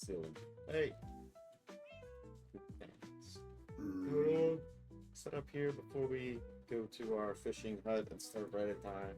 stealing. Hey. Set up here before we go to our fishing hut and start right at time.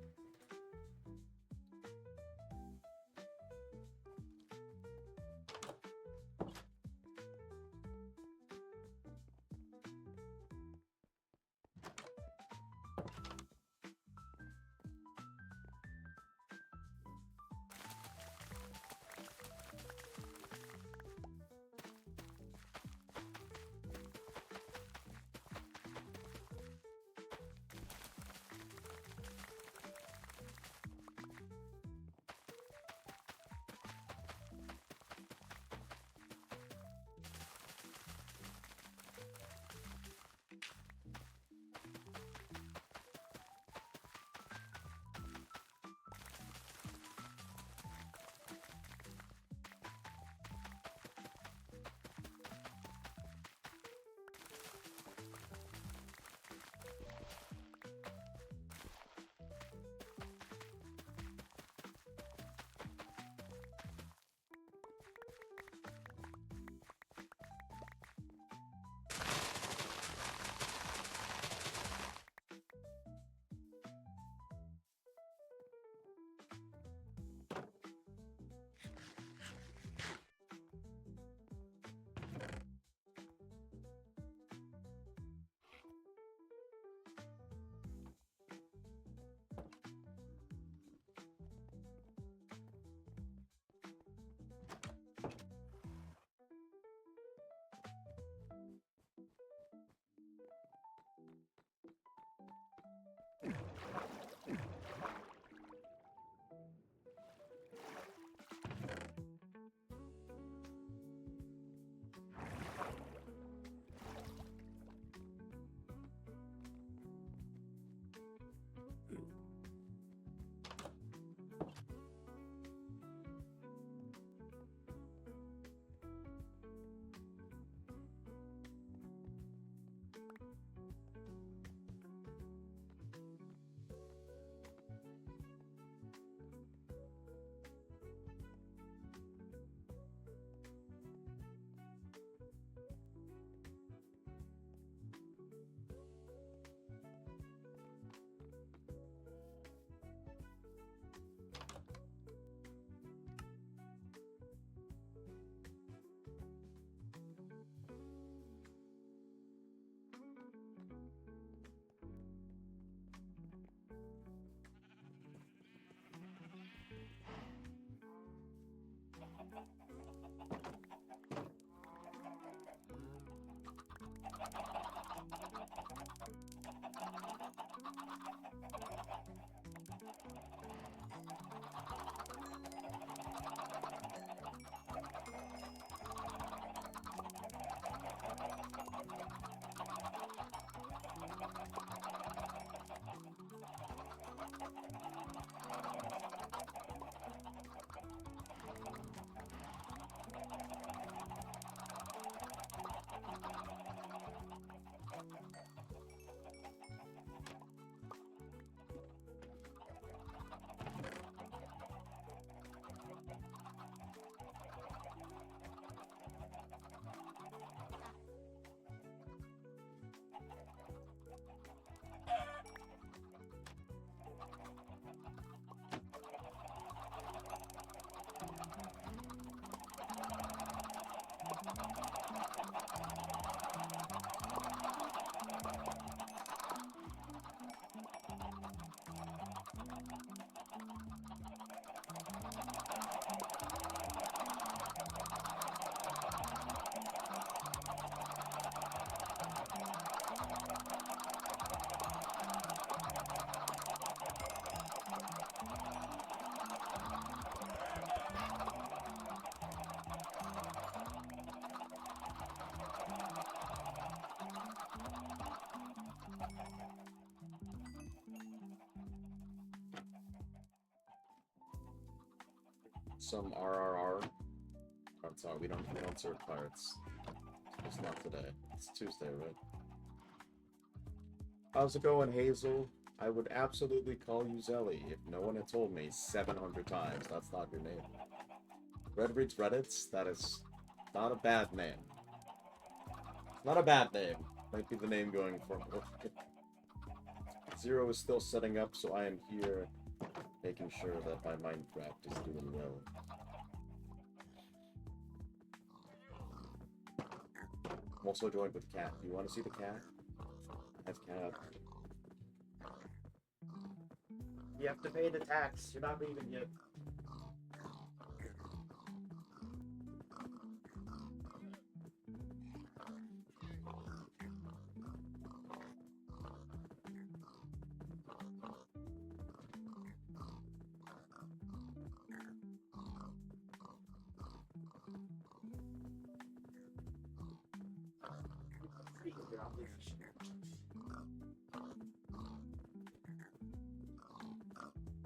Some RRR. That's all. We don't serve pirates. It's not today. It's Tuesday, right? How's it going, Hazel? I would absolutely call you Zelly if no one had told me 700 times that's not your name. Red reads Reddits? That is Not a bad name. Not a bad name. Might be the name going forward. Zero is still setting up, so I am here making sure that my Minecraft is doing well. I'm also joined with Cat. Do you want to see the cat? I have Cat. You have to pay the tax. You're not leaving yet.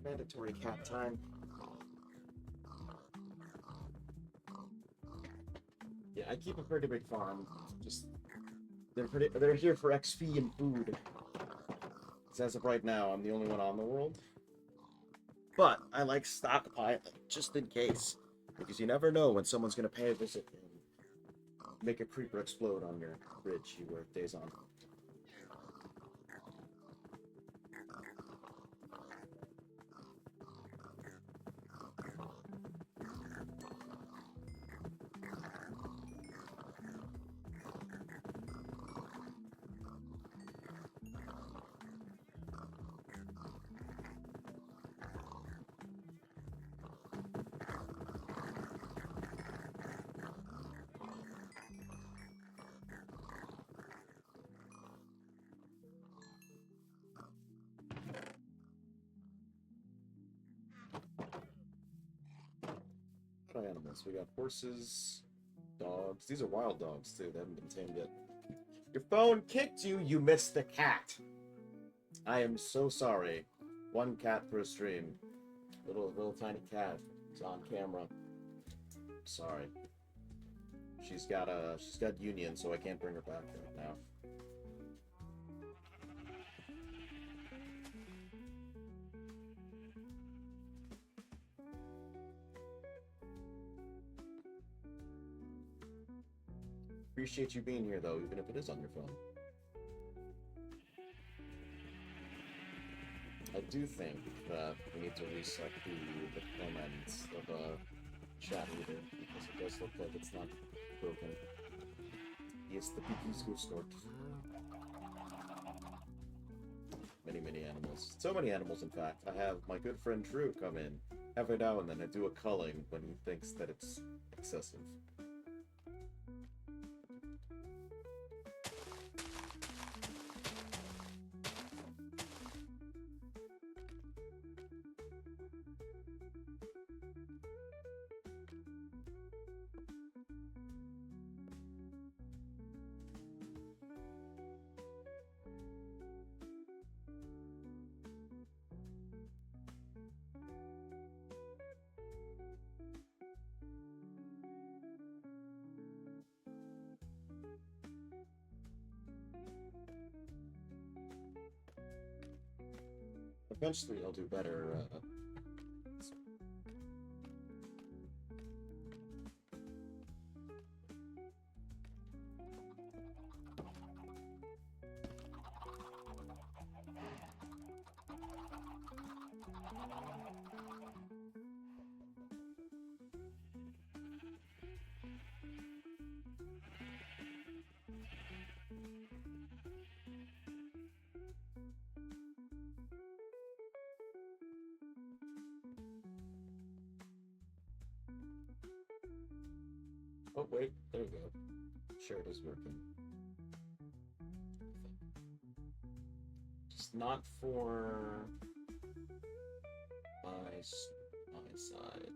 Mandatory cat time. Yeah, I keep a pretty big farm. Just they're here for XP and food. 'Cause as of right now, I'm the only one on the world. But I like stockpiling just in case, because you never know when someone's gonna pay a visit and make a creeper explode on your bridge you work days on. What animals? We got horses, dogs. These are wild dogs too. They haven't been tamed yet. Your phone kicked you. You missed the cat. I am so sorry. One cat per stream. Little tiny cat. It's on camera. Sorry. She's got union, so I can't bring her back right now. Appreciate you being here though, even if it is on your phone. I do think that we need to reset the comments of chat reader because it does look like it's not broken. Yes, the PP's go snort. Many animals. So many animals, in fact. I have my good friend Drew come in every now and then and do a culling when he thinks that it's excessive. Eventually I'll do better. Oh wait, there we go. Sure, it is working. Just not for my side.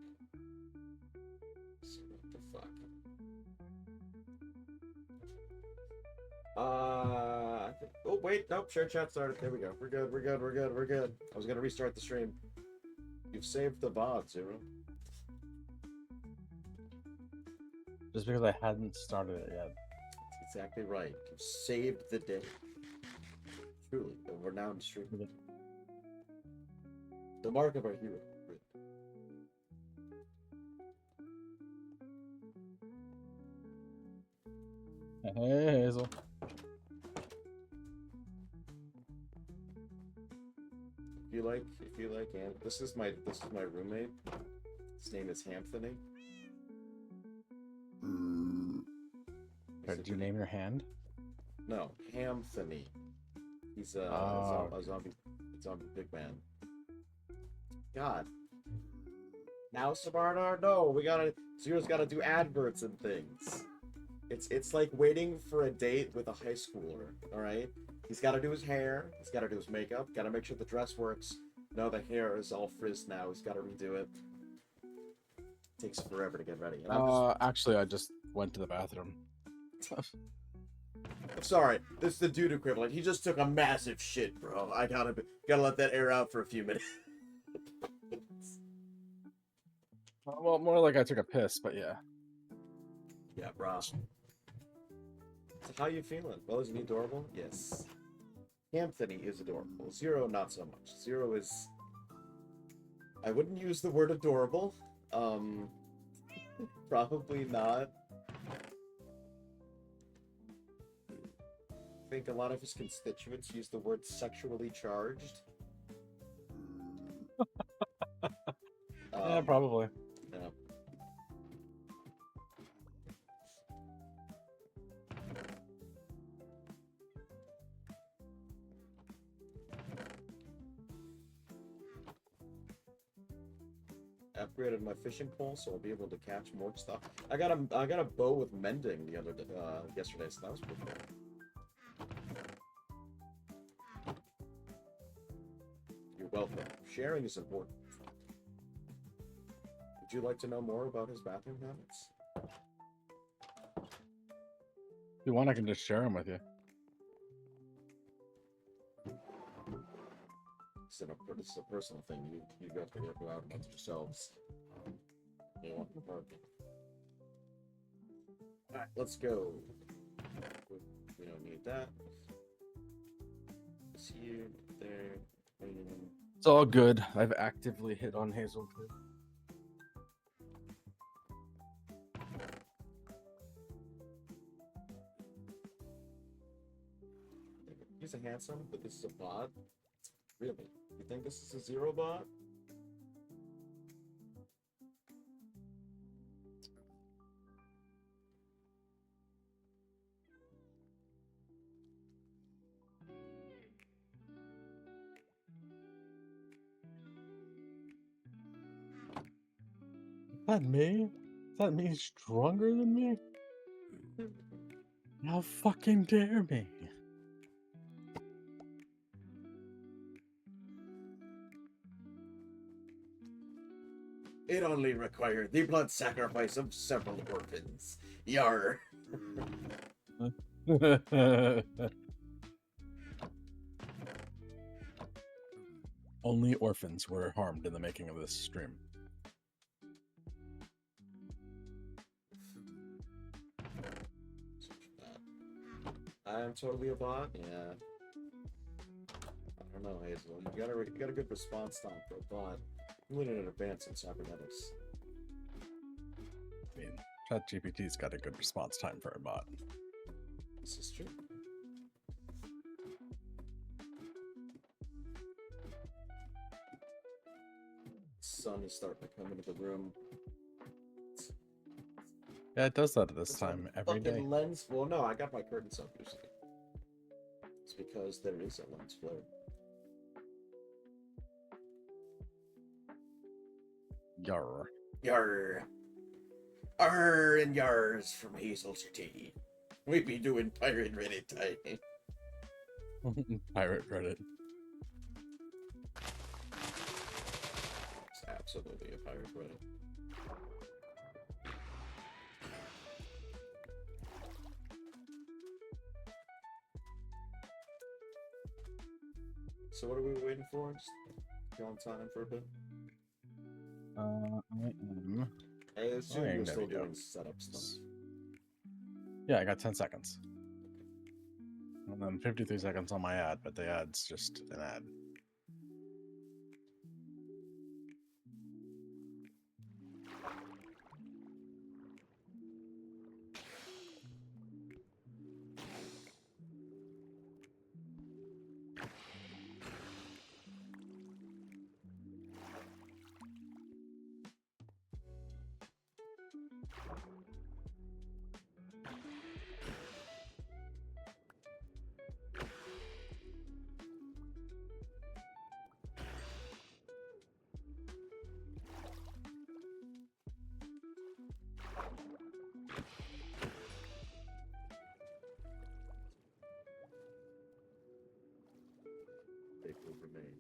So what the fuck? Oh wait, nope. Share chat started. There we go. We're good. We're good. We're good. We're good. I was gonna restart the stream. You've saved the VOD, Zero. Just because I hadn't started it yet. That's exactly right. You saved the day. Truly, a renowned streamer. The mark of our hero. Hey, Hazel. If you like, and this is my roommate. His name is Anthony. Did you name your hand? No, Hamthony. He's Oh, a zombie big man. God. Now, Sabarnar, no, Zero's gotta do adverts and things. It's like waiting for a date with a high schooler, alright? He's gotta do his hair, he's gotta do his makeup, gotta make sure the dress works. No, the hair is all frizzed now, he's gotta redo it. Takes forever to get ready. And actually, I just went to the bathroom. I'm sorry, this is the dude equivalent. He just took a massive shit, bro. I gotta let that air out for a few minutes. Well, more like I took a piss, but yeah. Yeah, bro. So how you feeling? Well, isn't he adorable? Yes. Anthony is adorable. Zero, not so much. Zero is... I wouldn't use the word adorable. Probably not. I think a lot of his constituents use the word sexually charged. Yeah, probably. Yeah. Upgraded my fishing pole, so I'll be able to catch more stuff. I got a bow with mending the other day, yesterday, so that was pretty cool. You're welcome. Sharing is important. Would you like to know more about his bathroom habits? If you want, I can just share them with you. This is a personal thing. You got to work out amongst yourselves. You want to park. Alright, let's go. We don't need that. It's here, there, waiting. It's all good. I've actively hit on Hazel too. He's a handsome, but this is a bot? Really? You think this is a zero bot? Is that me? Is that me stronger than me? How fucking dare me? It only required the blood sacrifice of several orphans. Yar. Only orphans were harmed in the making of this stream. I am totally a bot. Yeah. I don't know, Hazel. You got a good response time for a bot. You need an advance in cybernetics. I mean, ChatGPT's got a good response time for a bot. This is true. Sun is starting to come into the room. Yeah, it does that at this time every day. Lens. Well, no, I got my curtains up usually. It's because there is a lens flare. Yarr. Yarr. Arr and yars from Hazel City. We be doing pirate Reddit time. Pirate Reddit. It's absolutely a pirate Reddit. So what are we waiting for? Just killing time for a bit. I am. I assume Playing you're still video. doing setup stuff. Yeah, I got 10 seconds. And then 53 seconds on my ad, but the ad's just an ad. They will remain.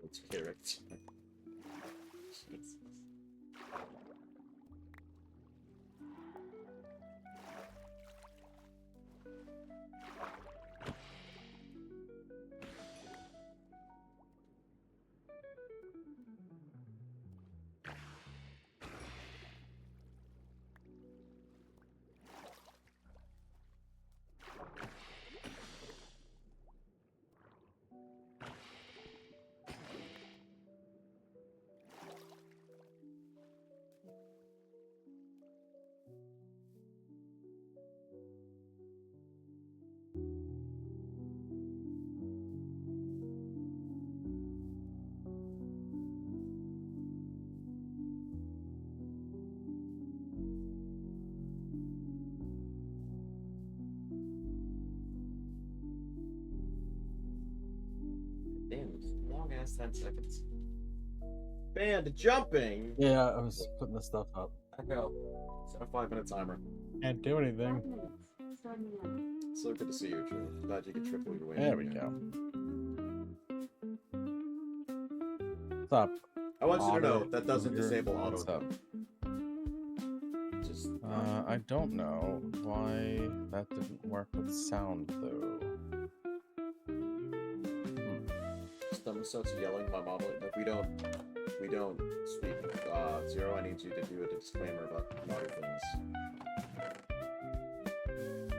It's character. Jesus. Damn, long ass 10 seconds. Band jumping! Yeah, I was putting this stuff up. Echo. Set a 5-minute timer. Can't do anything. So good to see you, Drew. Glad you could triple your way. There we go. What's up? I want you to know Auto- that doesn't You're- disable what's auto. up? Just I don't know why that didn't work with sound though. Stomach starts yelling my mom like we don't speak. Zero, I need you to do a disclaimer about naughty things.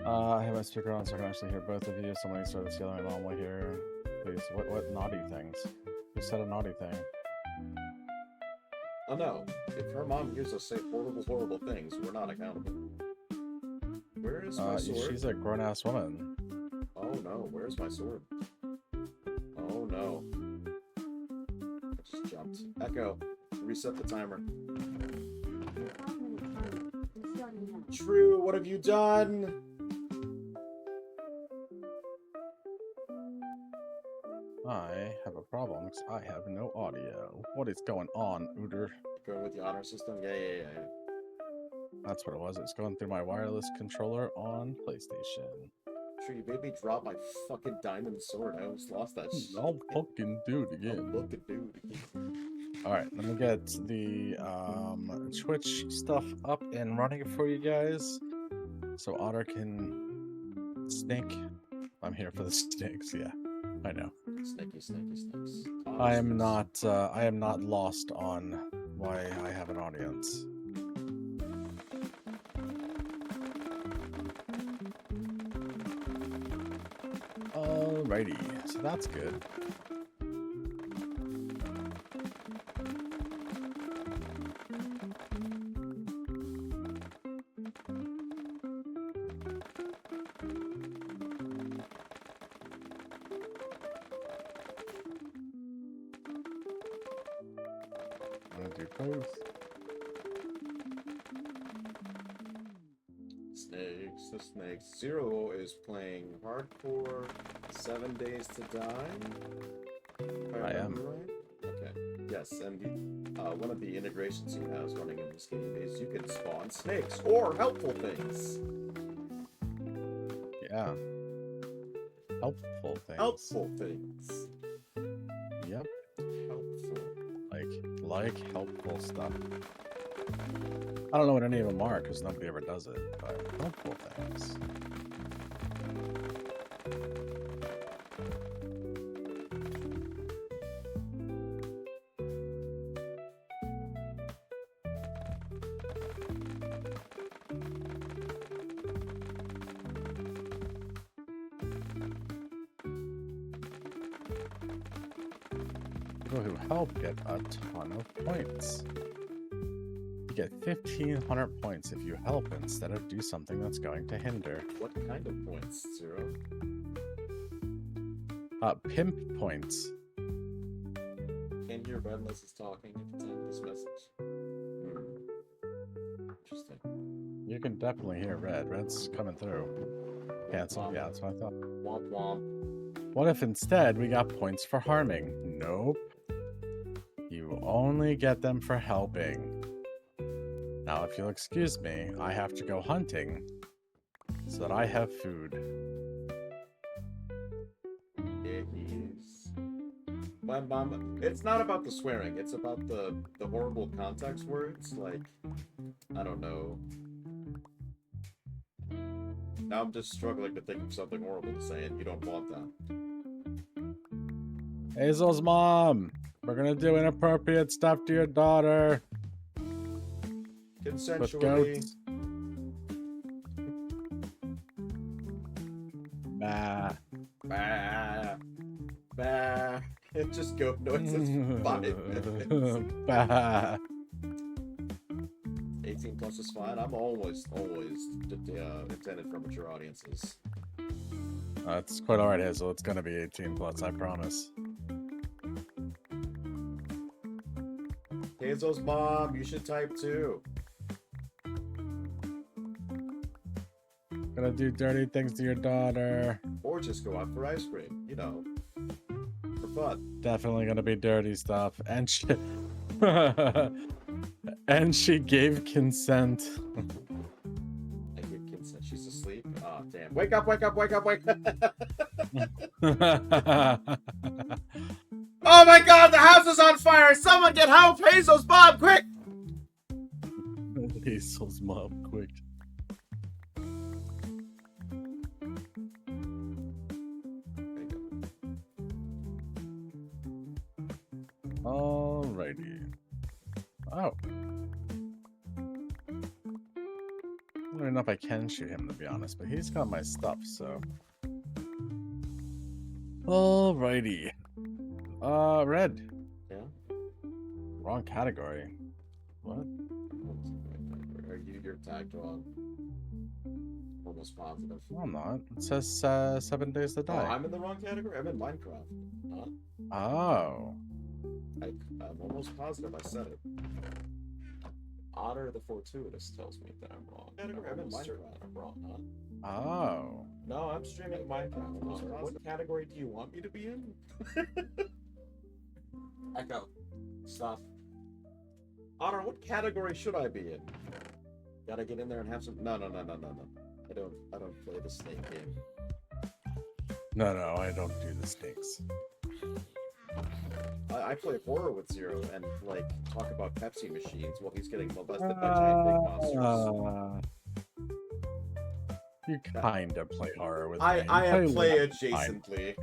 I have my speaker on so I can actually hear both of you. Somebody started yelling at mom here. Please, what naughty things? Who said a naughty thing? Oh no, if her mom hears us say horrible things, we're not accountable. Where is my sword? She's a grown-ass woman. Oh no, where's my sword? Oh no. I just jumped. Echo, reset the timer. True, what have you done? I have a problem because I have no audio. What is going on, Uder? Going with the honor system? Yeah. That's what it was. It's going through my wireless controller on PlayStation. Sure, you made me drop my fucking diamond sword. I almost lost that shit. I'll fucking do it again. Look at dude. Alright, let me get the Twitch stuff up and running for you guys. So Otter can snake. I'm here for the snakes, yeah. I know. Snakes. I am not lost on why I have an audience. Alrighty, so that's good. I'm gonna do both. Snakes. Zero is playing hardcore 7 Days to Die. If I am. remember right? Okay. Yes, and one of the integrations he has running in this game is you can spawn snakes or helpful things. Yeah. Helpful things. Helpful things. Yep. Helpful. Like helpful stuff. I don't know what any of them are because nobody ever does it, but helpful things. People who help get a ton of points. You get 1,500 points if you help instead of do something that's going to hinder. What kind of points, Zero? Pimp points. can't hear Red unless he's talking. If it's in this message. Interesting. You can definitely hear Red. Red's coming through. Cancel. Yeah, that's what I thought. Womp womp. What if instead we got points for harming? Nope. You only get them for helping. Now, if you'll excuse me, I have to go hunting so that I have food. It is. My mom. It's not about the swearing. It's about the horrible context words. Like, I don't know. Now I'm just struggling to think of something horrible to say, and you don't want that. Hazel's mom, we're gonna do inappropriate stuff to your daughter. With Consensually. goats. Bah. Bah. Bah. It just goat noises for 5 minutes. Bah. 18 plus is fine. I'm always intended for mature audiences. It's quite alright, Hazel. It's gonna be 18 plus, I promise. Hazel's mom, you should type too. Gonna do dirty things to your daughter. Or just go out for ice cream, you know. For fun. Definitely gonna be dirty stuff. And she and she gave consent. I give consent. She's asleep. Oh damn. Wake up, wake up, wake up, wake up. Oh my god, the house is on fire! Someone get help! Hazel's mom, quick! Hazel's mom, quick. Alrighty. Oh. I don't even know if I can shoot him, to be honest, but he's got my stuff, so. Alrighty. Red. Yeah? Wrong category. What? You're tagged wrong. Almost positive. No, I'm not. It says 7 days to Oh, die. I'm in the wrong category? I'm in Minecraft. Huh? Oh. I'm almost positive I said it. Otter the Fortuitous tells me that I'm wrong. Category? I'm in Minecraft. I'm wrong, huh? Oh. No, I'm streaming Minecraft. What category do you want me to be in? Echo. Stuff. Otter, what category should I be in? Gotta get in there and have some. No. I don't play the snake game. No, I don't do the snakes. I play horror with Zero and like talk about Pepsi machines while he's getting molested by giant big monsters. You kind of play horror with me. I play like adjacently.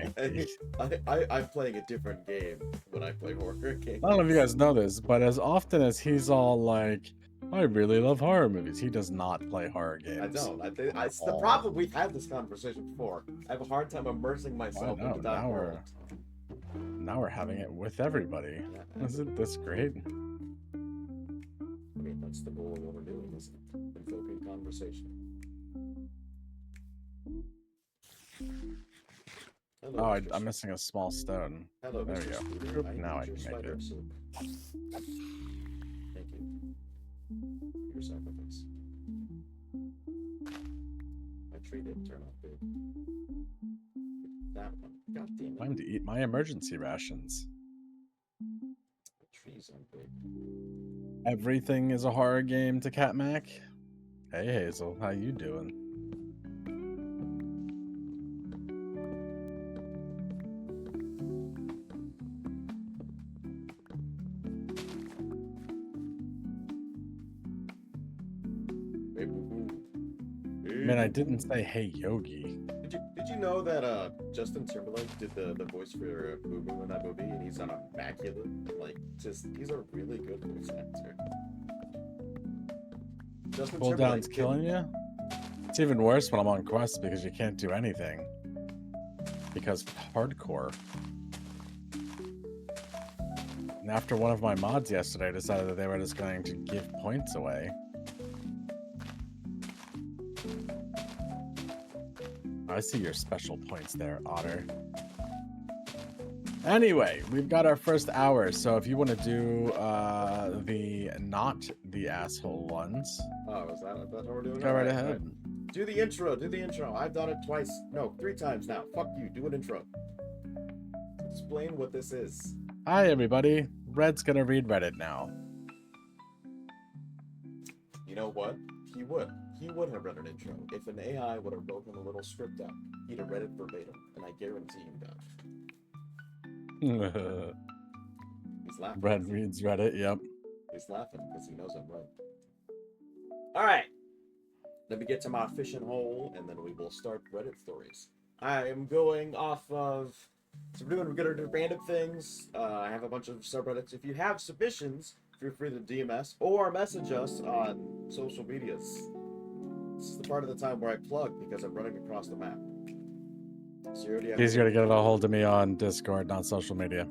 I'm playing a different game when I play horror games. I don't know if you guys know this, but as often as he's all like, I really love horror movies, he does not play horror games. I don't. It's the problem. We've had this conversation before. I have a hard time immersing myself into that world. Now we're having it with everybody. Yeah. Isn't this great? I mean, that's the goal of what we're doing, isn't it? Invoking conversation. Hello, Oh, Mr. I'm missing a small stone. Hello, There Mr. we go. Scooter. Oop, now I need can your make spider it. soup. Thank you. Your sacrifice. My tree didn't turn out big. That one. God damn it. Time to eat my emergency rations. The trees aren't big. Everything is a horror game to Cat Mac. Hey Hazel, how you doing? Hey, boo-boo. Hey, Man, I boo-boo. didn't say hey Yogi. Did you know that Justin Timberlake did the voice for Boo Boo in that movie, and he's on immaculate, like, he's a really good voice actor. Justin Cooldown's Timberlake killing you? It's even worse when I'm on quest because you can't do anything. Because hardcore. And after one of my mods yesterday decided that they were just going to give points away. I see your special points there, Otter. Anyway, we've got our first hour, so if you want to do the not the asshole ones, Oh, is that how we're doing? go All right right, all ahead. right. Do the intro. Do the intro. I've done it twice. No, 3 times now. Fuck you. Do an intro. Explain what this is. Hi, everybody. Red's gonna read Reddit now. You know what? He would. He would have read an intro. If an AI would have broken a little script up, he'd have read it verbatim, and I guarantee you that. He's laughing. Red reads Reddit. Yep. He's laughing because he knows I'm right. All right. Let me get to my fishing hole, and then we will start Reddit stories. I am going off of... So we're gonna do random things. I have a bunch of subreddits. If you have submissions, feel free to DMS or message us on social medias. This is the part of the time where I plug because I'm running across the map. So you already have Easier to get a hold of me on Discord, not social media.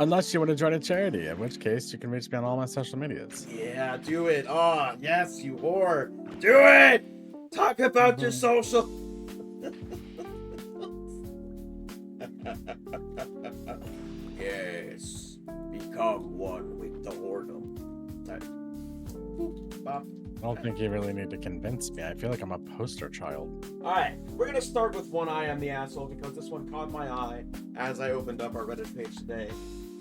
Unless you want to join a charity, in which case you can reach me on all my social medias. Yeah, do it. Oh, yes, you whore. Do it! Talk about your social... Yes, become one with the whoredom. Bop. I don't think you really need to convince me. I feel like I'm a poster child. Alright, we're gonna start with one I am the asshole because this one caught my eye as I opened up our Reddit page today.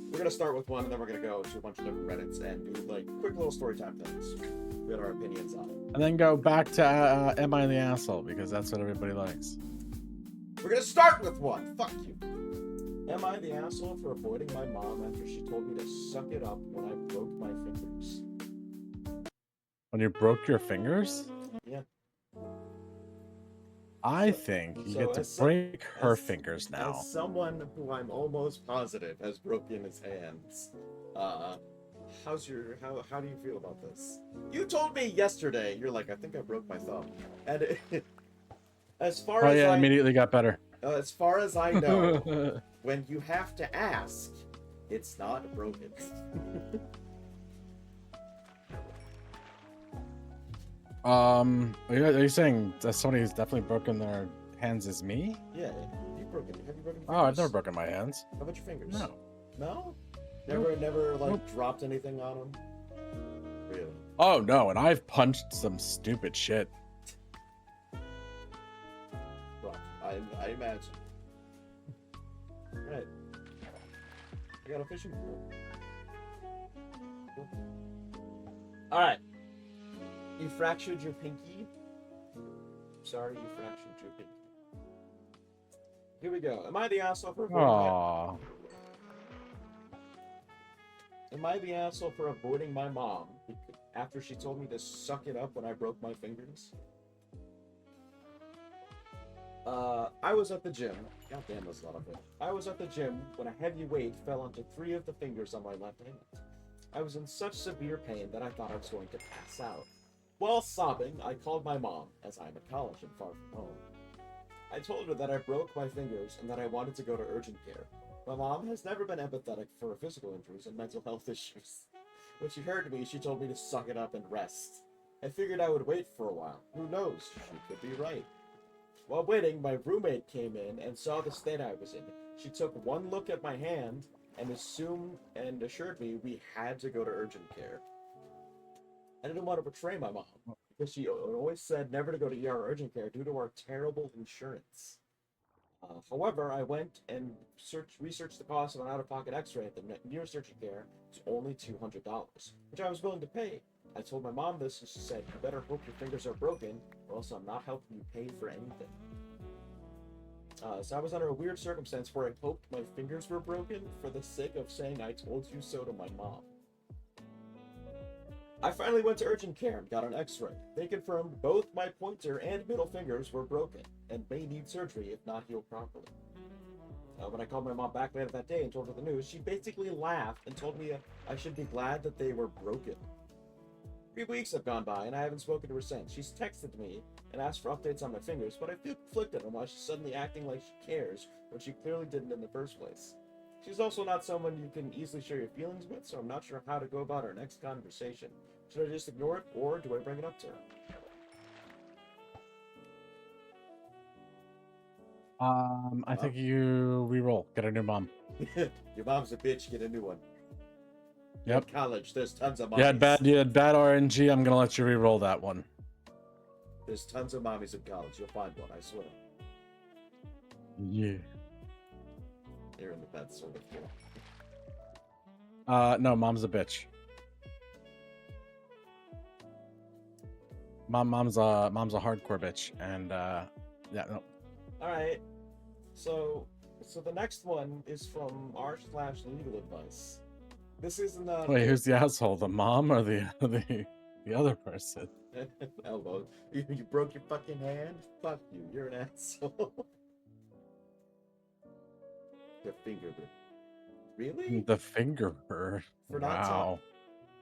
We're gonna start with one and then we're gonna go to a bunch of different Reddits and do like quick little story time things. We got our opinions on it. And then go back to Am I the Asshole? Because that's what everybody likes. We're gonna start with one. Fuck you. Am I the asshole for avoiding my mom after she told me to suck it up when I broke my fingers? When you broke your fingers? Yeah. I think you so get to as break her as- fingers now. As someone who I'm almost positive has broken his hands, how do you feel about this? You told me yesterday, you're like, I think I broke my thumb. And as far Oh as yeah, I immediately got better. as far as I know, when you have to ask, it's not broken. Are you saying that somebody who's definitely broken their hands is me? Yeah, you've broken. Have you broken? Oh, I've fingers? never broken my hands. How about your fingers? No. No? Never like Nope. dropped anything on them? Really? Oh no, and I've punched some stupid shit. Well, I imagine. Right. I got a fishing pole. Cool. Alright. You fractured your pinky? Sorry, you fractured your pinky. Here we go. Am I the asshole for avoiding Aww. Am I the asshole for avoiding my mom after she told me to suck it up when I broke my fingers? I was at the gym. God damn, that's a lot of it. I was at the gym when a heavy weight fell onto 3 of the fingers on my left hand. I was in such severe pain that I thought I was going to pass out. While sobbing, I called my mom, as I am at college and far from home. I told her that I broke my fingers and that I wanted to go to urgent care. My mom has never been empathetic for physical injuries and mental health issues. When she heard me, she told me to suck it up and rest. I figured I would wait for a while. Who knows? She could be right. While waiting, my roommate came in and saw the state I was in. She took one look at my hand and assured me we had to go to urgent care. I didn't want to betray my mom because she always said never to go to ER or urgent care due to our terrible insurance. However, I went and researched the cost of an out-of-pocket x-ray at the nearest urgent care. It's only $200, which I was willing to pay. I told my mom this, and she said, "You better hope your fingers are broken, or else I'm not helping you pay for anything." So I was under a weird circumstance where I hoped my fingers were broken for the sake of saying I told you so to my mom. I finally went to urgent care and got an x-ray. They confirmed both my pointer and middle fingers were broken and may need surgery if not healed properly. When I called my mom back later that day and told her the news, she basically laughed and told me I should be glad that they were broken. 3 weeks have gone by and I haven't spoken to her since. She's texted me and asked for updates on my fingers, but I feel conflicted on why she's suddenly acting like she cares when she clearly didn't in the first place. She's also not someone you can easily share your feelings with, so I'm not sure how to go about our next conversation. Should I just ignore it, or do I bring it up to her? I think you re-roll. Get a new mom. Your mom's a bitch. Get a new one. Yep. In college, there's tons of mommies. You had bad RNG. I'm gonna let you re-roll that one. There's tons of mommies in college. You'll find one, I swear. Yeah. They're in the bed sort of thing. No, mom's a bitch. Mom's a hardcore bitch, and yeah, no. All right. So the next one is from r/legal advice. This isn't Wait, who's the asshole? The mom or the other person? elbow. You broke your fucking hand? Fuck you. You're an asshole. The finger. Really? The finger. For not Wow.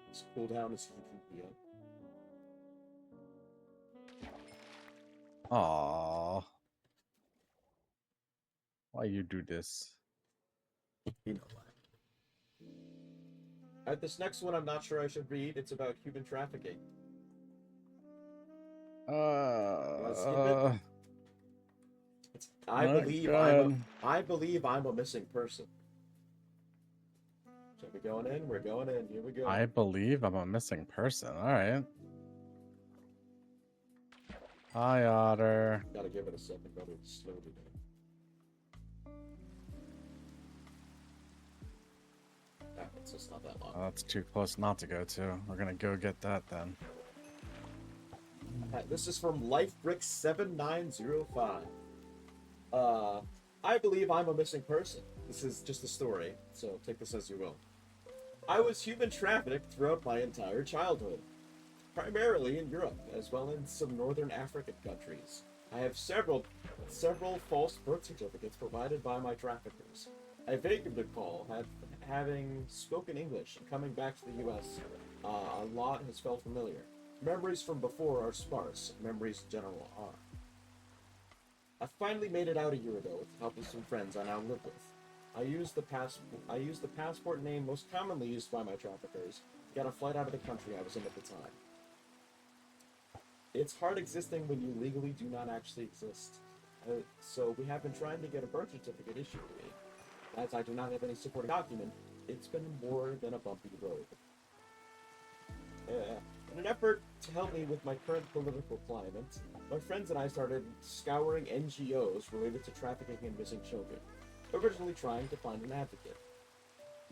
Just pull down his Aww. Why you do this? You know why. This next one I'm not sure I should read. It's about human trafficking. I believe I'm a missing person. So we're going in. We're going in. Here we go. I believe I'm a missing person. All right. Hi, Otter. Gotta give it a second, brother. It's slowly down. It's just not that long. Oh, that's too close not to go to. We're gonna go get that then. This is from LifeBrick7905. I believe I'm a missing person. This is just a story, so take this as you will. I was human trafficked throughout my entire childhood, primarily in Europe, as well as some northern African countries. I have several false birth certificates provided by my traffickers. I vaguely recall having spoken English and coming back to the U.S. A lot has felt familiar. Memories from before are sparse. Memories in general are. I finally made it out a year ago with the help of some friends I now live with. I used the passport name most commonly used by my traffickers to get a flight out of the country I was in at the time. It's hard existing when you legally do not actually exist. So we have been trying to get a birth certificate issued to me. As I do not have any supporting document, it's been more than a bumpy road. In an effort to help me with my current political climate, my friends and I started scouring NGOs related to trafficking and missing children, originally trying to find an advocate.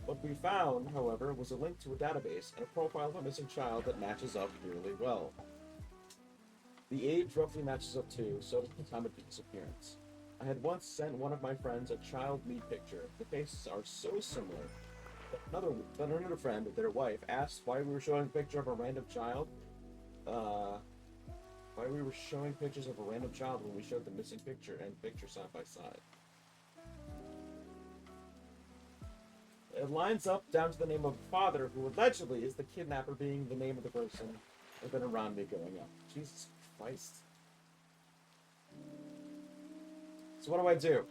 What we found, however, was a link to a database and a profile of a missing child that matches up really well. The age roughly matches up to, so does the time of the disappearance. I had once sent one of my friends a child me picture. The faces are so similar that another friend, their wife, asked why we were showing a picture of a random child. Why we were showing pictures of a random child when we showed the missing picture and picture side by side. It lines up down to the name of the father, who allegedly is the kidnapper, being the name of the person that's been around me growing up. Jesus Christ. So what do I do?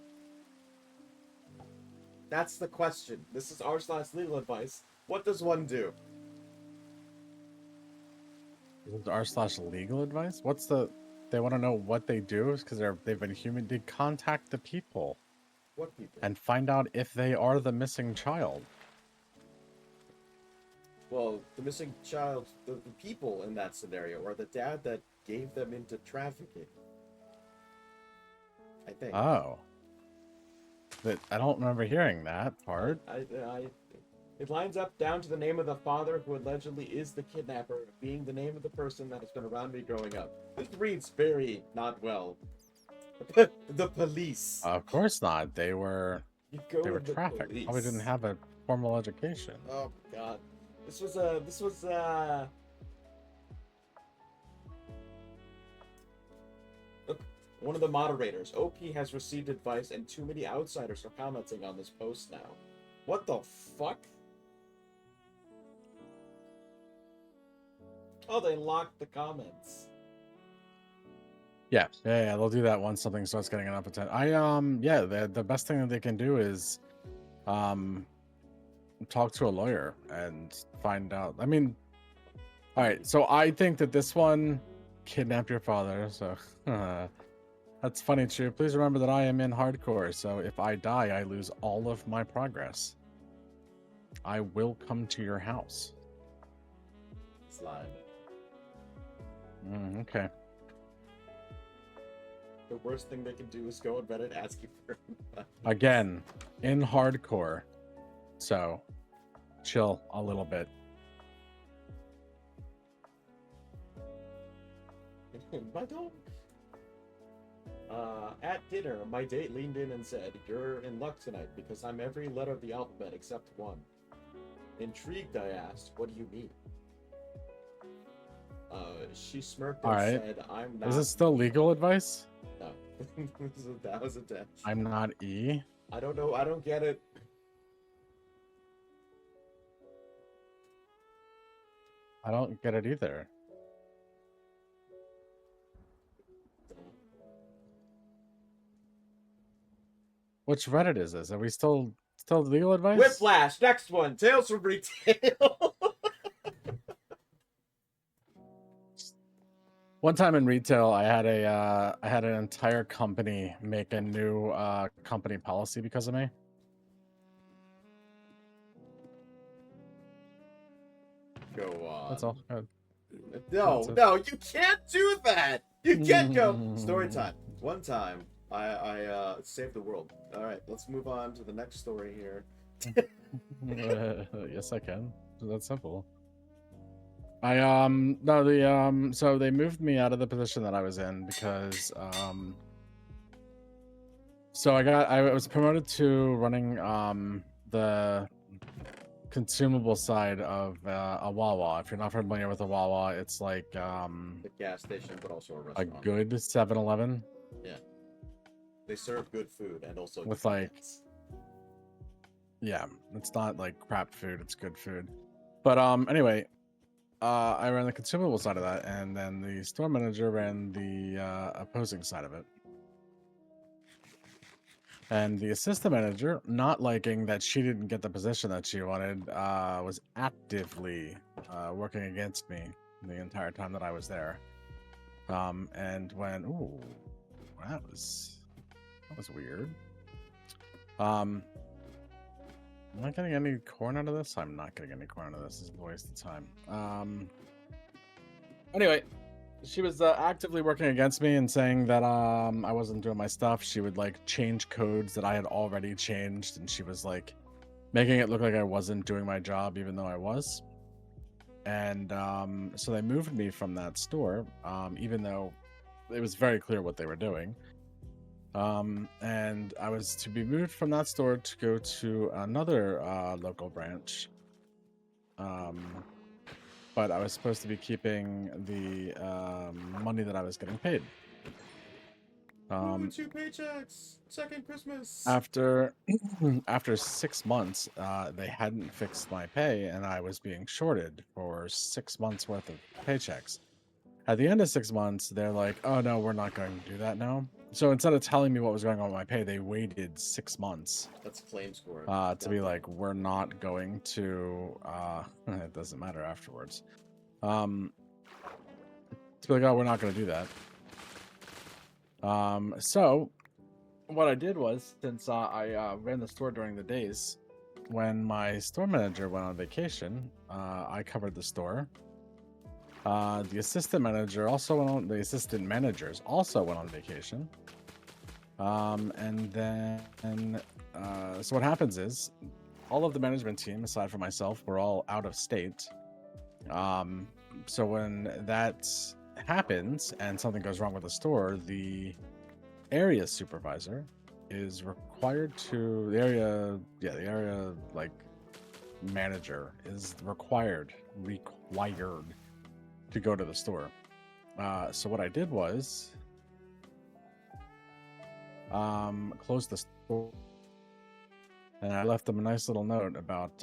That's the question. This is r/legal advice. What does one do? r/legal advice? What's the? They want to know what they do because they've been human. They contact the people. What people? And find out if they are the missing child. Well, the missing child, the people in that scenario are the dad that gave them into trafficking. I think. Oh. But I don't remember hearing that part. It lines up down to the name of the father, who allegedly is the kidnapper, being the name of the person that has been around me growing up. This reads very not well. The police. Of course not. They were trafficked. Police. Probably didn't have a formal education. Oh my god. This was one of the moderators. OP has received advice and too many outsiders are commenting on this post now. What the fuck? Oh, they locked the comments. Yeah, they'll do that once something starts getting enough attention. The best thing that they can do is talk to a lawyer and find out. I mean, all right, so I think that this one kidnapped your father, so That's funny, True. Please remember that I am in hardcore, so if I die, I lose all of my progress. I will come to your house. Slime. Okay. The worst thing they can do is go on Reddit asking for money. Again, in hardcore. So, chill a little bit. My dog. At dinner, my date leaned in and said, "You're in luck tonight because I'm every letter of the alphabet except one." Intrigued, I asked, "What do you mean?" She smirked and All right. said, "I'm not." Is this still legal advice? No. That was a death. I'm not E. I don't know. I don't get it. I don't get it either. Which Reddit is this? Are we still legal advice? Whiplash. Next one. Tales from Retail. One time in retail, I had an entire company make a new company policy because of me. Go on. That's all. No, you can't do that. You can't go. Story time. One time, I saved the world. All right, let's move on to the next story here. Yes, I can. That's simple. So they moved me out of the position that I was in because so I was promoted to running the consumable side of a Wawa. If you're not familiar with a Wawa, it's like The gas station, but also a a restaurant. good 7-Eleven. They serve good food and also With, good like, gas. Yeah, it's not like crap food, it's good food. But anyway, I ran the consumable side of that, and then the store manager ran the opposing side of it. And the assistant manager, not liking that she didn't get the position that she wanted, was actively working against me the entire time that I was there. And when, ooh, that was weird. Am I getting any corn out of this? I'm not getting any corn out of this. This is a waste of time. Anyway, she was actively working against me and saying that I wasn't doing my stuff. She would like change codes that I had already changed, and she was like making it look like I wasn't doing my job even though I was. And so they moved me from that store, even though it was very clear what they were doing. And I was to be moved from that store to go to another local branch. But I was supposed to be keeping the money that I was getting paid. Ooh, 2 paychecks. Second Christmas. After 6 months, they hadn't fixed my pay, and I was being shorted for 6 months worth of paychecks. At the end of 6 months, they're like, "Oh no, we're not going to do that now." So instead of telling me what was going on with my pay, they waited 6 months. That's claim score. To be like, "We're not going to." It doesn't matter afterwards. To be like, "Oh, we're not going to do that." So what I did was, since I ran the store during the days, when my store manager went on vacation, I covered the store. The assistant managers also went on vacation. And then, so what happens is, all of the management team, aside from myself, were all out of state. So when that happens and something goes wrong with the store, the area supervisor is required to the area like manager is required to go to the store. So what I did was close the store, and I left them a nice little note about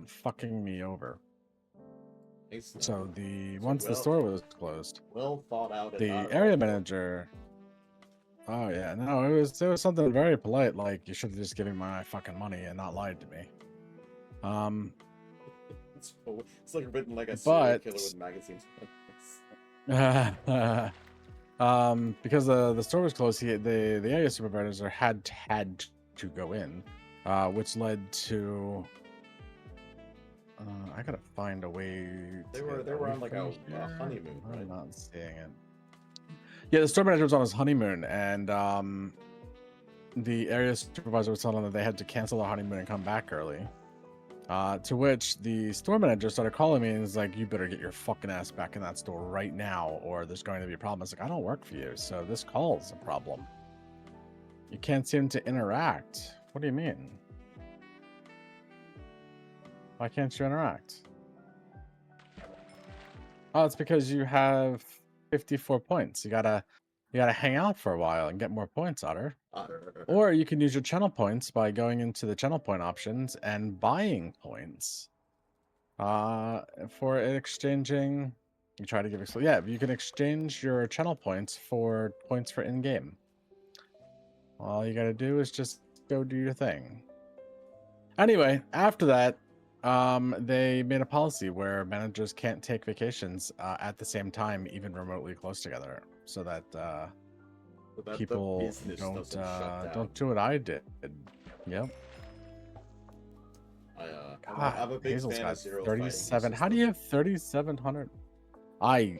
fucking me over. So once the store was closed, well thought out. The area manager. Oh yeah, no, it was something very polite, like you should have just given me my fucking money and not lied to me. It's like written like a serial killer with magazines. Because the store was closed, the area supervisor had to go in, which led to. I gotta find a way. They to were get they were away on like from a here. honeymoon, right? I'm not seeing it. Yeah, the store manager was on his honeymoon, and the area supervisor was telling them that they had to cancel their honeymoon and come back early. To which the store manager started calling me and was like, "You better get your fucking ass back in that store right now, or there's going to be a problem." I was like, "I don't work for you, so this call is a problem. You can't seem to interact. What do you mean? Why can't you interact?" Oh, it's because you have 54 points. You gotta hang out for a while and get more points, Otter. Or you can use your channel points by going into the channel point options and buying points. For exchanging, you try to give yeah, you can exchange your channel points for points for in-game. All you gotta do is just go do your thing. Anyway, after that, they made a policy where managers can't take vacations at the same time, even remotely close together, so that So that the people business don't doesn't shut down. don't do what I did. Yep. God, I'm a big Hazel's fan got of Zero 37. How do you have 3,700? I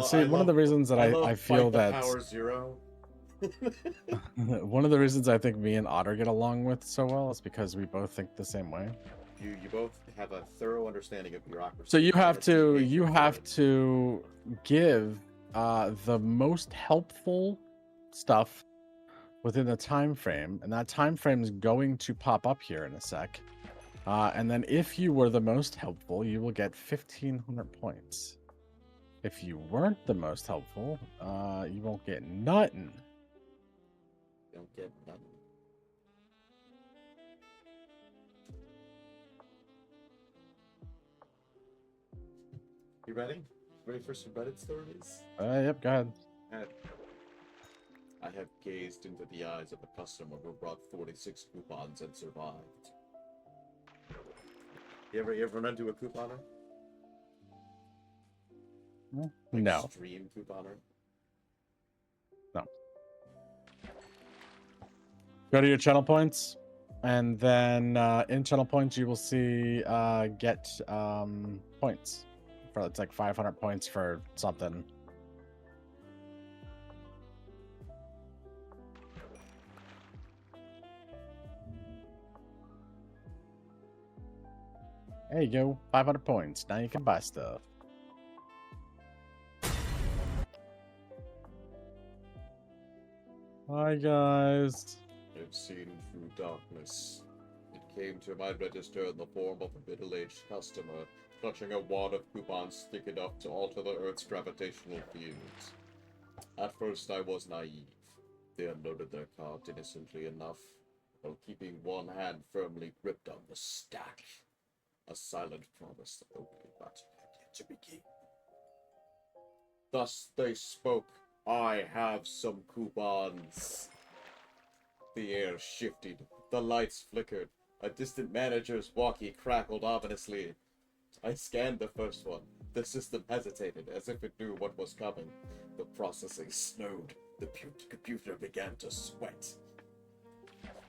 see. One of the reasons that I feel Fight the that Power Zero. one of the reasons I think me and Otter get along with so well is because we both think the same way. You both have a thorough understanding of bureaucracy. So you have and a to deep hatred for it. give the most helpful stuff within the time frame, and that time frame is going to pop up here in a sec. And then if you were the most helpful, you will get 1,500 points. If you weren't the most helpful, you won't get nothing. Don't get nothing. You ready? Ready for some Reddit stories? Yep, go ahead. I have gazed into the eyes of a customer who brought 46 coupons and survived. You ever run into a couponer? No. Extreme couponer? No. Go to your channel points, and then in channel points you will see get points. For it's like 500 points for something. There you go, 500 points. Now you can buy stuff. Hi guys. I've seen through darkness. It came to my register in the form of a middle-aged customer, clutching a wad of coupons thick enough to alter the Earth's gravitational fields. At first I was naive. They unloaded their cart innocently enough, while keeping one hand firmly gripped on the stack. A silent promise that only that had yet to begin. Thus they spoke. I have some coupons. The air shifted. The lights flickered. A distant manager's walkie crackled ominously. I scanned the first one. The system hesitated, as if it knew what was coming. The processing slowed. The computer began to sweat.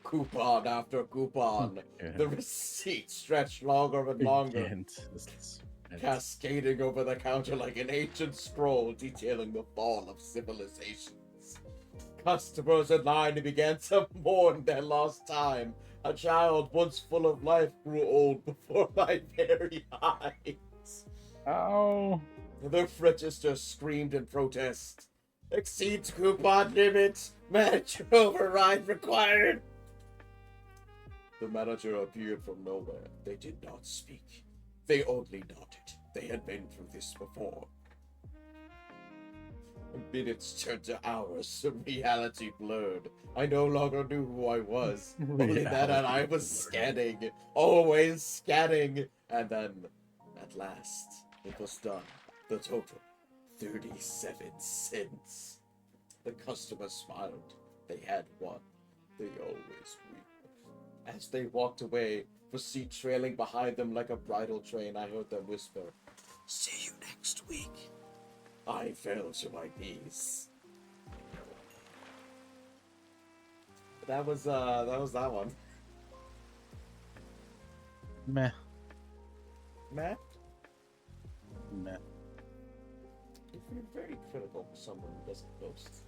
Coupon after coupon. The receipt stretched longer and longer, cascading over the counter like an ancient scroll detailing the fall of civilizations. Customers in line began to mourn their lost time. A child once full of life grew old before my very eyes. Oh. The register screamed in protest. Exceeds coupon limit. Manager override required. The manager appeared from nowhere. They did not speak. They only nodded. They had been through this before. Minutes turned to hours. Reality blurred. I no longer knew who I was. Only that and I was scanning. Always scanning. And then, at last, it was done. The total, 37 cents. The customer smiled. They had won. They always win. As they walked away, receipt trailing behind them like a bridal train, I heard them whisper, "See you next week." I fell to my knees. That was that one. Meh. Matt, Meh. you're very critical for someone who doesn't post.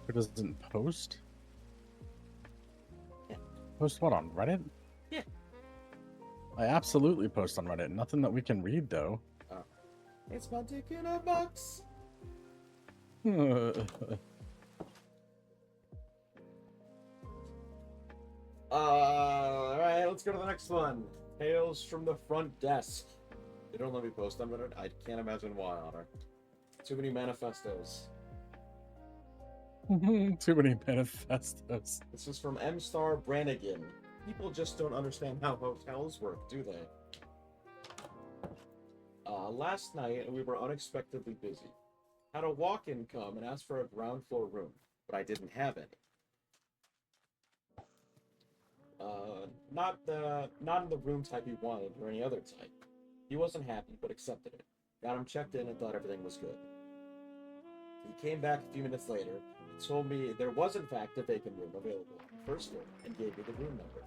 Who doesn't post? Yeah. Post what, on Reddit? Yeah. I absolutely post on Reddit. Nothing that we can read, though. It's my dick in a box. Alright, let's go to the next one. Tales from the front desk. They don't let me post on Reddit. I can't imagine why, Otter. Too many manifestos. Too many manifestos. This is from M Star Brannigan. People just don't understand how hotels work, do they? Last night, we were unexpectedly busy. Had a walk-in come and asked for a ground floor room, but I didn't have any. Not in the room type he wanted or any other type. He wasn't happy, but accepted it. Got him checked in and thought everything was good. He came back a few minutes later and told me there was in fact a vacant room available on the first floor and gave me the room number.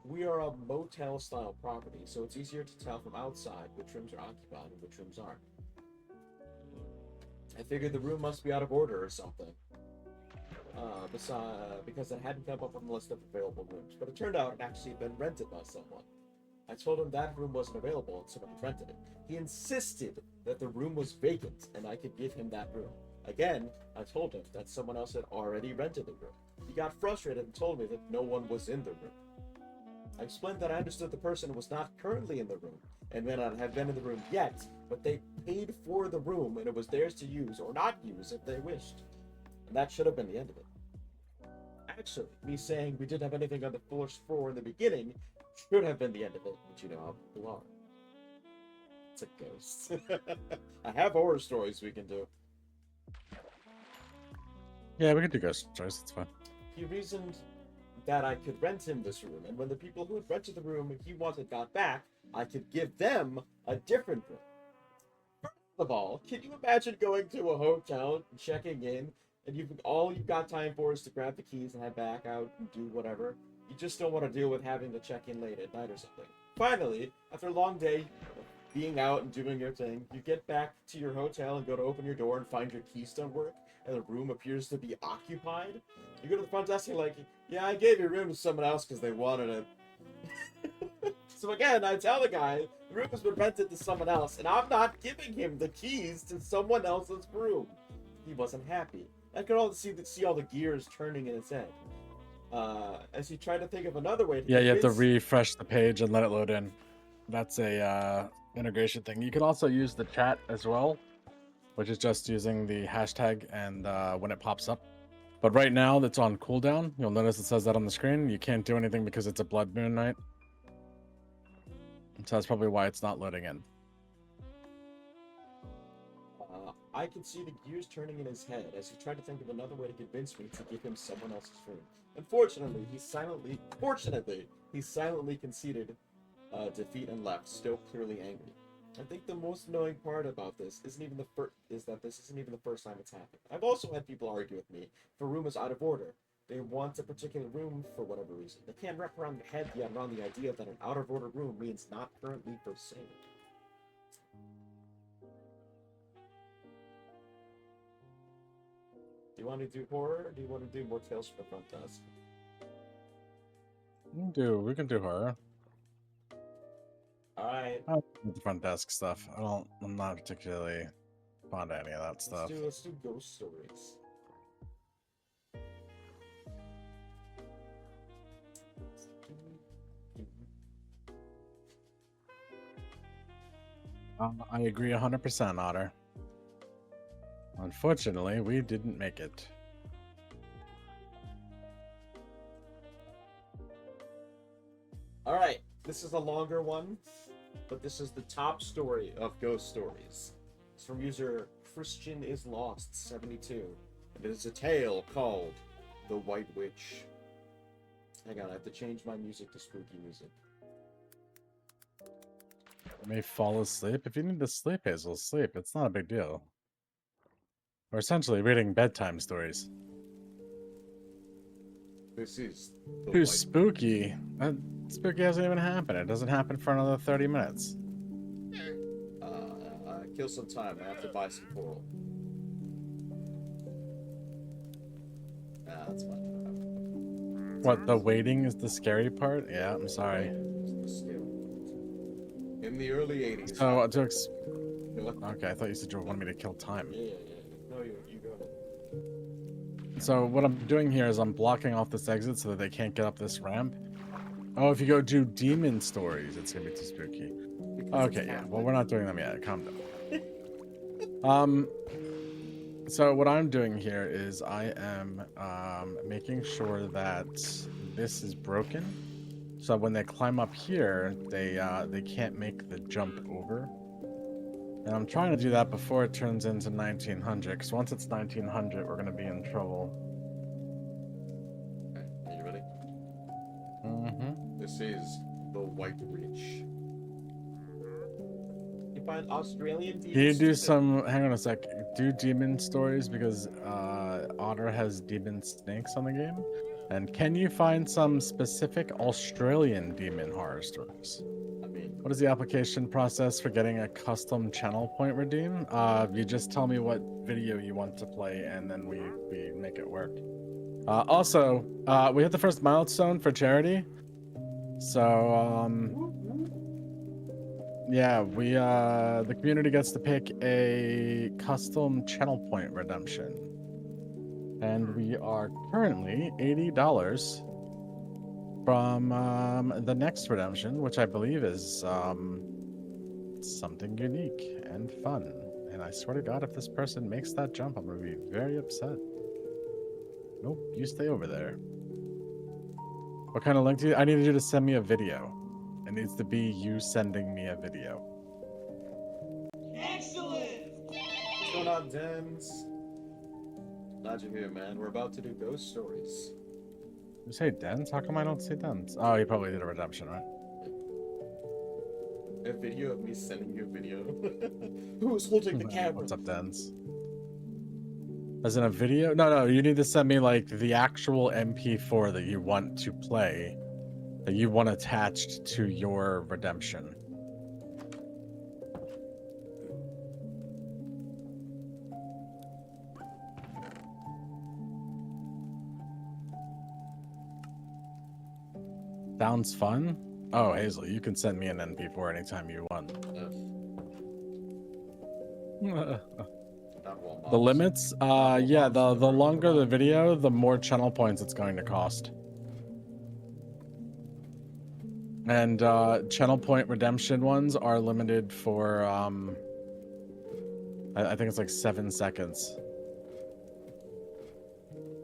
We are a motel-style property, so it's easier to tell from outside which rooms are occupied and which rooms aren't. I figured the room must be out of order or something. Because it hadn't come up on the list of available rooms, but it turned out it actually had been rented by someone. I told him that room wasn't available and someone had rented it. He insisted that the room was vacant and I could give him that room. Again, I told him that someone else had already rented the room. He got frustrated and told me that no one was in the room. I explained that I understood the person was not currently in the room and may not have been in the room yet, but they paid for the room and it was theirs to use or not use if they wished. And that should have been the end of it. Actually, me saying we didn't have anything on the first floor in the beginning should have been the end of it, but you know how people are. It's a ghost. I have horror stories we can do. Yeah, we can do ghost stories. It's fine. He reasoned that I could rent him this room, and when the people who had rented the room he wanted got back, I could give them a different room. First of all, can you imagine going to a hotel, checking in, and all you've got time for is to grab the keys and head back out and do whatever? You just don't want to deal with having to check in late at night or something. Finally, after a long day being out and doing your thing, you get back to your hotel and go to open your door and find your keys don't work, and the room appears to be occupied. You go to the front desk and you're like, yeah, I gave your room to someone else because they wanted it. So again, I tell the guy, the room has been rented to someone else, and I'm not giving him the keys to someone else's room. He wasn't happy. I could all see all the gears turning in his head. As he tried to think of another way to Yeah, you have to convince- refresh the page and let it load in. That's a integration thing. You can also use the chat as well, which is just using the hashtag and when it pops up. But right now, that's on cooldown. You'll notice it says that on the screen. You can't do anything because it's a blood moon night. So that's probably why it's not loading in. I could see the gears turning in his head as he tried to think of another way to convince me to give him someone else's room. Unfortunately, he silently conceded defeat and left, still clearly angry. I think the most annoying part about this is that this isn't even the first time it's happened. I've also had people argue with me if a room is out of order. They want a particular room for whatever reason. They can't wrap around their head yet around the idea that an out of order room means not currently for sale. Do you want to do horror, or do you want to do more Tales from the Front Desk? We can do horror. Alright, I like the front desk stuff. I'm not particularly fond of any of that stuff. let's do ghost stories. I agree 100%, Otter. Unfortunately, we didn't make it. Alright, this is a longer one, but this is the top story of ghost stories. It's from user Christian is Lost 72. And it is a tale called The White Witch. Hang on, I have to change my music to spooky music. may fall asleep. If you need to sleep, Hazel, sleep. It's not a big deal. We're essentially reading bedtime stories. This is the Too white. spooky. Spooky hasn't even happened. It doesn't happen for another 30 minutes. Kill some time. I have to buy some coral. That's fine. What, the waiting is the scary part? Yeah, I'm sorry. In the early 80s. So, What? okay, I thought you said you wanted me to kill time. Yeah. No, you go ahead. So what I'm doing here is I'm blocking off this exit so that they can't get up this ramp. Oh, if you go do demon stories, it's gonna be too spooky. Because Okay, it's yeah. not Well, like- we're not doing them yet. Calm down. So what I'm doing here is I am making sure that this is broken, so when they climb up here, they can't make the jump over. And I'm trying to do that before it turns into 1900, because once it's 1900, we're gonna be in trouble. Okay, are you ready? Mm-hmm. This is the White Reach. You find Australian demons. Can you do some? Hang on a sec. Do demon stories because Otter has demon snakes on the game, and can you find some specific Australian demon horror stories? I mean, What is the application process for getting a custom channel point redeem? You just tell me what video you want to play, and then we make it work. Also, we hit the first milestone for charity, so yeah, we the community gets to pick a custom channel point redemption, and we are currently $80 from the next redemption, which I believe is something unique and fun. And I swear to God, if this person makes that jump, I'm gonna be very upset. Nope, you stay over there. What kind of link do you? I need you to send me a video. It needs to be you sending me a video. Excellent! what's going on, Dens? Glad you're here, man. We're about to do ghost stories. You say Dens? How come I don't see Dens? Oh, he probably did a redemption, right? A video of me sending you a video. Who is holding the camera? What's up, Dens? As in a video? No, you need to send me like the actual MP4 that you want to play, that you want attached to your redemption. Sounds fun? Oh, Hazel, you can send me an MP4 anytime you want. Not well, The moms. limits? Yeah, the longer the video, the more channel points it's going to cost. And channel point redemption ones are limited for I think it's like 7 seconds.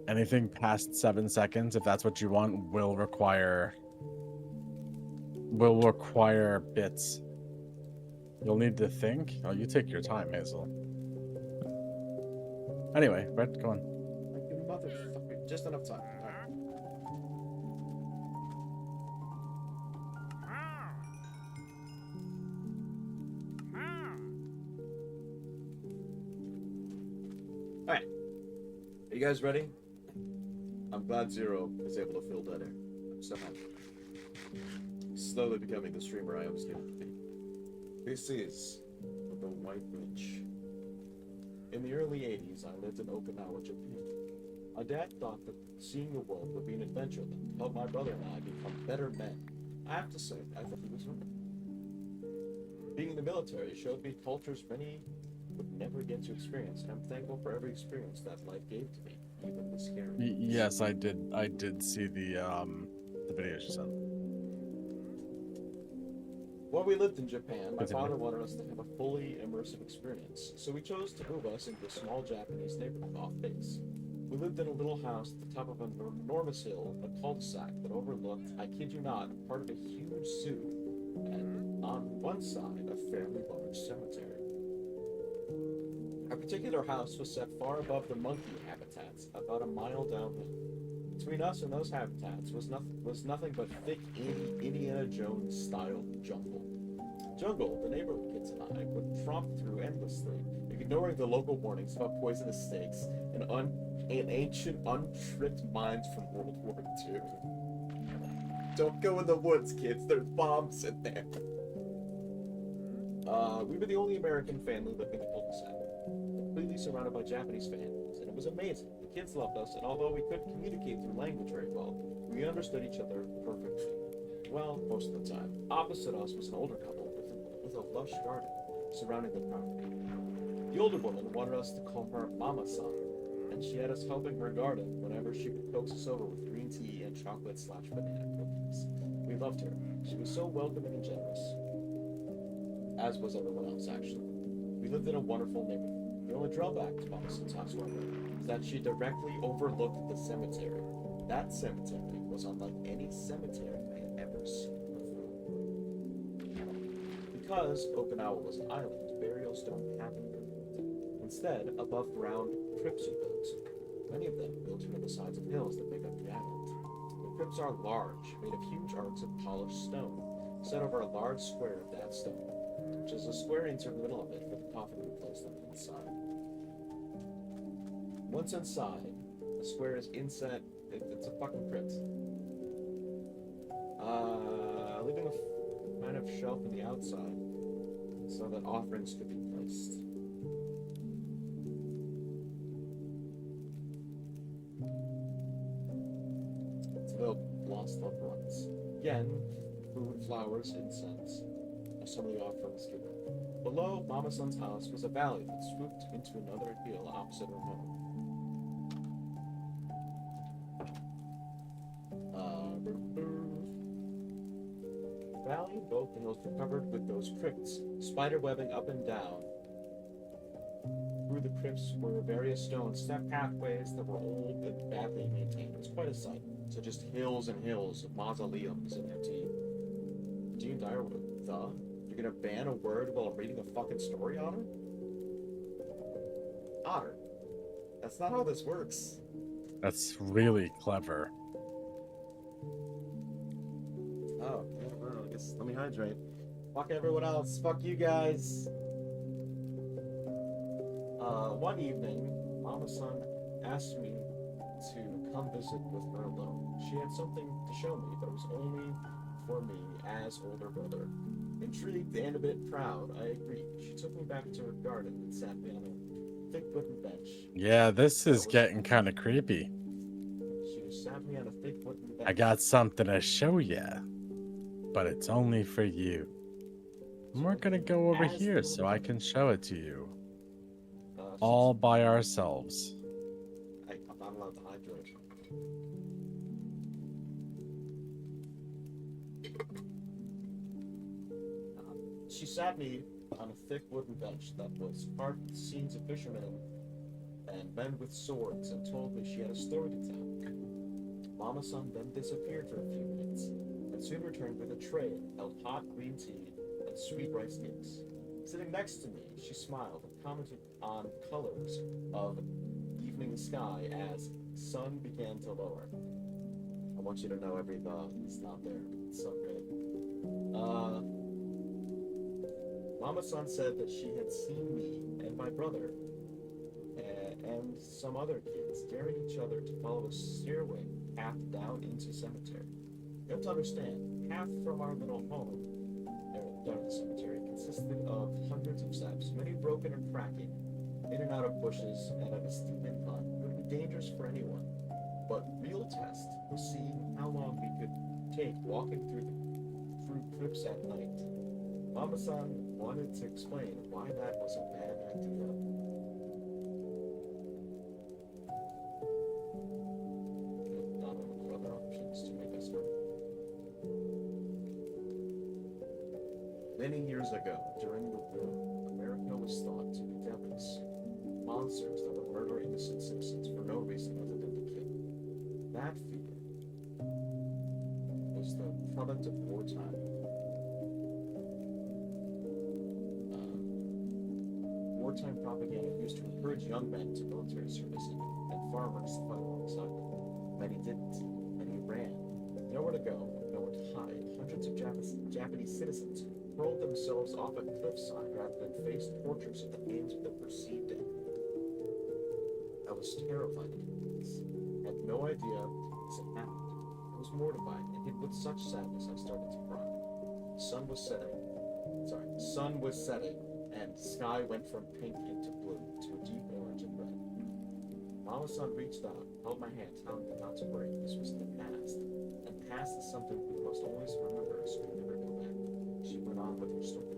Anything past 7 seconds, if that's what you want, will require bits. You'll need to think. Oh, you take your time, Hazel. Anyway, Brett, go on. Like you motherfucker. Just enough time. All right. Alright. Are you guys ready? I'm glad Zero is able to fill dead air. I'm so happy. Slowly becoming the streamer I always knew to be. This is the White Witch. In the early 80s, I lived in Okinawa, Japan. My dad thought that seeing the world would be an adventure that would help my brother and I become better men. I have to say, I think he was right. Being in the military showed me cultures many would never get to experience, and I'm thankful for every experience that life gave to me, even the scary ones. Yes, I did see the videos you sent. While we lived in Japan, my Continue. father wanted us to have a fully immersive experience, so we chose to move us into a small Japanese neighborhood off base. We lived in a little house at the top of an enormous hill, a cul-de-sac that overlooked, I kid you not, part of a huge zoo, and on one side, a fairly large cemetery. Our particular house was set far above the monkey habitats, about a mile downhill. Between us and those habitats was nothing but thick Indiana Jones-style jungle. Jungle, the neighborhood kids and I would tromp through endlessly, ignoring the local warnings about poisonous snakes and ancient untripped mines from World War II. Don't go in the woods, kids. There's bombs in there. We were the only American family living in the cul-de-sac, completely surrounded by Japanese families, and it was amazing. The kids loved us, and although we couldn't communicate through language very well, we understood each other perfectly. Well, most of the time. Opposite us was an older couple with a lush garden surrounding the property. The older woman wanted us to call her Mama-san, and she had us helping her garden whenever she would coax us over with green tea and chocolate/banana cookies. We loved her. She was so welcoming and generous. As was everyone else, actually. We lived in a wonderful neighborhood. The only drawback to Mama-san's house, however, is that she directly overlooked the cemetery. That cemetery was unlike any cemetery I had ever seen before. Because Okinawa was an island, burials don't happen here. Instead, above-ground crypts are built. Many of them built near the sides of hills that make up the island. The crypts are large, made of huge arcs of polished stone, set over a large square of that stone, which is a square insert in the middle of it for the coffin to be placed on the inside. Once inside, the square is inset. It's a fucking crypt. Leaving a kind of shelf on the outside so that offerings could be placed. It's the lost loved ones. Again, food, flowers, incense are some of the offerings given. Below Mama-san's house was a valley that swooped into another hill opposite her home. The valley, both the hills were covered with those crypts, spider webbing up and down. Through the crypts were various stone step pathways that were old and badly maintained. It was quite a sight. So just hills and hills of mausoleums and empty. Gene Dyer, you're gonna ban a word while I'm reading a fucking story, Otter? Otter, that's not how this works. That's really clever. Oh, yeah, well, I guess let me hydrate. Fuck everyone else. Fuck you guys. One evening, Mama-san asked me to come visit with her alone. She had something to show me, but it was only for me as older brother. Intrigued and a bit proud, I agreed. She took me back to her garden and sat me on a thick wooden bench. Yeah, this is getting kind of creepy. She sat me on a thick wooden bench. I got something to show you, but it's only for you. We're gonna go over here so I can show it to you. All by ourselves. I'm not allowed to hydrate. She sat me on a thick wooden bench that was carved with scenes of fishermen and men with swords, and told me she had a story to tell. Mama-san then disappeared for a few minutes, and soon returned with a tray that held hot green tea and sweet rice cakes. Sitting next to me, she smiled and commented on colors of evening sky as sun began to lower. I want you to know every it's not there. It's so good. Mama-san said that she had seen me and my brother and some other kids daring each other to follow a stairway path down into cemetery. You have to understand, path from our little home down to the cemetery consisted of hundreds of steps, many broken or cracking, in and out of bushes and at a steep incline. It would be dangerous for anyone. But real test was seeing how long we could take walking through crypts at night. Mama-san wanted to explain why that was a bad idea. Not other options to make us hurt. Many years ago, during the war, America was thought to be devils, monsters that would murder innocent citizens for no reason other than to kill. That fear was the product of wartime. Wartime propaganda used to encourage young men to military service and farmers to fight alongside them. Many didn't. Many ran. Nowhere to go, nowhere to hide. Hundreds of Japanese citizens hurled themselves off a cliffside rather than face tortures at the hands of the perceived enemy. I was terrified of this. I had no idea this had happened. I was mortified and hit with such sadness I started to cry. The sun was setting. The sun was setting, and the sky went from pink into blue to a deep orange and red. Mama-san reached out, held my hand, telling me not to worry. This was in the past, and past is something we must always remember so we never go back. She went on with her story.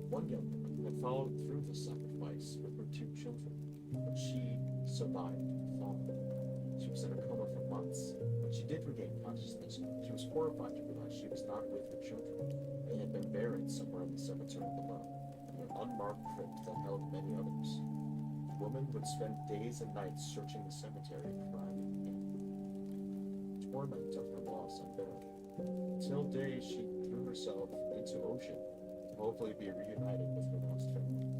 One young woman had followed through the sacrifice with her 2 children, but she survived the fall. She was in a coma for months. When she did regain consciousness, she was horrified to realize she was not with her children. They had been buried somewhere in the cemetery below, in an unmarked crypt that held many others. The woman would spend days and nights searching the cemetery, crying in pain. The torment of her loss unbearable. Until days she threw herself into ocean to hopefully be reunited with her lost family.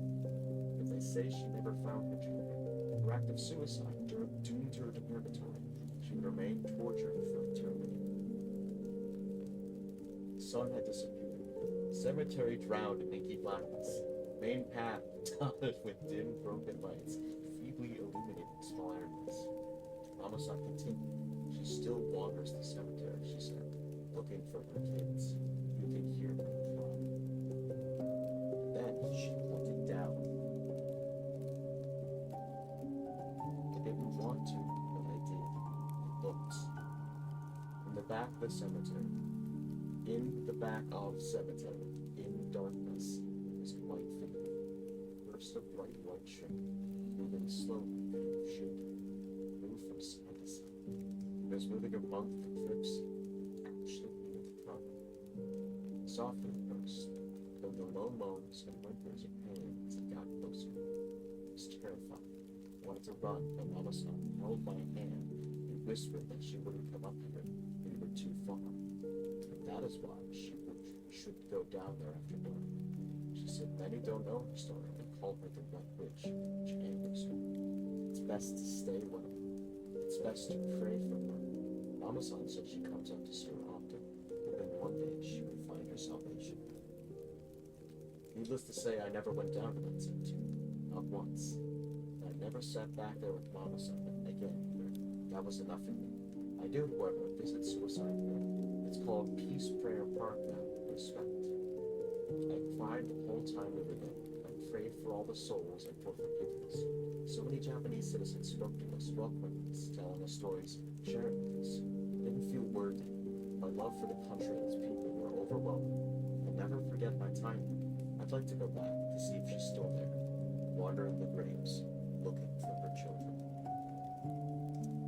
But they say she never found her children. Her act of suicide doomed her to purgatory. She would remain tortured for eternity. The sun had disappeared. The cemetery drowned in inky blackness. The main path dotted with dim, broken lights, feebly illuminating small areas. Mama-san continued. She still wanders the cemetery, she said, looking for her kids. You can hear them cry. Then she pointed down. I didn't want to, but I did. I looked. In the back of the cemetery, in the back of cemetery, in darkness, was a white figure. Burst of bright white shape, moving slowly, shaking, moved from side to side. It was moving among the cliffs, actually near the top. Softly first, though the low moans and whimpers of pain as it got closer. I was terrified. I wanted to run, but Mama-san held my hand and whispered that she wouldn't come up here. We were too far. And that is why she should go down there after dark. She said many don't know her story and called her the White Witch, which angers her. It's best to stay with her. It's best to pray for her. Mama-san said she comes out to see her often, and then one day she would find her salvation. Needless to say, I never went down to that cemetery. Not once. And I never sat back there with Mama-san again either. That was enough for me. I do, however, visit Suicide Hill. It's called Peace Prayer Park now, respect. I cried the whole time we were there. I prayed for all the souls and for forgiveness. So many Japanese citizens spoke to us, welcoming us, telling us stories, sharing with us. I didn't feel worthy. My love for the country and its people were overwhelming. I'll never forget my time there. I'd like to go back to see if she's still there, wandering the graves, looking for her children.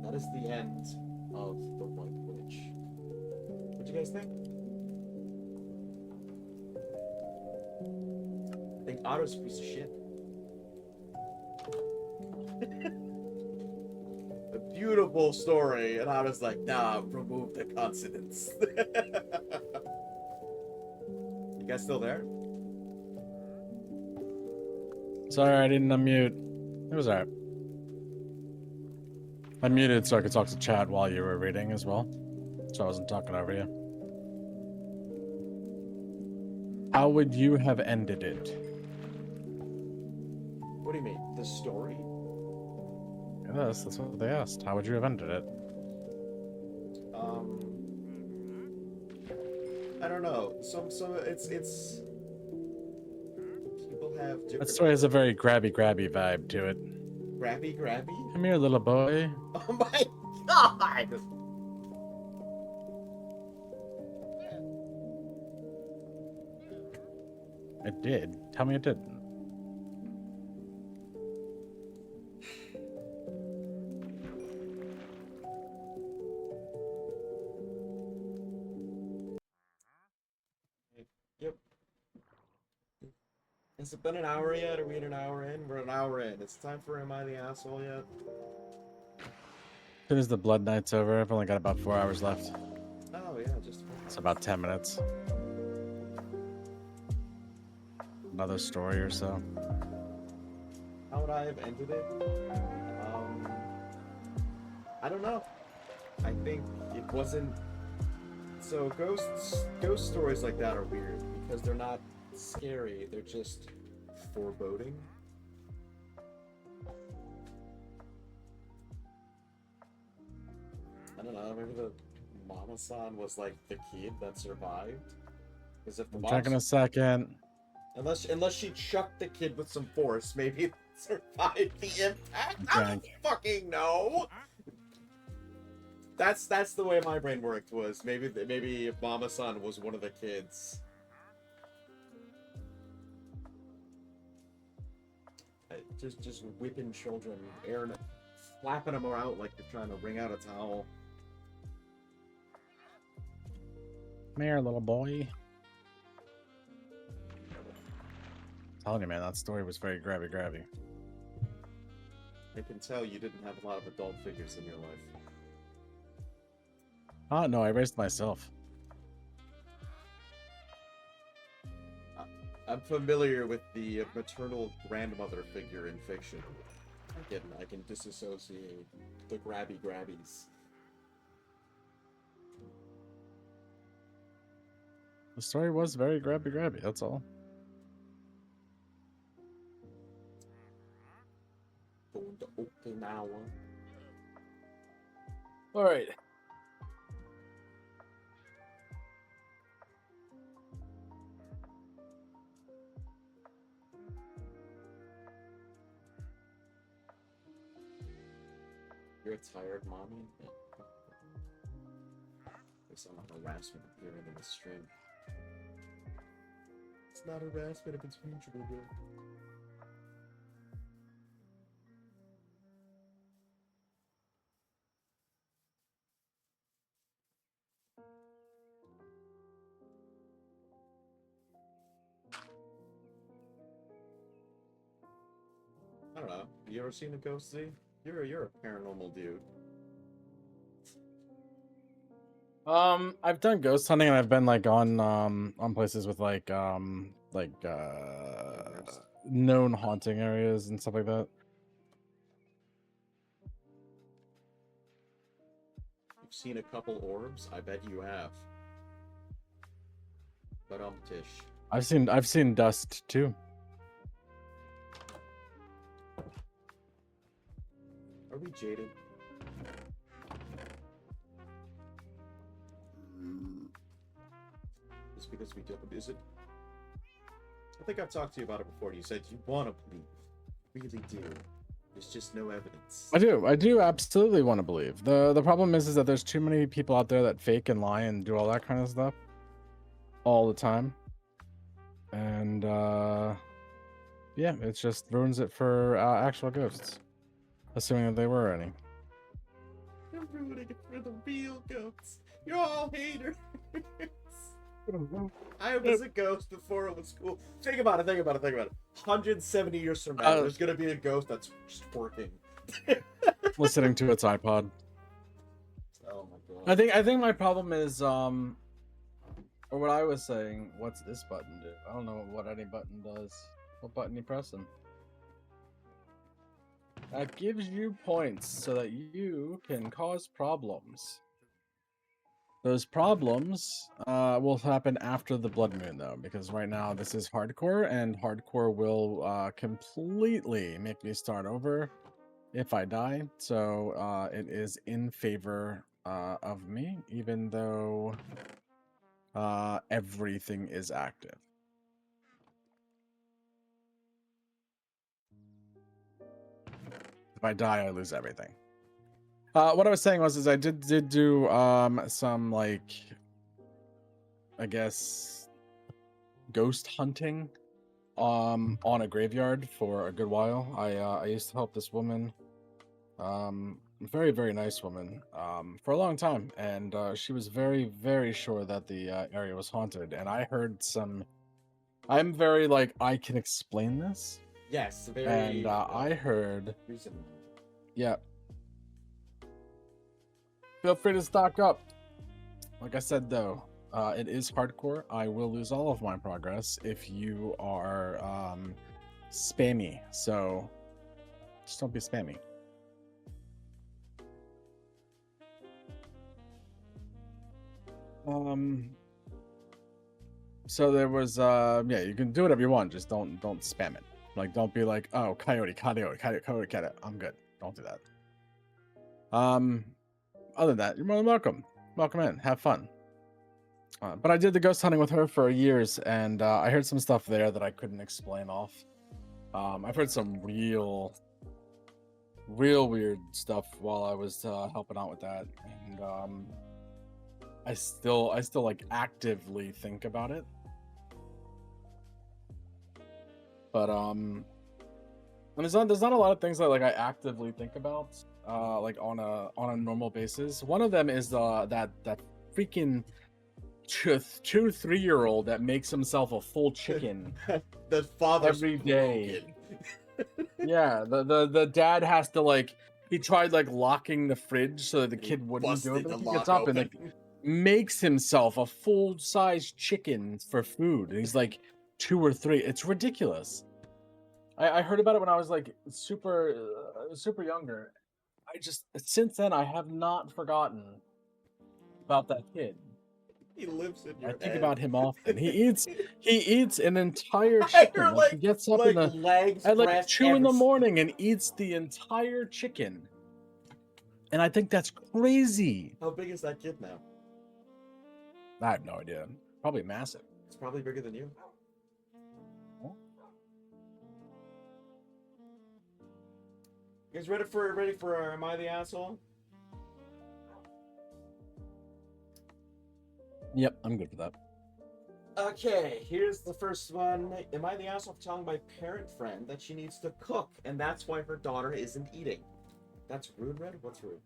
That is the end of The White Witch. What do you guys think? I think Otto's a piece of shit. A beautiful story, and Otto's like, nah, remove the consonants. You guys still there? Sorry, I didn't unmute. It was alright. I muted so I could talk to chat while you were reading as well, so I wasn't talking over you. How would you have ended it? What do you mean? The story? Yes, that's what they asked. How would you have ended it? I don't know. Some it's people have different. That story has a very grabby vibe to it. Grabby. Come here, little boy. Oh my god! It did. Tell me it didn't. Yep. Has it been an hour yet? Are we an hour in? We're an hour in. It's time for Am I the Asshole yet? As soon as the Blood Night's over, I've only got about 4 hours left. Oh yeah, just. It's about 10 minutes. Another story or so. How would I have ended it? I don't know. I think it wasn't So ghost stories like that are weird because they're not scary, they're just foreboding. I don't know, maybe the Mama-san was like the kid that survived. Because if the I'm checking a second. unless she chucked the kid with some force, maybe it survived the impact. I don't Okay. fucking know. That's the way my brain worked. Was maybe Mama-san was one of the kids. Just whipping children, flapping them out like they're trying to wring out a towel. Come here, little boy. Telling you, man, that story was very grabby. I can tell you didn't have a lot of adult figures in your life. Oh no, I raised myself. I'm familiar with the maternal grandmother figure in fiction. I can disassociate the grabbies. The story was very grabby. That's all. Going to Okinawa. All right. You're a tired mommy? Yeah. There's some harassment appearing in the stream. It's not harassment if it's mutual, bro. I don't know. You ever seen a ghost, Z? You're a paranormal dude. I've done ghost hunting and I've been like on places with like known haunting areas and stuff like that. You've seen a couple orbs? I bet you have. But Tish. I've seen dust too. Are we jaded? Just because we don't, is it? I think I've talked to you about it before. You said you want to believe. You really do. There's just no evidence. I do absolutely want to believe. The problem is that there's too many people out there that fake and lie and do all that kind of stuff all the time. And yeah, it just ruins it for actual ghosts. Assuming that they were any. I'm ruining it for the real ghosts. You're all haters. I was a ghost before it was cool. Think about it. 170 years from now, there's gonna be a ghost that's just working. Listening to its iPod. Oh my god. I think my problem is or what I was saying, what's this button do? I don't know what any button does. What button you pressing? That gives you points so that you can cause problems. Those problems will happen after the blood moon, though, because right now this is hardcore, and hardcore will completely make me start over if I die. So it is in favor of me, even though everything is active. If I die, I lose everything. What I was saying was, I did do some, like, I guess, ghost hunting on a graveyard for a good while. I used to help this woman, very, very nice woman, for a long time, and she was very, very sure that the area was haunted. And I heard some. I'm very like, I can explain this. Yes, very. And I heard. Reasonable. Yeah. Feel free to stock up. Like I said, though, it is hardcore. I will lose all of my progress if you are spammy. So just don't be spammy. So there was yeah, you can do whatever you want, just don't spam it. Like don't be like, oh, coyote, coyote, coyote, coyote, coyote. I'm good. Don't do that. Other than that, you're more than welcome. Welcome in. Have fun. But I did the ghost hunting with her for years, and I heard some stuff there that I couldn't explain off. I've heard some real weird stuff while I was helping out with that, and I still like actively think about it. But and there's not a lot of things that like I actively think about like on a normal basis. One of them is that freaking 2-3-year-old that makes himself a full chicken The father's every day. broken. Yeah, the dad has to like, he tried like locking the fridge so that the kid wouldn't do it, Busted but the he gets lock up and like open. makes himself a full-size chicken for food, and he's like 2 or 3. It's ridiculous. I heard about it when I was like super younger. I just, since then I have not forgotten about that kid. He lives in your I head. think about him often. He eats an entire You're chicken. Like, he gets up like legs, at like breast, 2 in the everything. morning and eats the entire chicken. And I think that's crazy. How big is that kid now? I have no idea. Probably massive. It's probably bigger than you. You guys ready for Am I the Asshole? Yep, I'm good for that. Okay, here's the first one. Am I the asshole for telling my parent friend that she needs to cook, and that's why her daughter isn't eating? That's rude, Red? What's rude?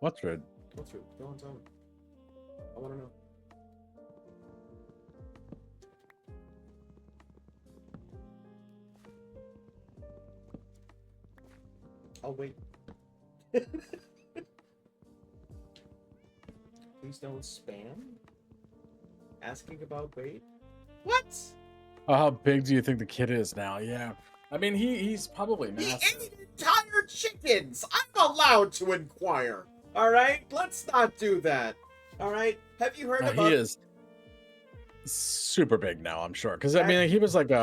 What's rude? What's rude? Go on, tell me. I want to know. I'll wait. Please don't spam. Asking about weight? What? Oh, how big do you think the kid is now? Yeah. I mean, he's probably He massive. ate entire chickens! I'm allowed to inquire! Alright? Let's not do that. Alright? Have you heard No, about... he is super big now, I'm sure. Because I mean, he was like a.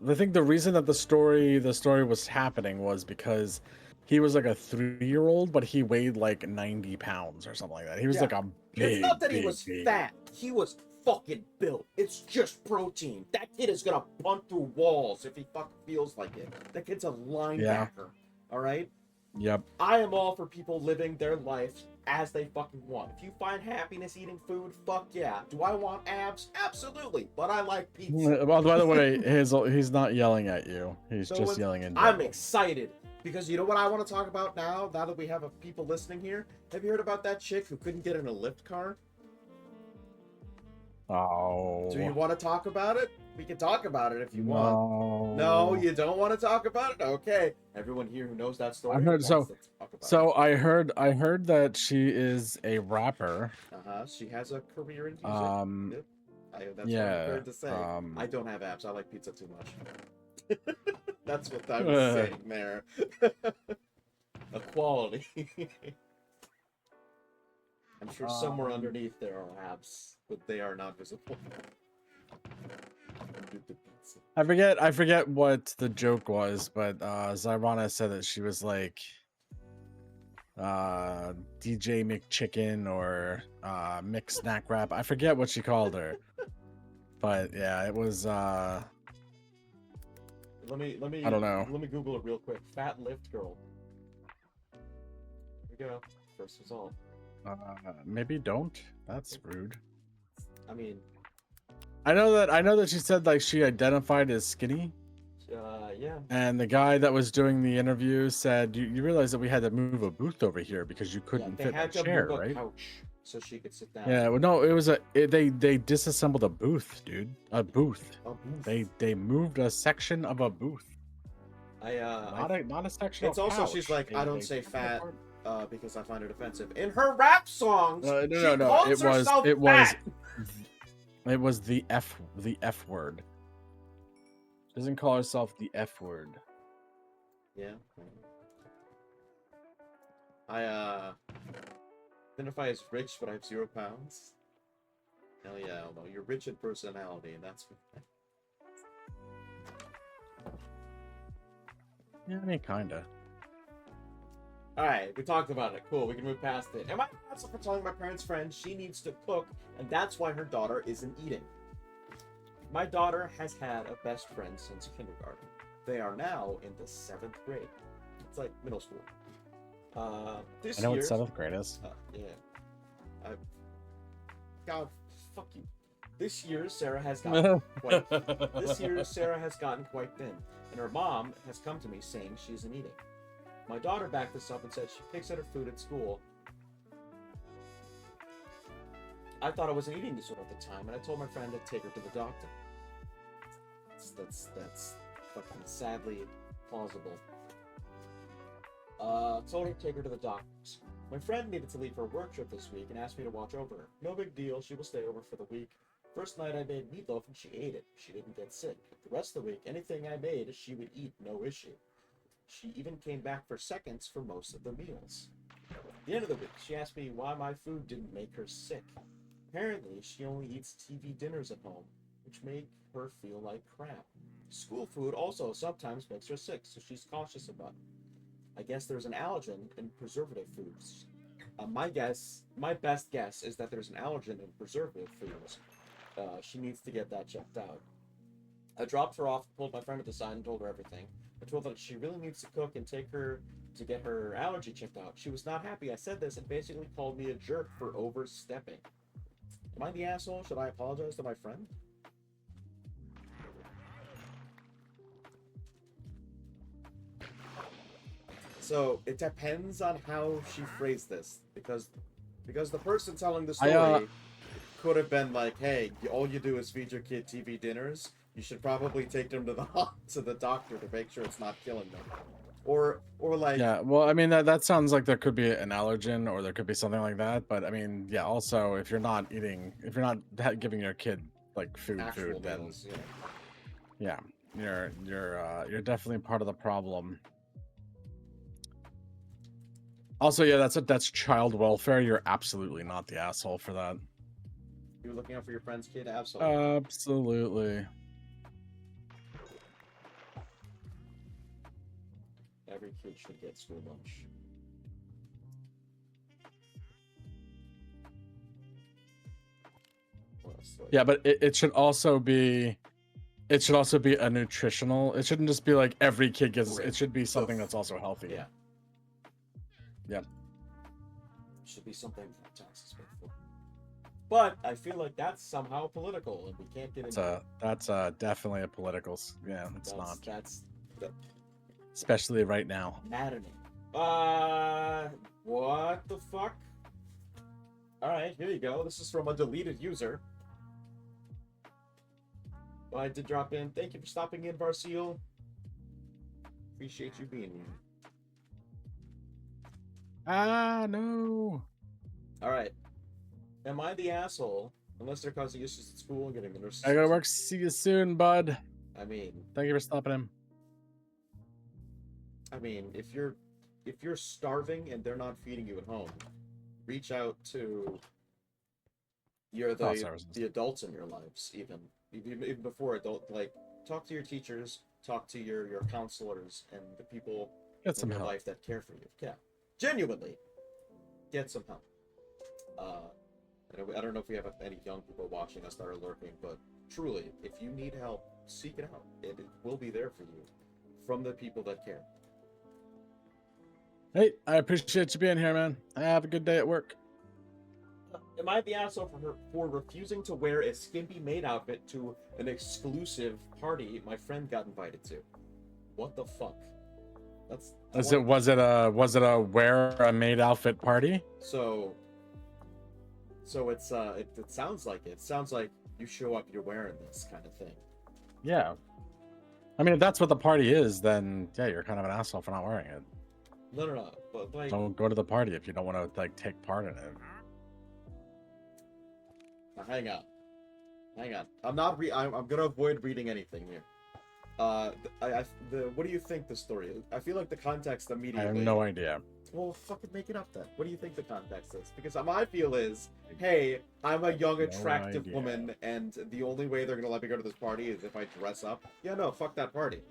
I think the reason that the story was happening was because he was like a 3-year-old, but he weighed like 90 pounds or something like that. He was Yeah. like a big. It's not that he big, was big. fat. He was fucking built. It's just protein. That kid is gonna punt through walls if he fucking feels like it. That kid's a linebacker. Alright? Yep. I am all for people living their life as they fucking want. If you find happiness eating food, fuck yeah. Do I want abs? Absolutely. But I like pizza. Well, by the way, he's not yelling at you. He's So just when- yelling in I'm general. excited because you know what I want to talk about now that we have people listening here? Have you heard about that chick who couldn't get in a lift car? Oh. Do you want to talk about it? We can talk about it if you want. No. No, you don't want to talk about it? Okay. Everyone here who knows that story I heard- wants so- to talk about So I heard that she is a rapper. it. She has a career in music. Um, Yep. That's yeah, what I'm prepared to say. I don't have abs. I like pizza too much. That's what I was saying there. Equality. I'm sure somewhere underneath there are abs, but they are not visible. I forget what the joke was, but Zyrana said that she was like DJ McChicken or Mick Snack Wrap. I forget what she called her. But yeah, it was Let me I don't know. Let me Google it real quick. Fat lift girl. Here we go. First result. maybe don't. That's rude. I mean, I know that she said like she identified as skinny, yeah. and the guy that was doing the interview said you realize that we had to move a booth over here because you couldn't They fit had the to chair, move a right? couch so she could sit down. Yeah, well, no, it was they disassembled a booth, dude. A booth. A booth. They moved a section of a booth. Not a section. It's of also couch. she's like, I don't They say took it fat apart. because I find it offensive. In her rap songs, No. she calls herself fat. It was the F word. Doesn't call herself the F word. Yeah. Identify as rich, but I have 0 pounds. Hell yeah, I don't know. You're rich in personality, and that's Yeah, I mean, kinda. Alright, we talked about it. Cool, we can move past it. Am I also for telling my parents' friend she needs to cook, and that's why her daughter isn't eating? My daughter has had a best friend since kindergarten. They are now in the 7th grade. It's like middle school. This I know year, what 7th grade is. yeah. God, fuck you. This year, Sarah has gotten quite. This year, Sarah has gotten quite thin, and her mom has come to me saying she isn't eating. My daughter backed this up and said she picks at her food at school. I thought I was an eating disorder at the time, and I told my friend to take her to the doctor. That's fucking sadly plausible. Told her to take her to the doctors. My friend needed to leave for a work trip this week and asked me to watch over her. No big deal, she will stay over for the week. First night I made meatloaf and she ate it. She didn't get sick. The rest of the week, anything I made, she would eat, no issue. She even came back for seconds for most of the meals. At the end of the week, she asked me why my food didn't make her sick. Apparently, she only eats TV dinners at home, which make her feel like crap. School food also sometimes makes her sick, so she's cautious about it. I guess there's an allergen in preservative foods. My best guess is that there's an allergen in preservative foods. She needs to get that checked out. I dropped her off, pulled my friend to the side, and told her everything. I told her that she really needs to cook and take her to get her allergy checked out. She was not happy I said this and basically called me a jerk for overstepping. Am I the asshole? Should I apologize to my friend? So it depends on how she phrased this, because the person telling the story could have been like, "Hey, all you do is feed your kid TV dinners. You should probably take them to the doctor to make sure it's not killing them." Or like, Yeah, well, I mean that sounds like there could be an allergen or there could be something like that. But I mean, yeah, also if you're not giving your kid like actual food, then meals, yeah, you're definitely part of the problem. Also, yeah, that's child welfare. You're absolutely not the asshole for that. You're looking out for your friend's kid, absolutely. Absolutely. Every kid should get school lunch. Yeah, but it should also be a nutritional. It shouldn't just be like every kid gets. It should be something that's also healthy. Yeah. Yep. Should be something fantastic. But I feel like that's somehow political, and we can't get into. That's definitely a political. Yeah, it's not. That's Especially right now. maddening. What the fuck? All right, here you go. This is from a deleted user. Well, I did drop in. Thank you for stopping in, Varseal. Appreciate you being here. Ah, no. All right. Am I the asshole? Unless they're causing issues at school and getting the nurses. I gotta work. See you soon, bud. I mean, thank you for stopping in. I mean, if you're starving and they're not feeding you at home, reach out to the adults in your lives, even before adult. Like, talk to your teachers, talk to your counselors, and the people in your life that care for you. Yeah, genuinely, get some help. I don't know if we have any young people watching us that are lurking, but truly, if you need help, seek it out. It will be there for you from the people that care. Hey, I appreciate you being here, man. Have a good day at work. Am I the asshole for refusing to wear a skimpy maid outfit to an exclusive party my friend got invited to? What the fuck? Was it a wear a maid outfit party? So it's it sounds like it. It sounds like you show up, you're wearing this kind of thing. Yeah. I mean, if that's what the party is, then yeah, you're kind of an asshole for not wearing it. No. But like, don't go to the party if you don't want to like take part in it. Now, hang on. I'm gonna avoid reading anything here. What do you think the story is? I feel like the context immediately. I have no idea. Well, fucking make it up then. What do you think the context is? Because my feel is, hey, I'm a young, No attractive idea. woman, and the only way they're gonna let me go to this party is if I dress up. Yeah, no, fuck that party.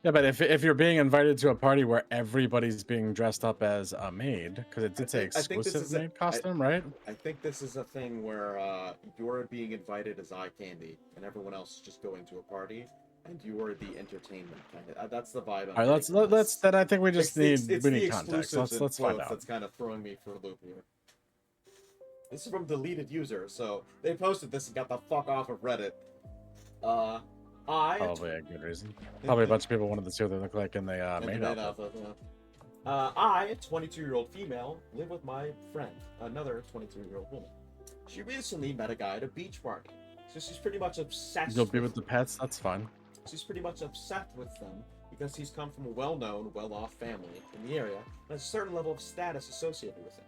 Yeah, but if you're being invited to a party where everybody's being dressed up as a maid, because it did say I think this exclusive is a- maid costume, right? I think this is a thing where you're being invited as eye candy, and everyone else is just going to a party, and you are the entertainment kind of. That's the vibe. All right, let's. Then I think we just It's need the context. exclusives Let's in find quotes out. that's kind of throwing me for a loop here. This is from deleted user, so they posted this and got the fuck off of Reddit. Probably a good reason. Probably a bunch of people wanted to see what they look like in the maid outfit. I, 22-year-old female, live with my friend, another 22-year-old woman. She recently met a guy at a beach party, so she's pretty much obsessed. You'll be with the pets. That's fine. She's pretty much upset with them because he's come from a well-known, well-off family in the area and has a certain level of status associated with it.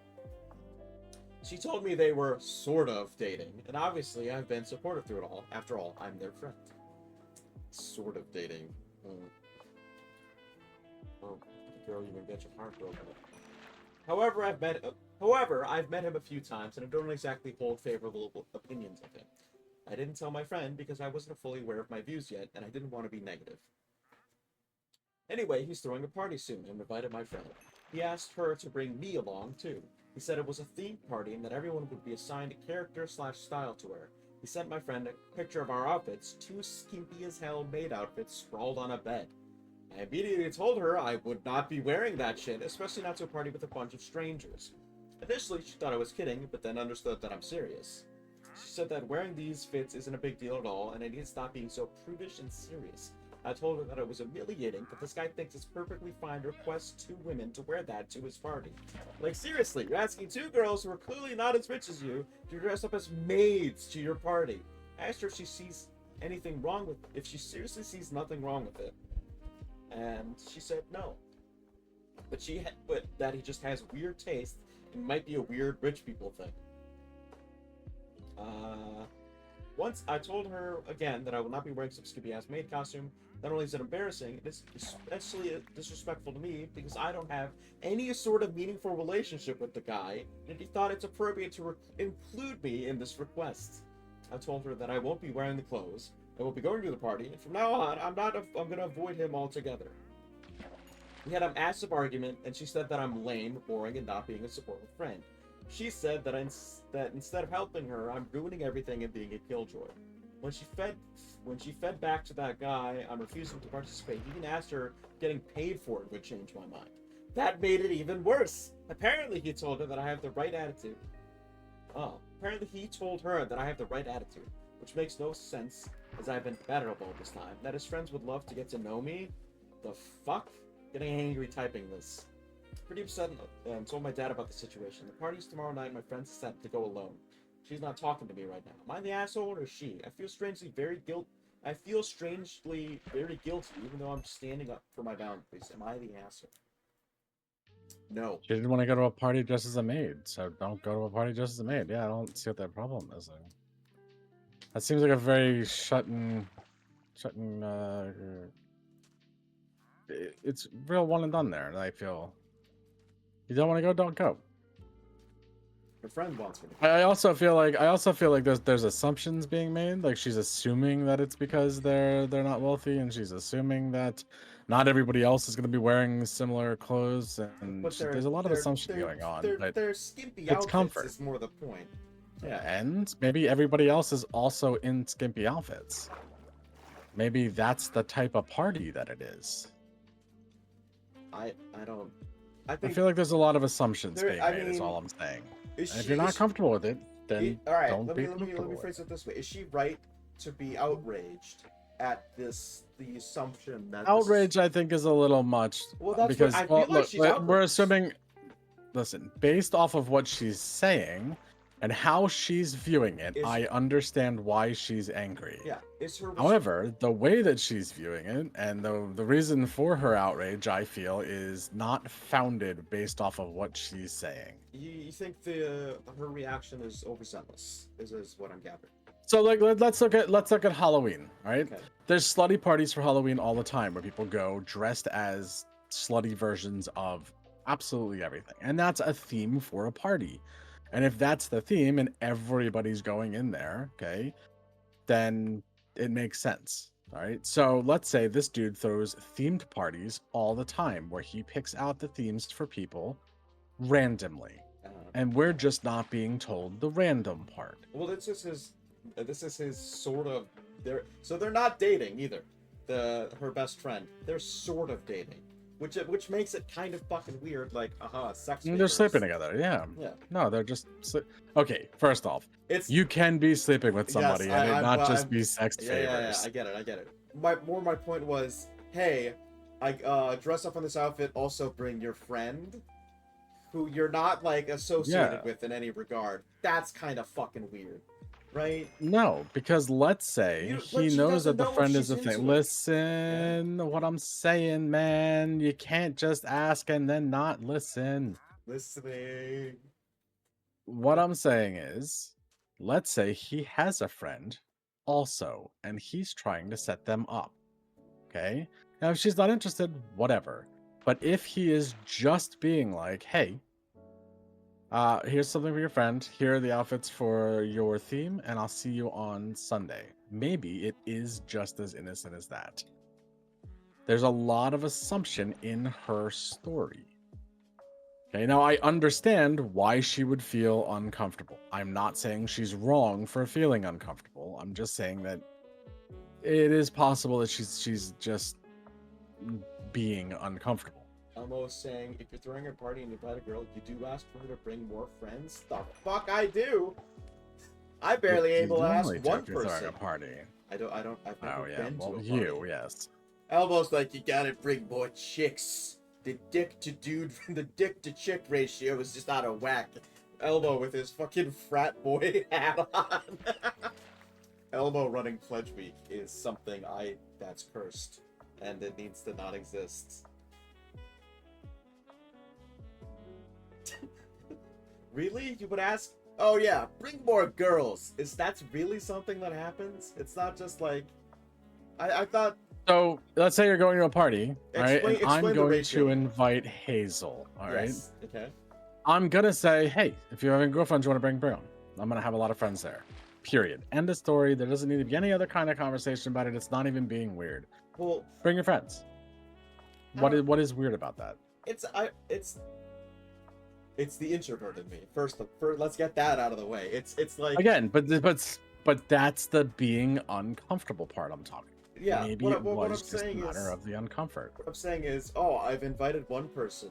She told me they were sort of dating, and obviously I've been supportive through it all. After all, I'm their friend. Sort of dating. Oh, girl, you can get your heart broken. However, I've met him a few times, and I don't exactly hold favorable opinions of him. I didn't tell my friend because I wasn't fully aware of my views yet, and I didn't want to be negative. Anyway, he's throwing a party soon and invited my friend. He asked her to bring me along, too. He said it was a themed party and that everyone would be assigned a character/style to wear. He sent my friend a picture of our outfits, two skimpy as hell maid outfits sprawled on a bed. I immediately told her I would not be wearing that shit, especially not to a party with a bunch of strangers. Initially, she thought I was kidding, but then understood that I'm serious. She said that wearing these fits isn't a big deal at all, and I need to stop being so prudish and serious. I told her that it was humiliating, but this guy thinks it's perfectly fine to request two women to wear that to his party. Like, seriously, you're asking two girls who are clearly not as rich as you to dress up as maids to your party. I asked her if she sees anything wrong with if she seriously sees nothing wrong with it. And she said no. But that he just has weird taste and might be a weird rich people thing. Once I told her again that I will not be wearing some skimpy ass maid costume. Not only is it embarrassing, it is especially disrespectful to me because I don't have any sort of meaningful relationship with the guy, and he thought it's appropriate to include me in this request. I told her that I won't be wearing the clothes, I will be going to the party, and from now on, I'm gonna avoid him altogether. We had a massive argument, and she said that I'm lame, boring, and not being a supportive friend. She said that instead of helping her, I'm ruining everything and being a killjoy. When she fed back to that guy, I'm refusing to participate. He even asked her if getting paid for it would change my mind. That made it even worse. Apparently he told her that I have the right attitude. Apparently he told her that I have the right attitude, which makes no sense as I've been better all this time. That his friends would love to get to know me? The fuck? Getting angry typing this. Pretty upset and told my dad about the situation. The party's tomorrow night. My friend's set to go alone. She's not talking to me right now. Am I the asshole or she? I feel strangely very guilty, even though I'm standing up for my boundaries. Am I the asshole? No. She didn't want to go to a party dressed as a maid, so don't go to a party dressed as a maid. Yeah, I don't see what that problem is. That seems like a very it's real one and done there, and I feel you don't want to go, don't go. Her friend wants me to. I also feel like there's assumptions being made. Like she's assuming that it's because they're not wealthy, and she's assuming that not everybody else is going to be wearing similar clothes, and there's a lot of assumption going on. They're skimpy it's outfits comfort. is more the point. Yeah, and maybe everybody else is also in skimpy outfits. Maybe that's the type of party that it is. I feel like there's a lot of assumptions being made. Is all I'm saying. And if you're not comfortable with it, then all right. don't Let be me phrase it this way: is she right to be outraged at the assumption that outrage? I think is a little much. Well, that's because what I feel like she's outraged. We're assuming. Listen, based off of what she's saying and how she's viewing it, I understand why she's angry. Yeah, is her. However, the way that she's viewing it and the reason for her outrage, I feel, is not founded based off of what she's saying. You think her reaction is overzealous? Is what I'm gathering. So like let's look at Halloween, right? Okay. There's slutty parties for Halloween all the time where people go dressed as slutty versions of absolutely everything. And that's a theme for a party. And if that's the theme and everybody's going in there, okay, then it makes sense. All right. So let's say this dude throws themed parties all the time where he picks out the themes for people randomly. And we're just not being told the random part. Well, this is his sort of. They're not dating either. Her best friend. They're sort of dating, which makes it kind of fucking weird. Like, sex. They're favors. sleeping together. Yeah. Yeah. No, they're just. Okay. First off, It's you can be sleeping with Yes, somebody and it not just I'm- be sex yeah, favors. I get it. My point was, hey, I dress up in this outfit. Also, bring your friend, who you're not like associated Yeah. with in any regard. That's kind of fucking weird, right? No, because let's say But he she knows doesn't that the know if friend is she's a thing. into it. Listen, what I'm saying, man. You can't just ask and then not listen. Listening. What I'm saying is, let's say he has a friend also, and he's trying to set them up. Okay? Now, if she's not interested, whatever. But if he is just being like, hey, here's something for your friend. Here are the outfits for your theme, and I'll see you on Sunday. Maybe it is just as innocent as that. There's a lot of assumption in her story. Okay, now I understand why she would feel uncomfortable. I'm not saying she's wrong for feeling uncomfortable. I'm just saying that it is possible that she's just being uncomfortable. Almost saying, if you're throwing a party and you invite a girl, you do ask for her to bring more friends. The fuck I do. I barely able to ask Normally one take your throwing person. a party. I've never Oh yeah, been well to a you, party. yes. Almost like you gotta bring more chicks. The dick to chick ratio is just out of whack. Elmo with his fucking frat boy hat on. Elmo running Pledge Week is something that's cursed, and it needs to not exist. Really? You would ask? Oh yeah, bring more girls. That's really something that happens? It's not just like I thought. So let's say you're going to a party, all right, and Explain I'm the going ratio. to invite Hazel. All right, Yes. Okay. I'm gonna say, hey, if you're having a girlfriend, you want to bring Brown. I'm gonna have a lot of friends there. Period. End of story. There doesn't need to be any other kind of conversation about it. It's not even being weird. Well, Bring your friends. What is weird about that? it's the introvert in me. First, let's get that out of the way. It's like Again, but that's the being uncomfortable part I'm talking. yeah. Maybe what it I'm was just a saying matter is, of the uncomfort. what I'm saying is, oh, I've invited one person,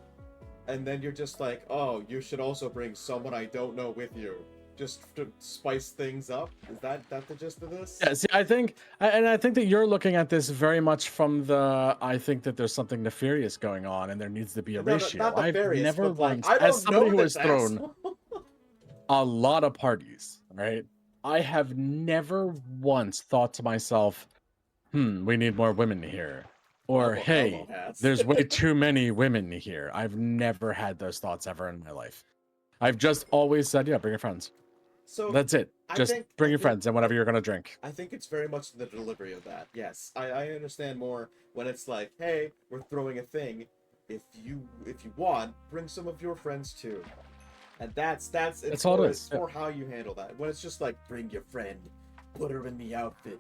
and then you're just like, oh, you should also bring someone I don't know with you, just to spice things up. Is that the gist of this? Yeah, see, I think that you're looking at this very much from the I think that there's something nefarious going on and there needs to be a No, ratio. not I've nefarious, never but like, once, I as don't somebody know who has this thrown asshole. a lot of parties, right? I have never once thought to myself, we need more women here. Or, Elmo hey, has. there's way too many women here. I've never had those thoughts ever in my life. I've just always said, yeah, bring your friends. So That's it. I Just think- bring I your think- friends and whatever you're going to drink. I think it's very much the delivery of that. Yes, I understand more when it's like, hey, we're throwing a thing. If you want, bring some of your friends too. And that's all it is, It's for how you handle that. When it's just like, bring your friend, put her in the outfit.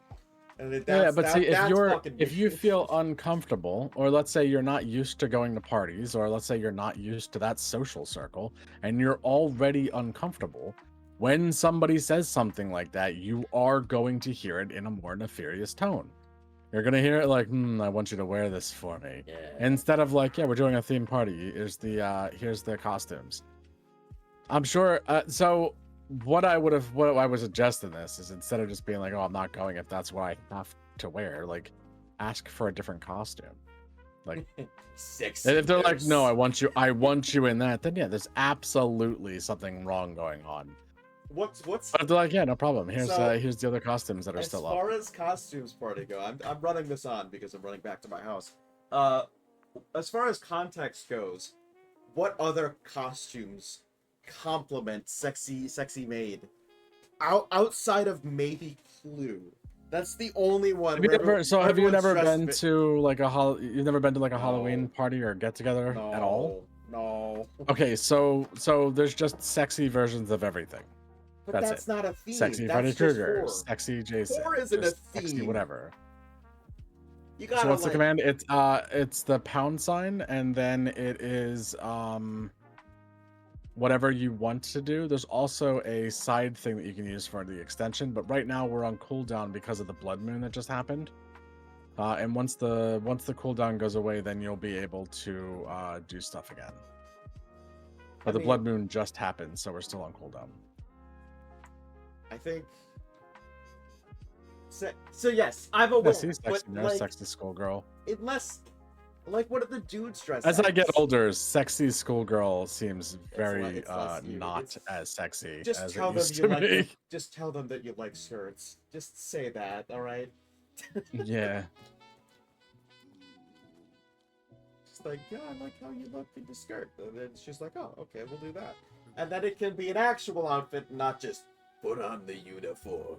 And Yeah, but see, that's if you weird. feel uncomfortable, or let's say you're not used to going to parties, or let's say you're not used to that social circle, and you're already uncomfortable, when somebody says something like that, you are going to hear it in a more nefarious tone. You're gonna hear it like, I want you to wear this for me. Yeah. Instead of like, yeah, we're doing a theme party. Here's the costumes. I'm sure. So what I would suggest in this is instead of just being like, oh, I'm not going if that's what I have to wear, like ask for a different costume. Like Sexy and if they're like, no, nurse. I want you in that, then yeah, there's absolutely something wrong going on. What's But if they're like, yeah, no problem. Here's So, here's the other costumes that are as still up. far as costumes party go, I'm running this on because I'm running back to my house. As far as context goes, what other costumes complement sexy maid outside of maybe Clue? That's the only one. Have you where ever? So have you everyone's never dressed been fi- to like a You've never been to like a Halloween No. party or get together at all? No. Okay, so there's just sexy versions of everything. But That's that's it. not a theme. Sexy Freddy That's just Krueger, horror. sexy Jason, Horror isn't a just sexy theme. whatever. You So gotta what's the like. command? It's the pound sign, and then it is whatever you want to do. There's also a side thing that you can use for the extension, but right now we're on cooldown because of the blood moon that just happened. And once the cooldown goes away, then you'll be able to do stuff again. But the blood moon just happened, so we're still on cooldown. I think. So yes, I'm aware. Yeah, see, sexy, but like, sexy schoolgirl. unless, like, what are the dudes dressed As I get as? older, sexy schoolgirl seems very it's less you. not as sexy Just as tell it them used you to like. be. Just tell them that you like skirts. Just say that, all right? Yeah. Just like, yeah, I like how you look in the skirt. And then she's like, oh, okay, we'll do that. And then it can be an actual outfit, not just put on the uniform.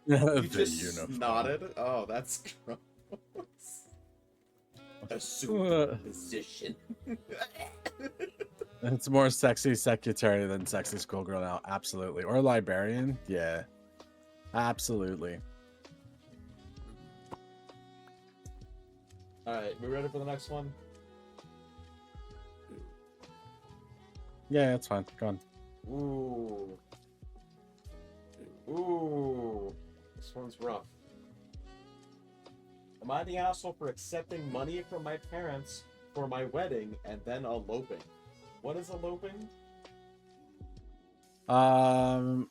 You just nodded. Oh, that's gross. Assume position. It's more sexy secretary than sexy schoolgirl now. Absolutely. Or librarian. Yeah. Absolutely. Alright, we ready for the next one? Yeah, it's fine. Go on. Ooh. Ooh. This one's rough. Am I the asshole for accepting money from my parents for my wedding and then eloping? What is eloping? I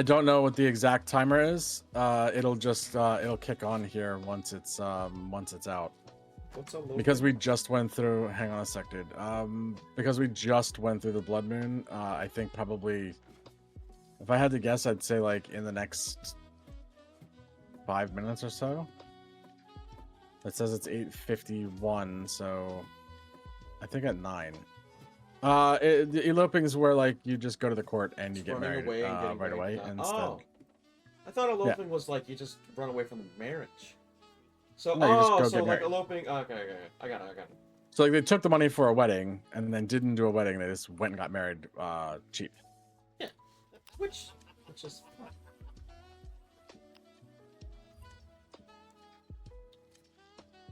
don't know what the exact timer is. It'll just it'll kick on here once it's out. What's eloping? Because we just went through. Hang on a sec, dude. Because we just went through the blood moon. I think probably, if I had to guess, I'd say like in the next 5 minutes or so. It says it's 8:51, so I think at 9. The eloping is where like you just go to the court and you get married right away instead. Oh, I thought eloping was like you just run away from the marriage. So No, you just go so get like married. eloping. Okay, I got it. So like they took the money for a wedding and then didn't do a wedding. They just went and got married cheap. Yeah, which is fine.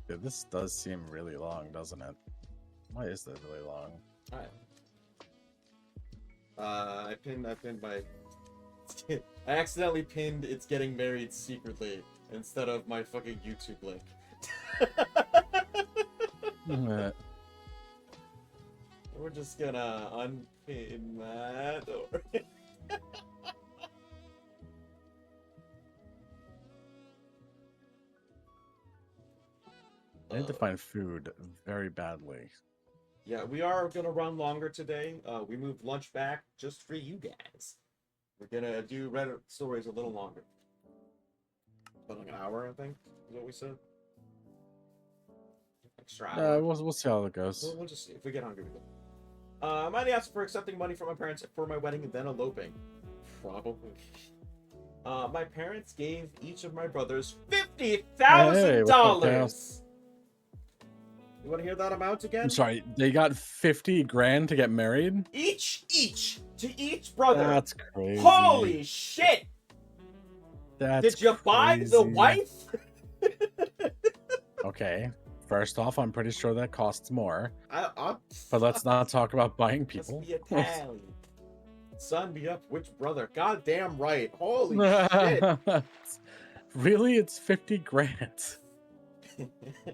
Dude, this does seem really long, doesn't it? Why is that really long? All right. I pinned my. I accidentally pinned "It's Getting Married Secretly" instead of my fucking YouTube link. We're just gonna unpin that. I need to find food very badly. Yeah, we are gonna run longer today. We moved lunch back just for you guys. We're gonna do Reddit stories a little longer. About like an hour, I think, is what we said. Extra hour. We'll see how it goes. We'll just see. If we get hungry, we go. Am I the asshole for accepting money from my parents for my wedding and then eloping? Probably. My parents gave each of my brothers $50,000. You want to hear that amount again? I'm sorry, they got 50 grand to get married? Each to each brother. That's crazy. Holy shit! Did you buy the wife? Okay. First off, I'm pretty sure that costs more. But let's not talk about buying people. Let's be Italian. Son, be up which brother? Goddamn right. Holy shit. Really? It's 50 grand.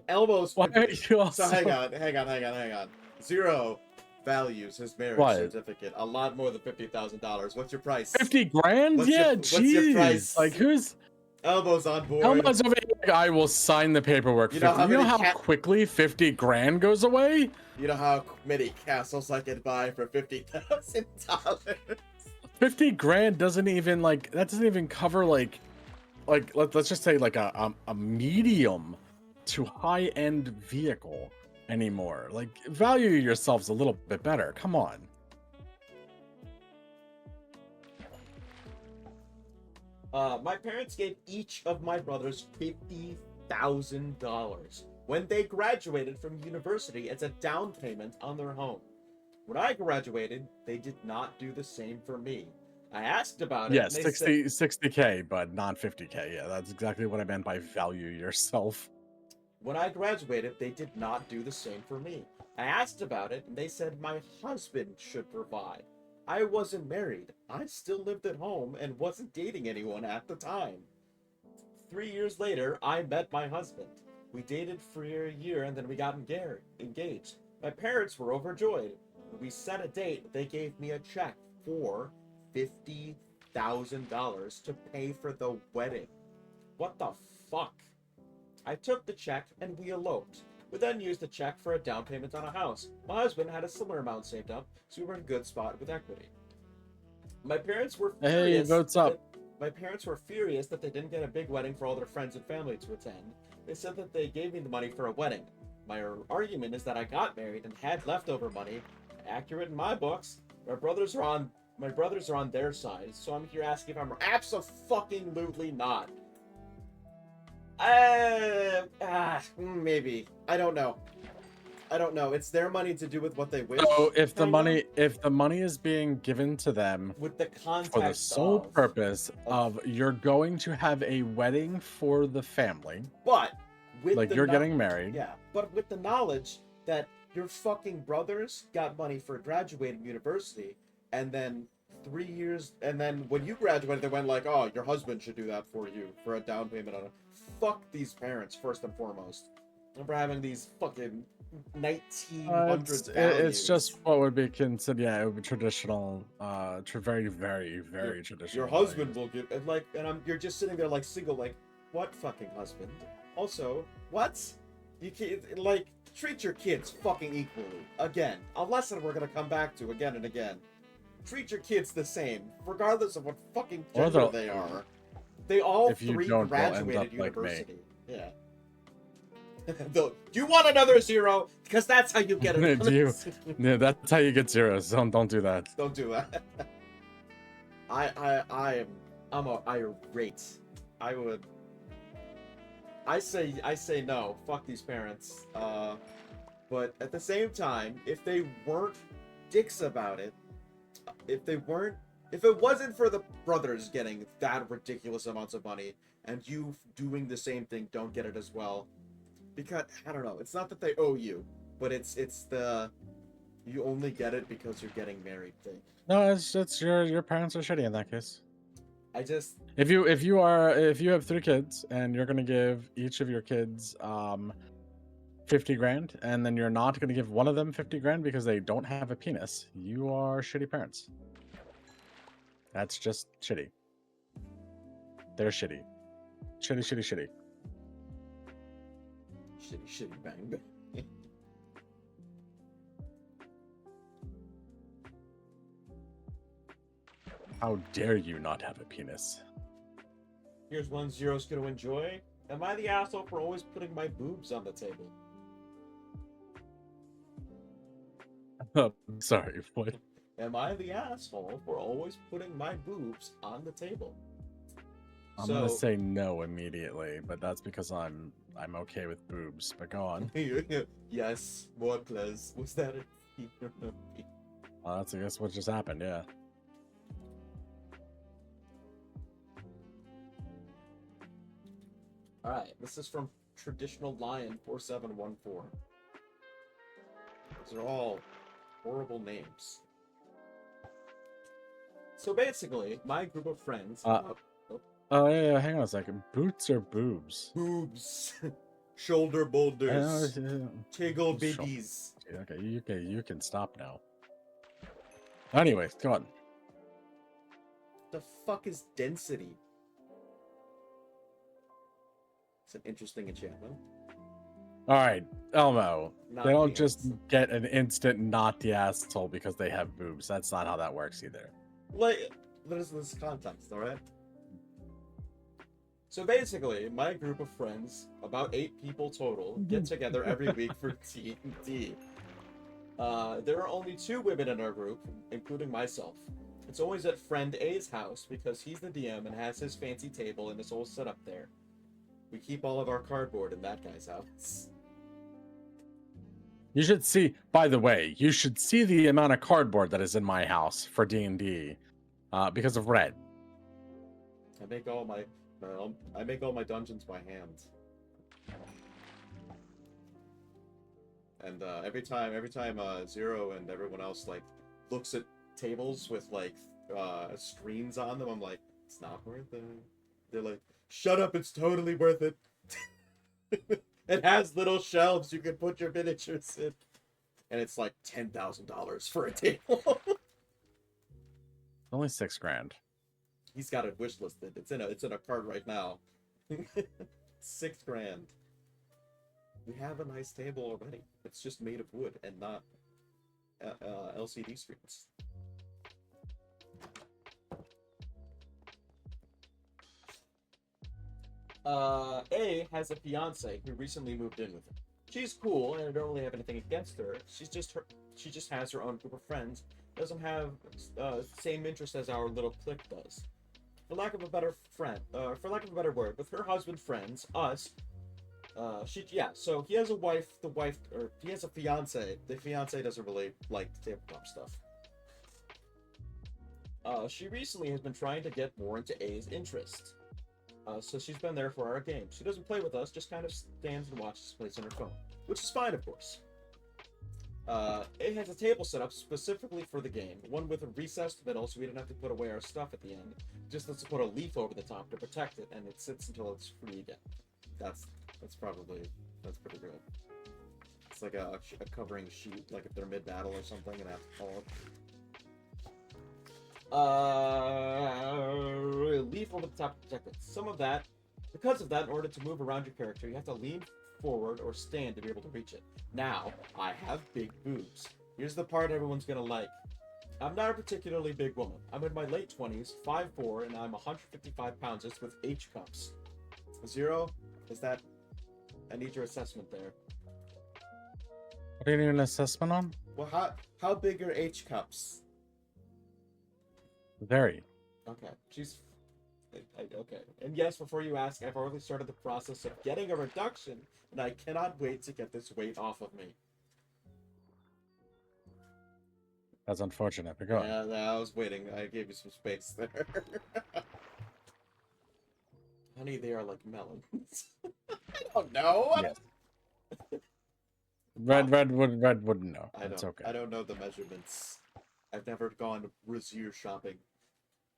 Elbows. Why are you also... So hang on. Zero values his marriage certificate a lot more than $50,000. What's your price? 50 grand? What's your price? Like who's Elbows on board? Elbows over here. I will sign the paperwork. You know how quickly 50 grand goes away? You know how many castles I could buy for $50,000? 50 grand doesn't even doesn't even cover let's just say like a medium to high-end vehicle anymore. Like, value yourselves a little bit better. Come on. My parents gave each of my brothers $50,000 when they graduated from university as a down payment on their home. When I graduated, they did not do the same for me. I asked about it, Yeah, and they said, 60K, but not 50K. Yeah, that's exactly what I meant by value yourself. when I graduated, they did not do the same for me. I asked about it, and they said my husband should provide. I wasn't married. I still lived at home and wasn't dating anyone at the time. 3 years later, I met my husband. We dated for a year and then we got engaged. My parents were overjoyed. When we set a date, they gave me a check for $50,000 to pay for the wedding. What the fuck? I took the check and we eloped. We then used the check for a down payment on a house. My husband had a similar amount saved up, so we were in a good spot with equity. My parents were furious. Hey, votes up. My parents were furious that they didn't get a big wedding for all their friends and family to attend. They said that they gave me the money for a wedding. My argument is that I got married and had leftover money. Accurate in my books. My brothers are on their side, so I'm here asking if I'm abso-fucking-lutely not. Maybe. I don't know. It's their money to do with what they wish. So if the kinda, money is being given to them with the context for the sole of, purpose of you're going to have a wedding for the family, but with like the you're no- getting married. Yeah, but with the knowledge that your fucking brothers got money for graduating university, and then 3 years, and then when you graduated, they went like, "Oh, your husband should do that for you for a down payment on it." Fuck these parents first and foremost. Remember having these fucking 1900s It's just what would be considered. Yeah, it would be traditional. Very, very, very traditional. Your husband will give, and like, and you're just sitting there like single, like, what fucking husband? Also, what? You can't, like, treat your kids fucking equally. Again, a lesson we're gonna come back to again and again. Treat your kids the same, regardless of what fucking Or gender they'll- they are. They all If you three don't, they'll end graduated up like me. university. Yeah. Do you want another 0? Because that's how you get it. Do you? Yeah, that's how you get zeros. Don't do that. Don't do that. I'm irate. I say no. Fuck these parents. But at the same time, if they weren't dicks about it, if it wasn't for the brothers getting that ridiculous amounts of money and you doing the same thing, don't get it as well. Because I don't know, it's not that they owe you, but it's the you only get it because you're getting married thing. No, it's your parents are shitty in that case. I just If you have 3 kids and you're gonna give each of your kids 50 grand, and then you're not gonna give one of them 50 grand because they don't have a penis, you are shitty parents. That's just shitty. They're shitty. Shitty. shitty bang bang. How dare you not have a penis? Here's one Zero's gonna enjoy. Am I the asshole for always putting my boobs on the table? Sorry, what? Am I the asshole for always putting my boobs on the table? I'm gonna say no immediately, but that's because I'm okay with boobs. But go on. Yes, more please. Was that it? That's I guess what just happened. Yeah. All right, this is from Traditional Lion 4714. These are all horrible names. So basically, my group of friends. Oh yeah, hang on a second. Boots or boobs? Boobs, shoulder boulders, Yeah. tiggle babies. Okay, you can stop now. Anyways, come on. The fuck is density? It's an interesting enchantment. All right, Elmo. Not They don't penis. just get an instant not the asshole because they have boobs. That's not how that works either. Like, there's this context, all right? So basically, my group of friends, about 8 people total, get together every week for D&D. There are only 2 women in our group, including myself. It's always at friend A's house because he's the DM and has his fancy table and his whole setup there. We keep all of our cardboard in that guy's house. You should see, by the way, you should see the amount of cardboard that is in my house for D&D because of Red. I make all my dungeons by hand. And every time Zero and everyone else like looks at tables with like screens on them, I'm like, it's not worth it. They're like, shut up, it's totally worth it. It has little shelves you can put your miniatures in. And it's like $10,000 for a table. Only $6,000. He's got it wish listed. It's in a cart right now. $6,000. We have a nice table already. It's just made of wood and not LCD screens. A has a fiance who recently moved in with him. She's cool, and I don't really have anything against her. She just has her own group of friends. Doesn't have same interests as our little clique does. For lack of a better word, with her husband friends, us. So he has a wife. He has a fiance. The fiance doesn't really like tabletop stuff. She recently has been trying to get more into A's interest. So she's been there for our game. She doesn't play with us, just kind of stands and watches plays on her phone, which is fine, of course. A has a table set up specifically for the game, one with a recessed middle so we don't have to put away our stuff at the end. Just let's put a leaf over the top to protect it, and it sits until it's free again. That's pretty good. It's like a covering sheet, like if they're mid-battle or something and have to fall up. Leaf over the top to protect it. Because of that, in order to move around your character, you have to lean forward or stand to be able to reach it. Now, I have big boobs. Here's the part everyone's gonna like. I'm not a particularly big woman. I'm in my late 20s, 5'4", and I'm 155 pounds just with H cups. Zero, I need your assessment there. What do you need an assessment on? Well, how big are H cups? Very. Okay, okay. And yes, before you ask, I've already started the process of getting a reduction, and I cannot wait to get this weight off of me. That's unfortunate, but go on. Yeah, I was waiting. I gave you some space there. Honey, they are like melons. I don't know. Yes. Red wouldn't know. It's okay. I don't know the measurements. I've never gone brassiere shopping.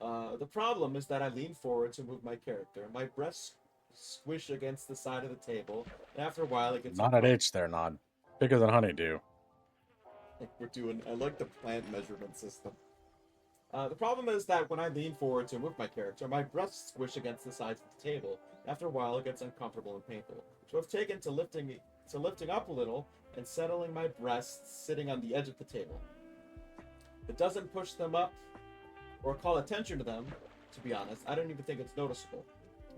The problem is that I lean forward to move my character. My breasts squish against the side of the table, and after a while it gets... Not at H there, Nod. Bigger than honeydew. I like the plant measurement system. The problem is that when I lean forward to move my character, my breasts squish against the sides of the table. After a while, it gets uncomfortable and painful. So I've taken to lifting up a little and settling my breasts sitting on the edge of the table. It doesn't push them up or call attention to them, to be honest. I don't even think it's noticeable.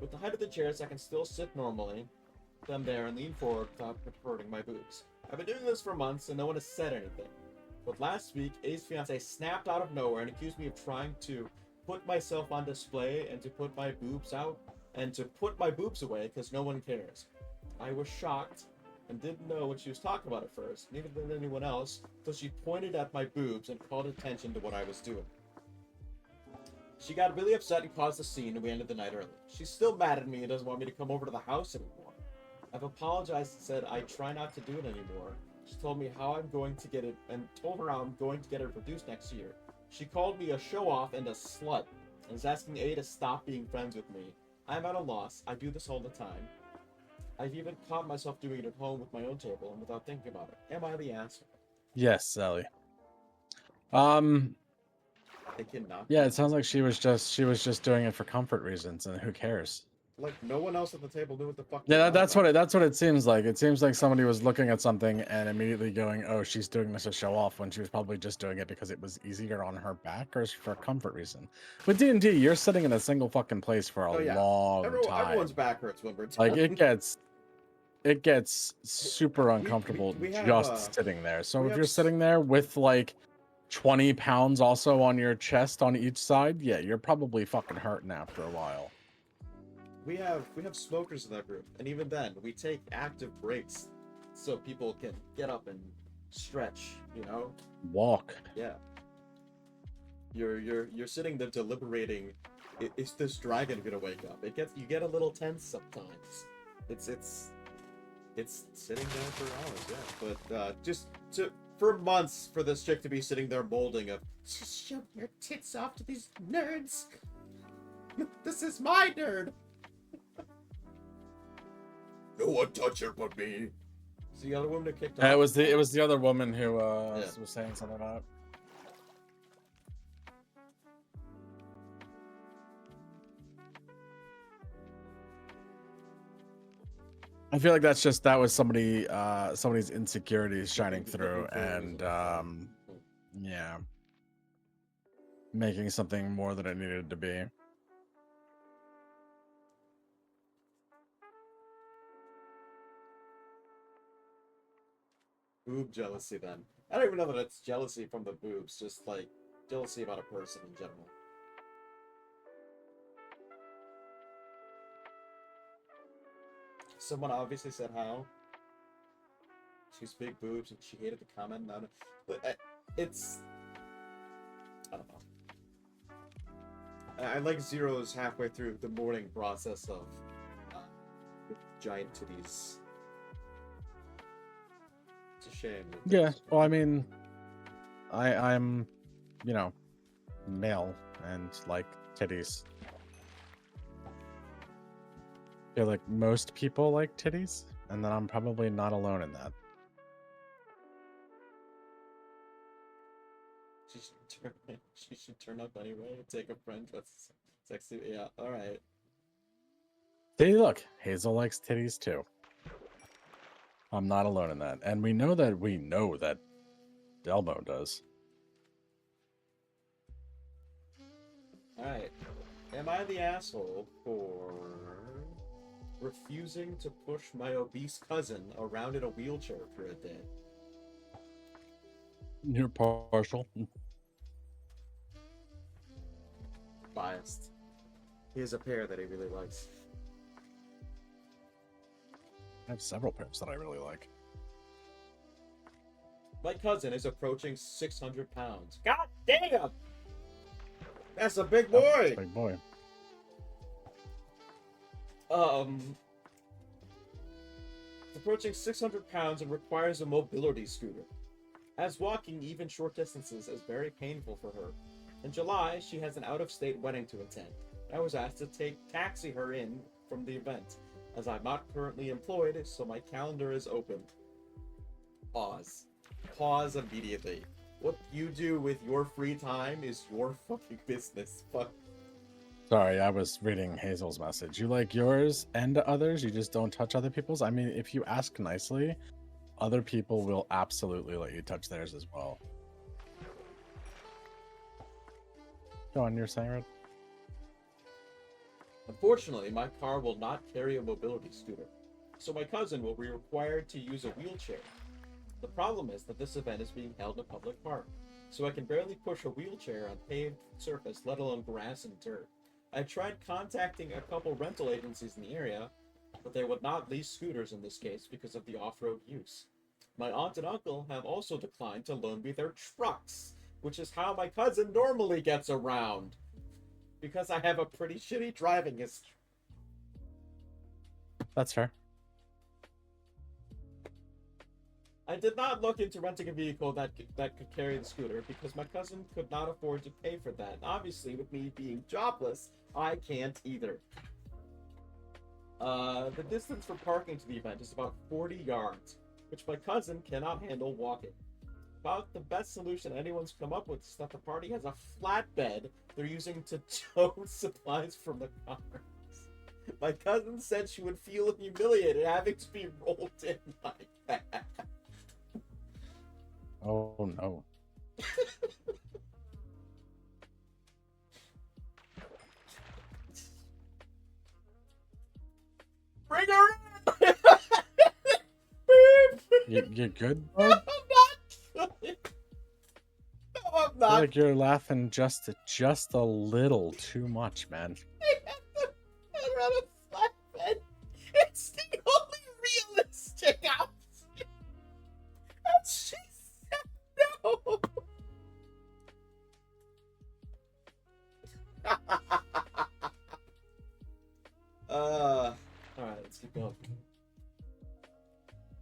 With the height of the chairs, I can still sit normally, them there, and lean forward without hurting my boobs. I've been doing this for months, and no one has said anything. But last week, A's fiance snapped out of nowhere and accused me of trying to put myself on display and to put my boobs out, and to put my boobs away because no one cares. I was shocked and didn't know what she was talking about at first, neither did anyone else, until she pointed at my boobs and called attention to what I was doing. She got really upset and caused a scene, and we ended the night early. She's still mad at me and doesn't want me to come over to the house anymore. I've apologized and said I try not to do it anymore. She told me how I'm going to get it, and told her how I'm going to get it reduced next year. She called me a show-off and a slut, and is asking A to stop being friends with me. I'm at a loss. I do this all the time. I've even caught myself doing it at home with my own table and without thinking about it. Am I the asshole? Yes, Sally. They cannot. Yeah, it sounds like she was just doing it for comfort reasons, and who cares? Like no one else at the table knew what the fuck. Yeah, that's what it seems like. It seems like somebody was looking at something and immediately going, "Oh, she's doing this to show off," when she was probably just doing it because it was easier on her back or for a comfort reason. With D&D, you're sitting in a single fucking place for a long time. Everyone's back hurts when we're like it gets super uncomfortable we have, just sitting there. So we if have you're sitting there with like 20 pounds also on your chest on each side, yeah, you're probably fucking hurting after a while. We have smokers in that group, and even then, we take active breaks so people can get up and stretch. You know, Walk. yeah. You're sitting there deliberating. Is this dragon gonna wake up? You get a little tense sometimes. It's sitting down for hours, yeah. But for months for this chick to be sitting there molding of just shove your tits off to these nerds. This is my nerd. No one touch her but me. It's the other woman that kicked off. It was the other woman who was saying something about it. I feel like that was somebody's insecurities shining through, and yeah, making something more than it needed to be. Boob jealousy, then. I don't even know that it's jealousy from the boobs, just like jealousy about a person in general. Someone obviously said how she's big boobs and she hated the comment. But it's, I don't know. I like Zero's halfway through the morning process of giant titties. It's a shame. Yeah, well, I mean, I'm, you know, male and like titties. I feel like most people like titties, and then I'm probably not alone in that. She should turn up anyway. Take a friend that's sexy. Yeah, alright. Hey, look, Hazel likes titties too. I'm not alone in that, and we know that Delmo does. Alright. Am I the asshole for refusing to push my obese cousin around in a wheelchair for a day? You're partial. Biased. He has a pair that he really likes. I have several pairs that I really like. My cousin is approaching 600 pounds. God damn! That's a big boy! Oh, that's a big boy. Approaching 600 pounds and requires a mobility scooter. As walking even short distances is very painful for her. In July, she has an out-of-state wedding to attend. I was asked to taxi her in from the event, as I'm not currently employed, so my calendar is open. Pause. Pause immediately. What you do with your free time is your fucking business. Fuck. Sorry, I was reading Hazel's message. You like yours and others, you just don't touch other people's? I mean, if you ask nicely, other people will absolutely let you touch theirs as well. Go on, you're saying, Red? Unfortunately, my car will not carry a mobility scooter, so my cousin will be required to use a wheelchair. The problem is that this event is being held in a public park, so I can barely push a wheelchair on paved surface, let alone grass and dirt. I tried contacting a couple rental agencies in the area, but they would not lease scooters in this case because of the off-road use. My aunt and uncle have also declined to loan me their trucks, which is how my cousin normally gets around. Because I have a pretty shitty driving history. That's fair. I did not look into renting a vehicle that could carry the scooter because my cousin could not afford to pay for that. Obviously, with me being jobless, I can't either. The distance for parking to the event is about 40 yards, which my cousin cannot handle walking. About the best solution anyone's come up with is that the party has a flatbed they're using to tow supplies from the cars. My cousin said she would feel humiliated having to be rolled in like that. Oh no. Bring her in! You're good, I'm bud? not good. No, I feel not. like you're laughing just a little too much, man. I'd rather flatbed. It's the only realistic option. And she said no. Alright, let's keep going.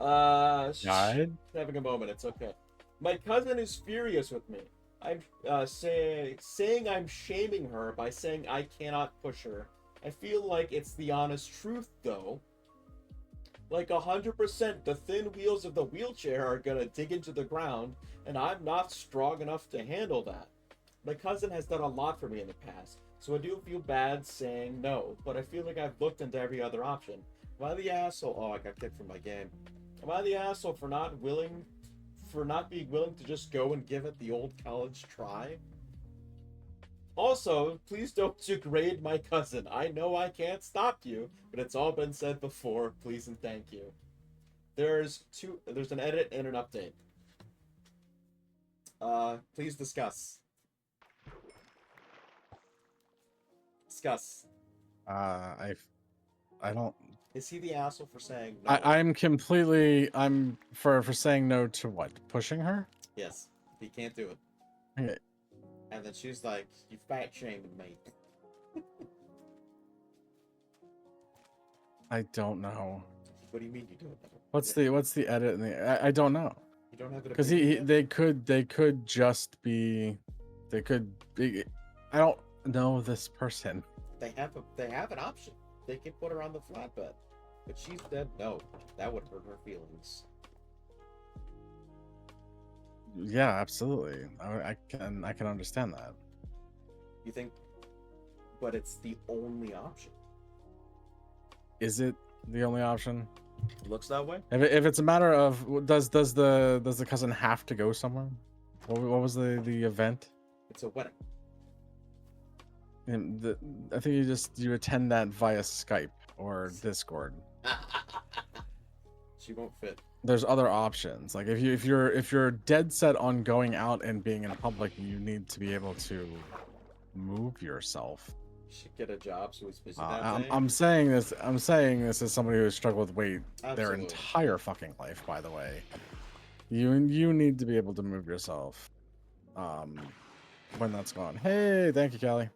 Died? Having a moment, it's okay. My cousin is furious with me. I'm saying I'm shaming her by saying I cannot push her. I feel like it's the honest truth, though. Like 100%, the thin wheels of the wheelchair are gonna dig into the ground, and I'm not strong enough to handle that. My cousin has done a lot for me in the past, so I do feel bad saying no, but I feel like I've looked into every other option. Am I the asshole? Oh, I got kicked from my game. Am I the asshole for not being willing to just go and give it the old college try? Also, please don't degrade my cousin. I know I can't stop you, but it's all been said before. Please and thank you. There's an edit and an update. Please discuss. Discuss. I don't. Is he the asshole for saying no? I'm for saying no to what? Pushing her? Yes, he can't do it. Okay. And then she's like, "You fat shamed me." I don't know. What do you mean you don't know? What's the edit? I don't know. You don't have it Because yet? they could just be, they could be. I don't know this person. They have an option. They can put her on the flatbed, but she said no. That would hurt her feelings. Yeah, absolutely. I can understand that. You think? But it's the only option. Is it the only option? It looks that way. If it's a matter of does the cousin have to go somewhere? What was the event? It's a wedding. And I think you attend that via Skype or Discord. She won't fit. There's other options. Like if you're dead set on going out and being in public, you need to be able to move yourself. Should get a job so he's busy I'm saying this as somebody who has struggled with weight their Absolutely. entire fucking life, by the way. You need to be able to move yourself when that's gone. Hey, thank you, Callie.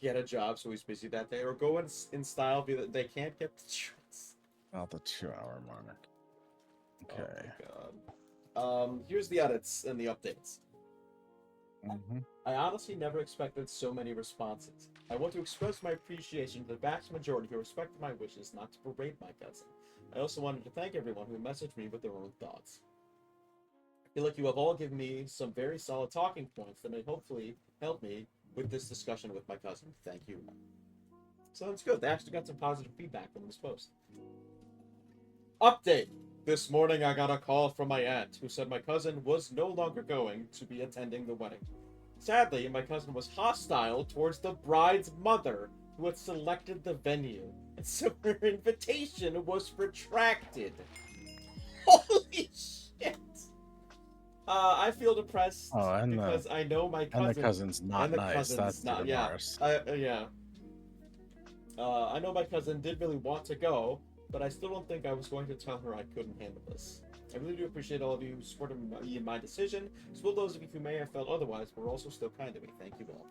Get a job so he's busy that day, or go in style. They can't get the choice. Not the 2-hour mark. Okay. Oh my god. Here's the edits and the updates. I honestly never expected so many responses. I want to express my appreciation to the vast majority who respected my wishes not to berate my cousin. I also wanted to thank everyone who messaged me with their own thoughts. I feel like you have all given me some very solid talking points that may hopefully help me with this discussion with my cousin. Thank you. So that's good. They actually got some positive feedback from this post. Update. This morning I got a call from my aunt who said my cousin was no longer going to be attending the wedding. Sadly, my cousin was hostile towards the bride's mother who had selected the venue, and so her invitation was retracted. Holy shit! I feel depressed because I know my cousin... And the cousin's not nice. That's not, worse. Yeah. I know my cousin did really want to go, but I still don't think I was going to tell her I couldn't handle this. I really do appreciate all of you who supported me in my decision, as well as those of you who may have felt otherwise, but were also still kind to me. Thank you all.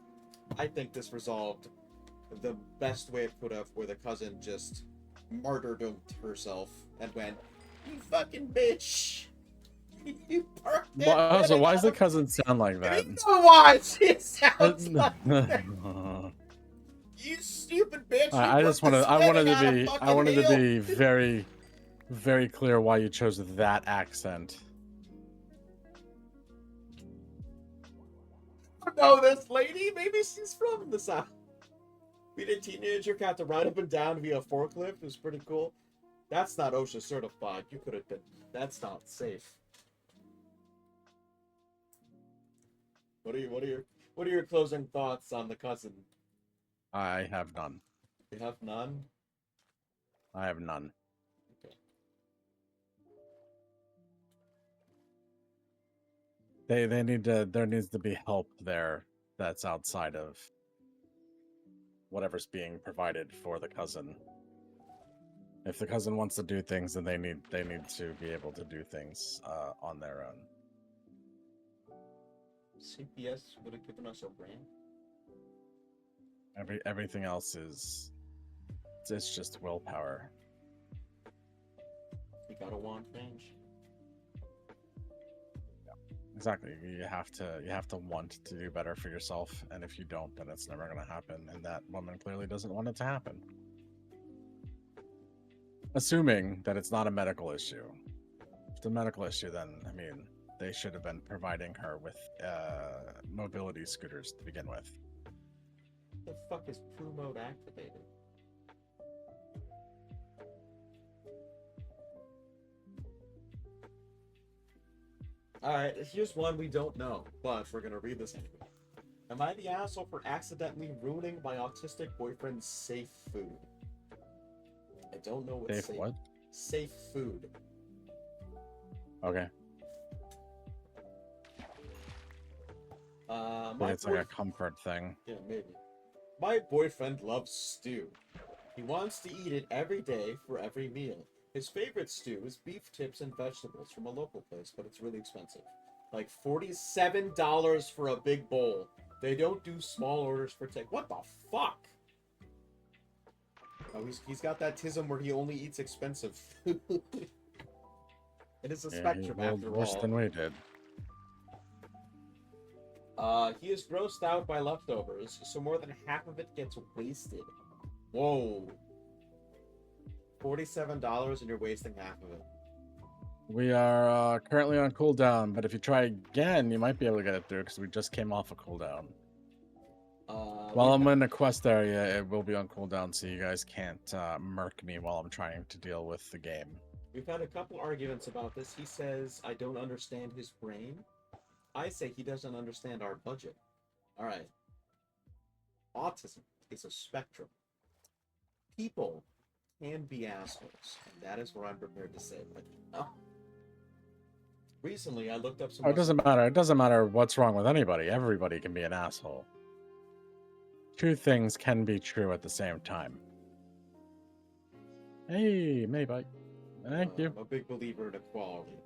I think this resolved the best way it could have, where the cousin just martyrdomed herself and went, "You fucking bitch! You burnt it!" Also, why does the cousin sound like that? You know why she sounds like that. You stupid bitch! I wanted to be very, very clear why you chose that accent. I know this lady. Maybe she's from the South. Being a teenager, got to ride up and down via forklift. It was pretty cool. That's not OSHA certified. You could have been. That's not safe. What are your closing thoughts on the cousin? I have none. You have none? I have none. Okay. They need to. There needs to be help there that's outside of whatever's being provided for the cousin. If the cousin wants to do things, then they need to be able to do things on their own. CPS would have given us a brand. Everything else is it's just willpower. You gotta want change. Exactly. You have to want to do better for yourself, and if you don't, then it's never going to happen. And that woman clearly doesn't want it to happen. Assuming that it's not a medical issue. If it's a medical issue, then I mean, they should have been providing her with mobility scooters to begin with. The fuck is Poo mode activated? Alright, here's one we don't know, but we're gonna read this anyway. Am I the asshole for accidentally ruining my autistic boyfriend's safe food? I don't know what Safe what? Safe food. Okay. It's like a comfort thing. Yeah, maybe. My boyfriend loves stew. He wants to eat it every day for every meal. His favorite stew is beef tips and vegetables from a local place, but it's really expensive. Like $47 for a big bowl. They don't do small orders for take. What the fuck? Oh, he's got that tism where he only eats expensive food. It is a spectrum after worse all. than we did. He is grossed out by leftovers, so more than half of it gets wasted. Whoa. $47 and you're wasting half of it. We are currently on cooldown, but if you try again, you might be able to get it through because we just came off a cooldown. While I'm in the quest area, it will be on cooldown, so you guys can't murk me while I'm trying to deal with the game. We've had a couple arguments about this. He says I don't understand his brain. I say he doesn't understand our budget. Alright. Autism is a spectrum. People can be assholes, and that is what I'm prepared to say. But no. Recently, I looked up some... Oh, it doesn't matter. It doesn't matter what's wrong with anybody. Everybody can be an asshole. Two things can be true at the same time. Hey, Maybite. Thank you. I'm a big believer in equality.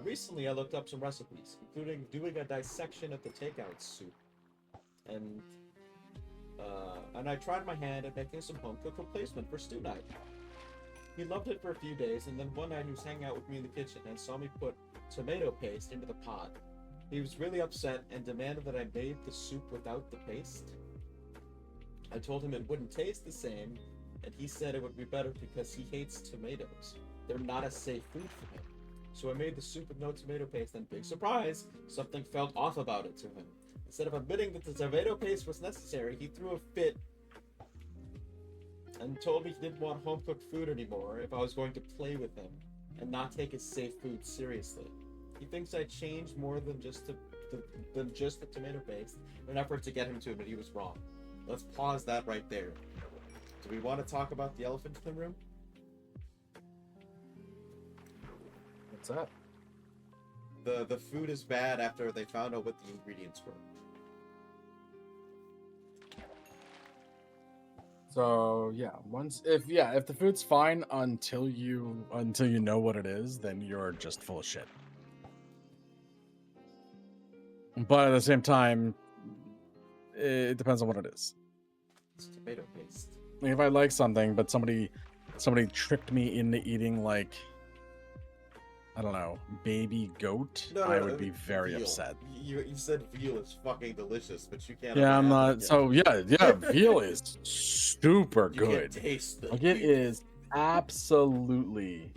Recently, I looked up some recipes, including doing a dissection of the takeout soup. And I tried my hand at making some home-cooked replacement for stew night. He loved it for a few days, and then one night he was hanging out with me in the kitchen and saw me put tomato paste into the pot. He was really upset and demanded that I made the soup without the paste. I told him it wouldn't taste the same, and he said it would be better because he hates tomatoes. They're not a safe food for him. So I made the soup with no tomato paste, and big surprise, something felt off about it to him. Instead of admitting that the tomato paste was necessary, he threw a fit and told me he didn't want home-cooked food anymore if I was going to play with him and not take his safe food seriously. He thinks I changed more than just the tomato paste in an effort to get him to admit he was wrong. Let's pause that right there. Do we want to talk about the elephant in the room? What's that? The food is bad after they found out what the ingredients were. So yeah, if the food's fine until you know what it is, then you're just full of shit. But at the same time, it depends on what it is. It's tomato paste. Like if I like something, but somebody tricked me into eating like, I don't know, baby goat, I would be very upset. You said veal is fucking delicious, but you can't. Yeah, I'm not. So yeah, veal is super You good. can taste the Like it is absolutely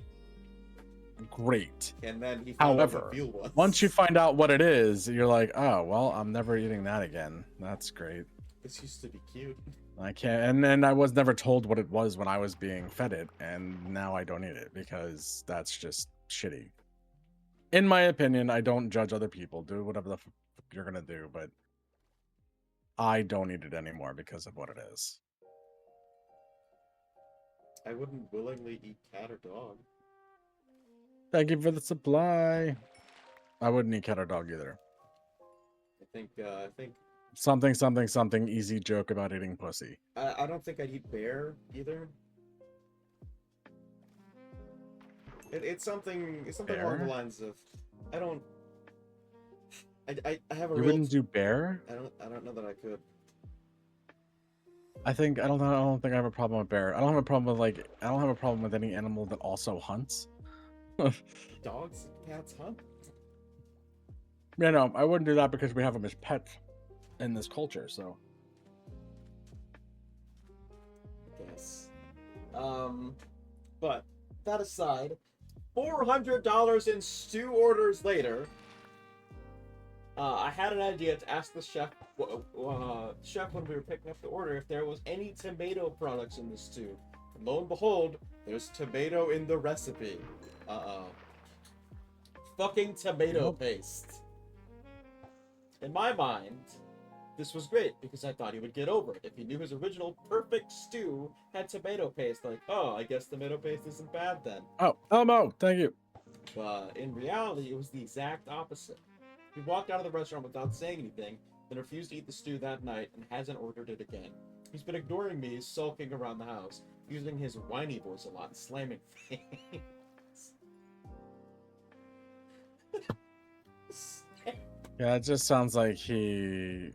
great. And then he found out However, what veal was. once you find out what it is, you're like, oh well, I'm never eating that again. That's great. This used to be cute. I can't, and then I was never told what it was when I was being fed it, and now I don't eat it because that's just shitty. In my opinion, I don't judge other people. Do whatever the fuck you're gonna do, but I don't eat it anymore because of what it is. I wouldn't willingly eat cat or dog. Thank you for the supply. I wouldn't eat cat or dog either. I think Something, something, something. Easy joke about eating pussy. I don't think I'd eat bear either. It's something along the Bear? lines of I don't I have a You real wouldn't do bear? I don't know that I could. I don't think I have a problem with bear. I don't have a problem with I don't have a problem with any animal that also hunts. Dogs, cats, huh? Yeah, no, I wouldn't do that because we have them as pets in this culture. So I guess. But that aside, $400 in stew orders later, I had an idea to ask the chef when we were picking up the order if there was any tomato products in the stew. And lo and behold, there's tomato in the recipe. Uh-oh. Fucking tomato Nope. paste. In my mind, this was great because I thought he would get over it. If he knew his original perfect stew had tomato paste, like, oh, I guess tomato paste isn't bad then. oh, Elmo, thank you. But in reality, it was the exact opposite. He walked out of the restaurant without saying anything, then refused to eat the stew that night and hasn't ordered it again. He's been ignoring me, sulking around the house, using his whiny voice a lot and slamming things. Yeah, it just sounds like he.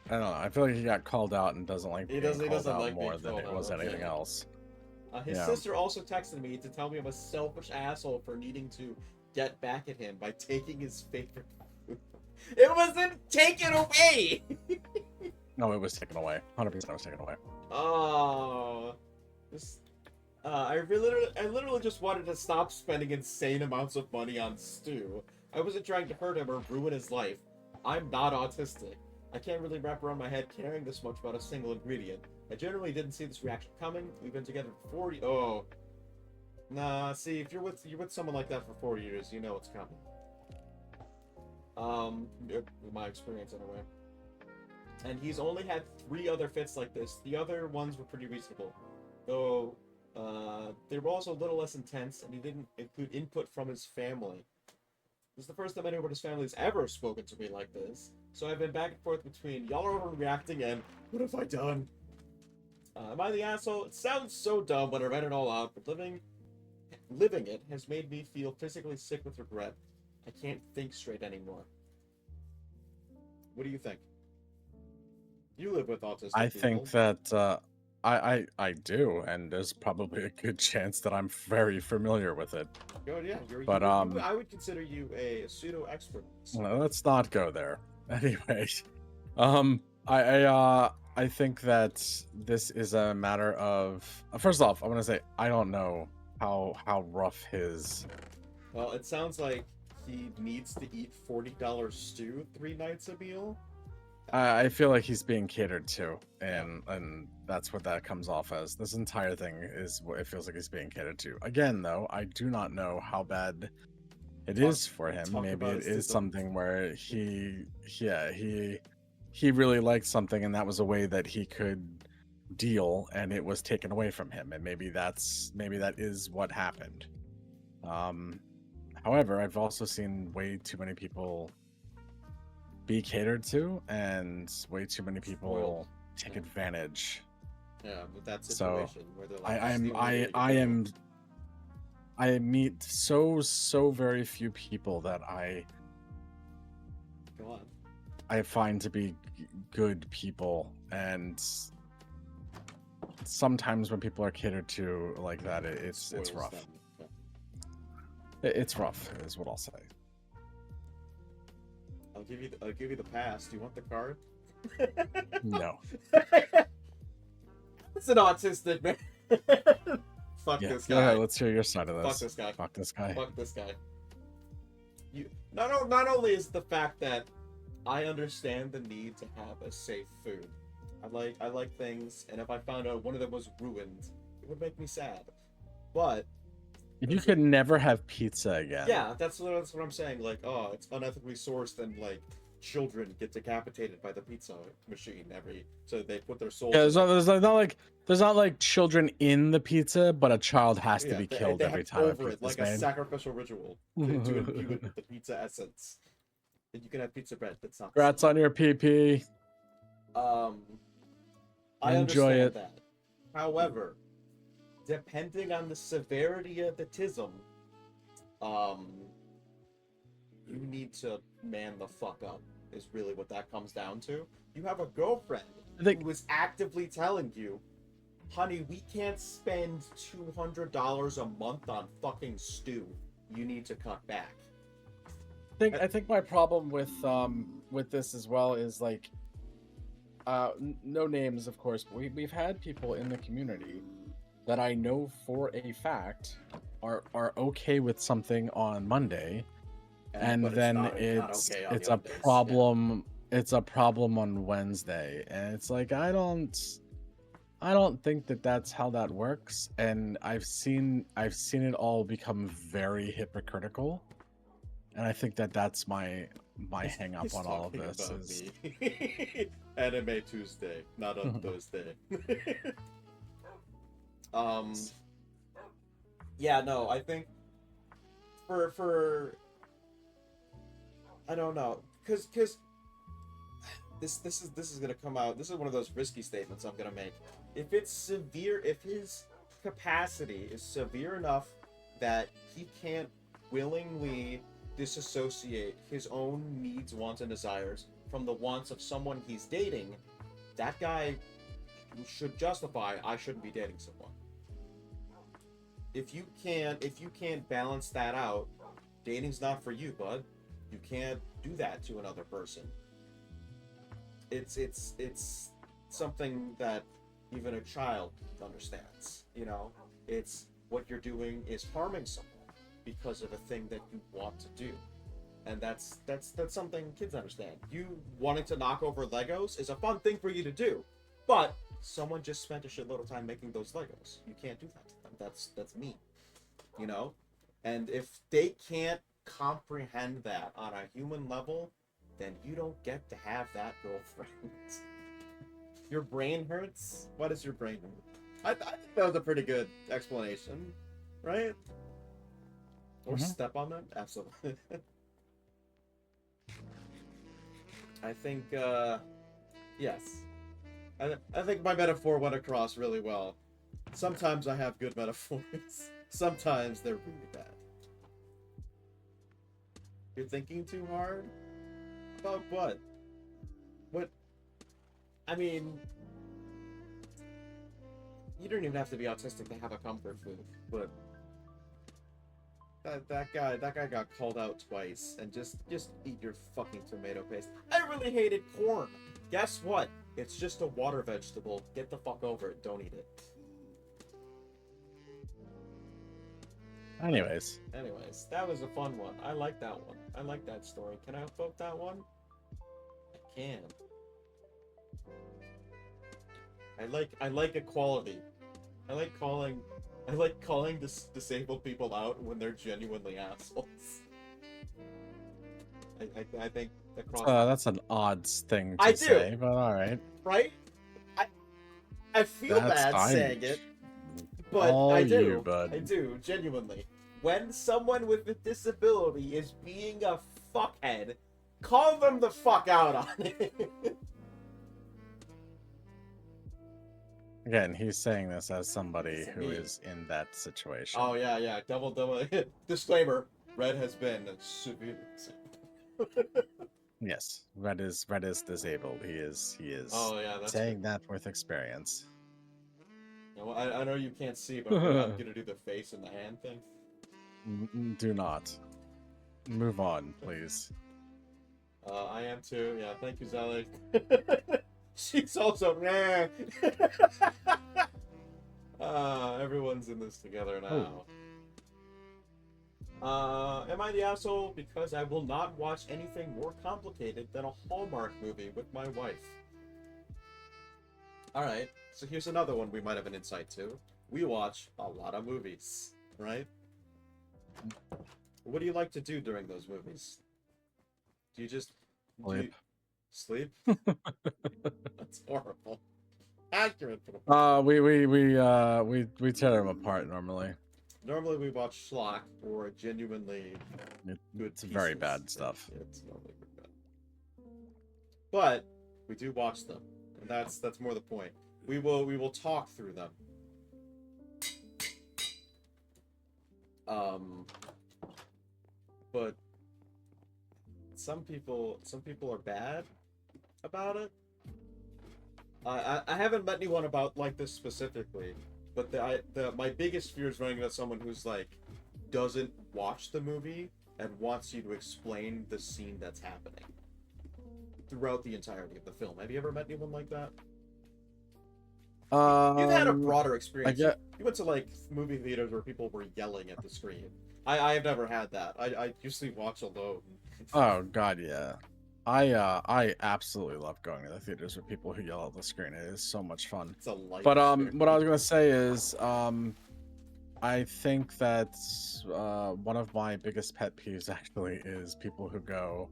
I don't know. I feel like he got called out and doesn't like He being doesn't called out like being more than called it out, was okay. anything else. His Yeah. sister also texted me to tell me I'm a selfish asshole for needing to get back at him by taking his favorite food. It wasn't taken away! No, it was taken away. 100% was taken away. Oh, this. I literally just wanted to stop spending insane amounts of money on stew. I wasn't trying to hurt him or ruin his life. I'm not autistic. I can't really wrap around my head caring this much about a single ingredient. I generally didn't see this reaction coming. We've been together for 40. Oh, nah. See, if you're with someone like that for 4 years, you know what's coming. My experience anyway. And he's only had 3 other fits like this. The other ones were pretty reasonable, though. They were also a little less intense, and he didn't include input from his family. This is the first time anyone but his family has ever spoken to me like this. So I've been back and forth between y'all are overreacting and what have I done? Am I the asshole? It sounds so dumb when I read it all out, but living it has made me feel physically sick with regret. I can't think straight anymore. What do you think? You live with autistic I people. think that I do, and there's probably a good chance that I'm very familiar with it. Good, yeah. But, I would consider you a pseudo expert. Well, let's not go there. Anyway, I think that this is a matter of first off, I want to say I don't know how rough his. Well, it sounds like he needs to eat $40 stew 3 nights a meal. I feel like he's being catered to, and that's what that comes off as. This entire thing is what it feels like he's being catered to. Again, though, I do not know how bad it is for him. Maybe it is something where he really liked something, and that was a way that he could deal, and it was taken away from him, and maybe that is what happened. However, I've also seen way too many people be catered to, and way too many people Spoiled. take advantage. Yeah, with that So, situation where they're like, I meet so very few people that Go on. I find to be good people, and sometimes when people are catered to like that, it's Spoils rough. them. It's rough, is what I'll say. I'll give you the pass. Do you want the card? No. It's an autistic man. Fuck Yeah, this go guy. ahead, let's hear your side of this. Fuck this guy. Fuck this guy. Fuck this guy. You not only is the fact that I understand the need to have a safe food. I like things, and if I found out one of them was ruined, it would make me sad. But If you could never have pizza again. yeah, that's what I'm saying. Like, oh, it's unethically sourced, and like children get decapitated by the pizza machine so they put their souls. Yeah, in it. there's not like children in the pizza, but a child has to Yeah, be they killed every have time a over it pizza's like a made. sacrificial ritual to imbue it with the pizza essence. And you can have pizza bread. That's not. Congrats on your PP. I Enjoy understand it. that. However, depending on the severity of the tism, you need to man the fuck up. Is really what that comes down to. You have a girlfriend who is actively telling you, honey, we can't spend $200 a month on fucking stew. You need to cut back. I think my problem with this as well is like no names, of course, but we've had people in the community that I know for a fact are okay with something on Monday, and then it's a problem. Yeah. It's a problem on Wednesday, and it's like I don't think that that's how that works, and I've seen it all become very hypocritical, and I think that that's my hang up on all of this is Anime Tuesday, not on Thursday. Yeah, no, I think for I don't know, cause this is gonna come out. This is one of those risky statements I'm gonna make. If it's severe, if his capacity is severe enough that he can't willingly disassociate his own needs, wants, and desires from the wants of someone he's dating, that guy should justify, I shouldn't be dating someone. If you can't balance that out, dating's not for you, bud. You can't do that to another person. It's something that even a child understands, you know? It's what you're doing is harming someone because of a thing that you want to do. And that's something kids understand. You wanting to knock over Legos is a fun thing for you to do, but someone just spent a shitload of time making those Legos. You can't do that to them. That's mean, you know? And if they can't comprehend that on a human level, then you don't get to have that girlfriend. Your brain hurts? Why does your brain hurt? I think that was a pretty good explanation, right? Or step on them? Absolutely. I think, yes. I think my metaphor went across really well. Sometimes I have good metaphors. Sometimes they're really bad. You're thinking too hard? About what? What? I mean, you don't even have to be autistic to have a comfort food, but that guy got called out twice, and just eat your fucking tomato paste. I really hated corn. Guess what? It's just a water vegetable. Get the fuck over it. Don't eat it. Anyways, that was a fun one. I like that one. I like that story. Can I upvote that one? I can. I like equality. I like calling disabled people out when they're genuinely assholes. I think that's an odd thing to say, but all right. Right? I feel bad saying it, but I do. I do, genuinely. When someone with a disability is being a fuckhead, call them the fuck out on it. Again, he's saying this as somebody who is in that situation. Oh yeah. Double disclaimer. Red has been severe. Yes, Red is disabled. He is. Oh yeah, that's saying that with experience. Yeah, well, I know you can't see, but I'm gonna do the face and the hand thing. Do not. Move on, please. I am too. Yeah, thank you, Zelly. She's also everyone's in this together now. Am I the asshole because I will not watch anything more complicated than a Hallmark movie with my wife? Alright, so here's another one we might have an insight to. We watch a lot of movies, right? What do you like to do during those movies? Do you just Sleep. Sleep? That's horrible. Accurate for the We tear them apart normally. Normally we watch schlock or genuinely good It's very pieces. bad stuff. It's normally pretty bad. But we do watch them, and that's more the point. We will talk through them. But some people are bad about it. I haven't met anyone about like this specifically, but my biggest fear is running into someone who's like doesn't watch the movie and wants you to explain the scene that's happening throughout the entirety of the film. Have you ever met anyone like that? You've had a broader experience. You went to like movie theaters where people were yelling at the screen. I have never had that. I usually watch alone. Oh God, yeah. I absolutely love going to the theaters with people who yell at the screen. It is so much fun. It's a life But experience. what I was gonna say is I think that one of my biggest pet peeves actually is people who go,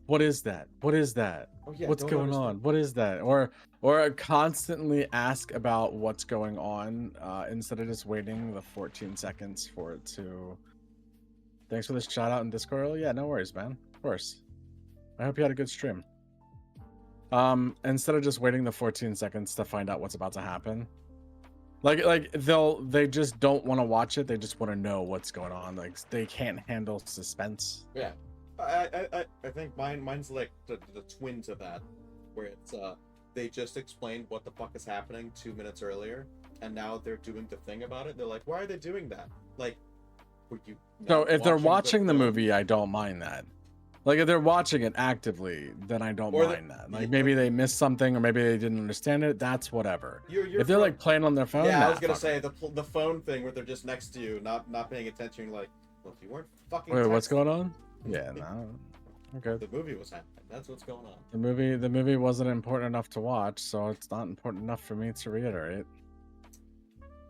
what is that? What is that? Oh, yeah, What's don't going understand. on? What is that? Or constantly ask about what's going on instead of just waiting the 14 seconds for it to. Thanks for the shout out in Discord earlier. Yeah, no worries, man. Of course. I hope you had a good stream. Instead of just waiting the 14 seconds to find out what's about to happen. Like they just don't want to watch it. They just want to know what's going on. Like they can't handle suspense. Yeah. I think mine's like the twin to that, where it's they just explained what the fuck is happening 2 minutes earlier, and now they're doing the thing about it. They're like, why are they doing that? Like, were you? So if they're watching the film? movie, I don't mind that. Like if they're watching it actively, then I don't mind that. Like maybe they missed something or maybe they didn't understand it. That's whatever. You're If they're like playing on their phone, yeah, nah, I was gonna fuck say 'em. the phone thing where they're just next to you, not paying attention. You're like, well, if you weren't fucking. Wait, what's texting, going on? Yeah, no. Okay. The movie was happening. That's what's going on. The movie wasn't important enough to watch, so it's not important enough for me to reiterate.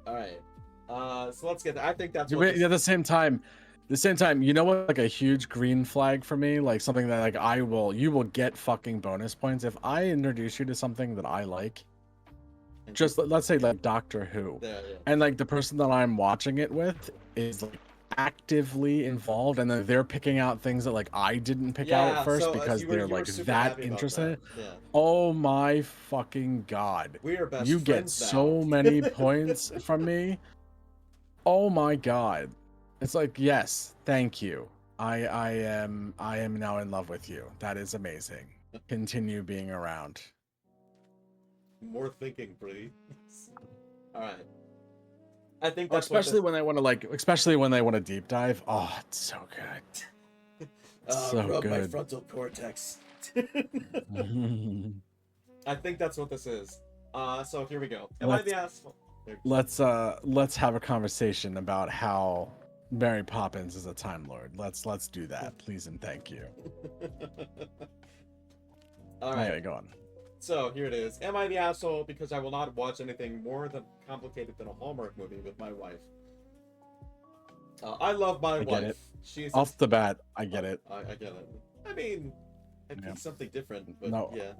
All right. So let's get. I think that's. At What the same time, you know what? Like a huge green flag for me, like something that like you will get fucking bonus points if I introduce you to something that I like. Just let's say like Doctor Who, yeah. And like the person that I'm watching it with is like actively involved, and then they're picking out things that like I didn't pick out at first because they're like that interested. Yeah. Oh my fucking god! We are best You get friends now. so many points from me. Oh my god! It's like yes, thank you. I am now in love with you. That is amazing. Continue being around. More thinking, please. All right. I think Or that's especially when they want to deep dive. Oh, it's so good. So rub my good. frontal cortex. I think that's what this is. So here we go. Am I the asshole? Let's have a conversation about how Mary Poppins is a Time Lord. Let's do that, please and thank you. All right, anyway, go on. So here it is. Am I the asshole because I will not watch anything more than complicated than a Hallmark movie with my wife? I love my wife. It. She's off the bat. I get it. I get it. I mean, it'd be something different, but no. Yeah.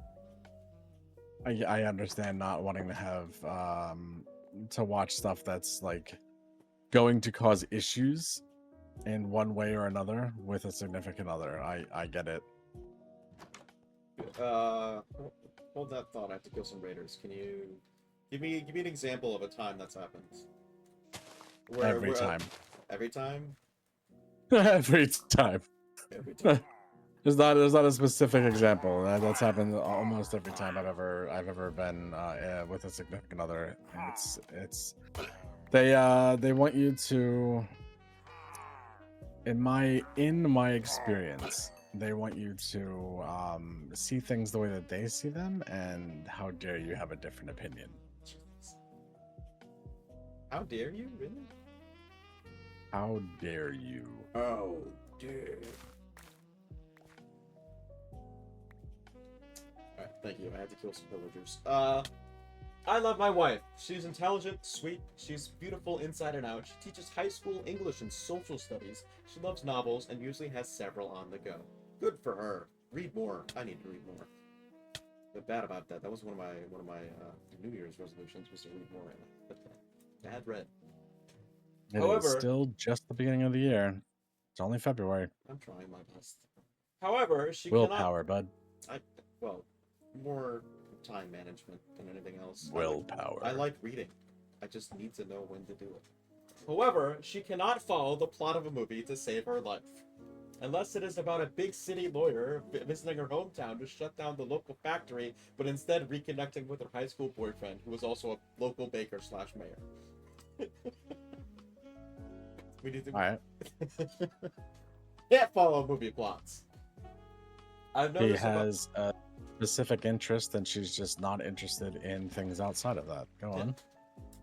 I understand not wanting to have to watch stuff that's like going to cause issues in one way or another with a significant other. I get it. Hold that thought. I have to kill some raiders. Can you give me an example of a time that's happened? Every time. Every time. Every time. Every time. There's not a specific example. That's happened almost every time I've ever been with a significant other. It's they want you to, in my experience, they want you to see things the way that they see them, and how dare you have a different opinion? How dare you, really? How dare you? Oh, dare. Alright, thank you. I had to kill some villagers. I love my wife. She's intelligent, sweet, she's beautiful inside and out. She teaches high school English and social studies. She loves novels and usually has several on the go. Good for her. Read more. I need to read more. But bad about that. That was one of my New Year's resolutions was to read more. Bad read. It However, is still just the beginning of the year. It's only February. I'm trying my best. However, she Willpower, bud. well, more time management than anything else. Willpower. I like reading. I just need to know when to do it. However, she cannot follow the plot of a movie to save her life. Unless it is about a big city lawyer visiting her hometown to shut down the local factory, but instead reconnecting with her high school boyfriend, who is also a local baker / mayor. We need to... Alright. Can't follow movie plots. I've He noticed has a specific interest, and she's just not interested in things outside of that. Go on.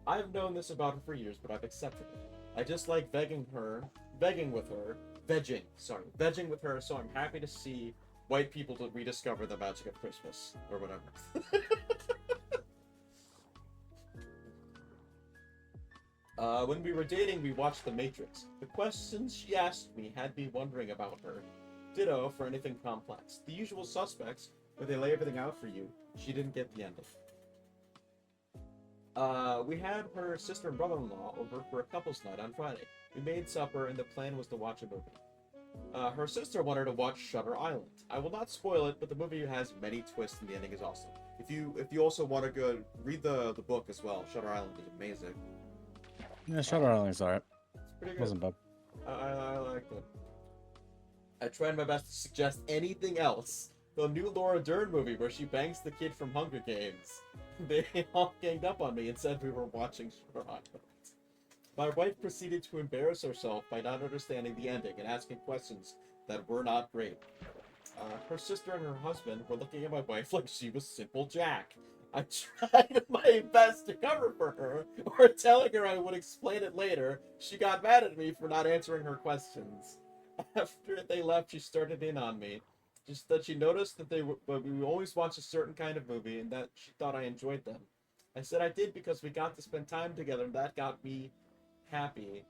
I've known this about her for years, but I've accepted it. I just like vegging with her, so I'm happy to see white people to rediscover the magic of Christmas, or whatever. When we were dating, we watched The Matrix. The questions she asked me had me wondering about her. Ditto for anything complex. The usual suspects, where they lay everything out for you. She didn't get the ending. We had her sister and brother-in-law over for a couple's night on Friday. We made supper, and the plan was to watch a movie. Her sister wanted to watch Shutter Island. I will not spoil it, but the movie has many twists, and the ending is awesome. If you also want to go read the book as well, Shutter Island is amazing. Yeah, Shutter Island's alright. It's pretty good. Wasn't bad. I liked it. I tried my best to suggest anything else. The new Laura Dern movie where she bangs the kid from Hunger Games. They all ganged up on me and said we were watching Shutter Island. My wife proceeded to embarrass herself by not understanding the ending and asking questions that were not great. Her sister and her husband were looking at my wife like she was Simple Jack. I tried my best to cover for her, or telling her I would explain it later. She got mad at me for not answering her questions. After they left, she started in on me. Just that she noticed that we always watch a certain kind of movie, and that she thought I enjoyed them. I said I did because we got to spend time together, and that got me happy.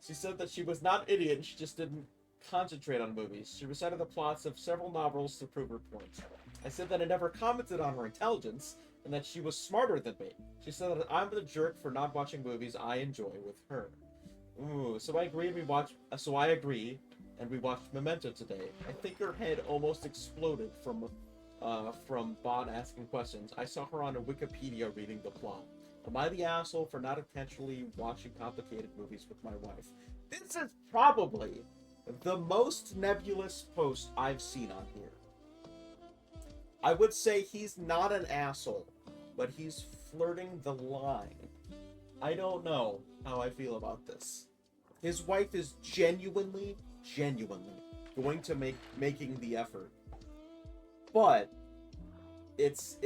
She said that she was not an idiot, and she just didn't concentrate on movies. She recited the plots of several novels to prove her point. I said that I never commented on her intelligence, and that she was smarter than me. She said that I'm the jerk for not watching movies I enjoy with her. Ooh, so I agree, and we watched Memento today. I think her head almost exploded from Bond asking questions. I saw her on a Wikipedia reading the plot. Am I the asshole for not intentionally watching complicated movies with my wife? This is probably the most nebulous post I've seen on here. I would say he's not an asshole, but he's flirting the line. I don't know how I feel about this. His wife is genuinely going to making the effort, but it's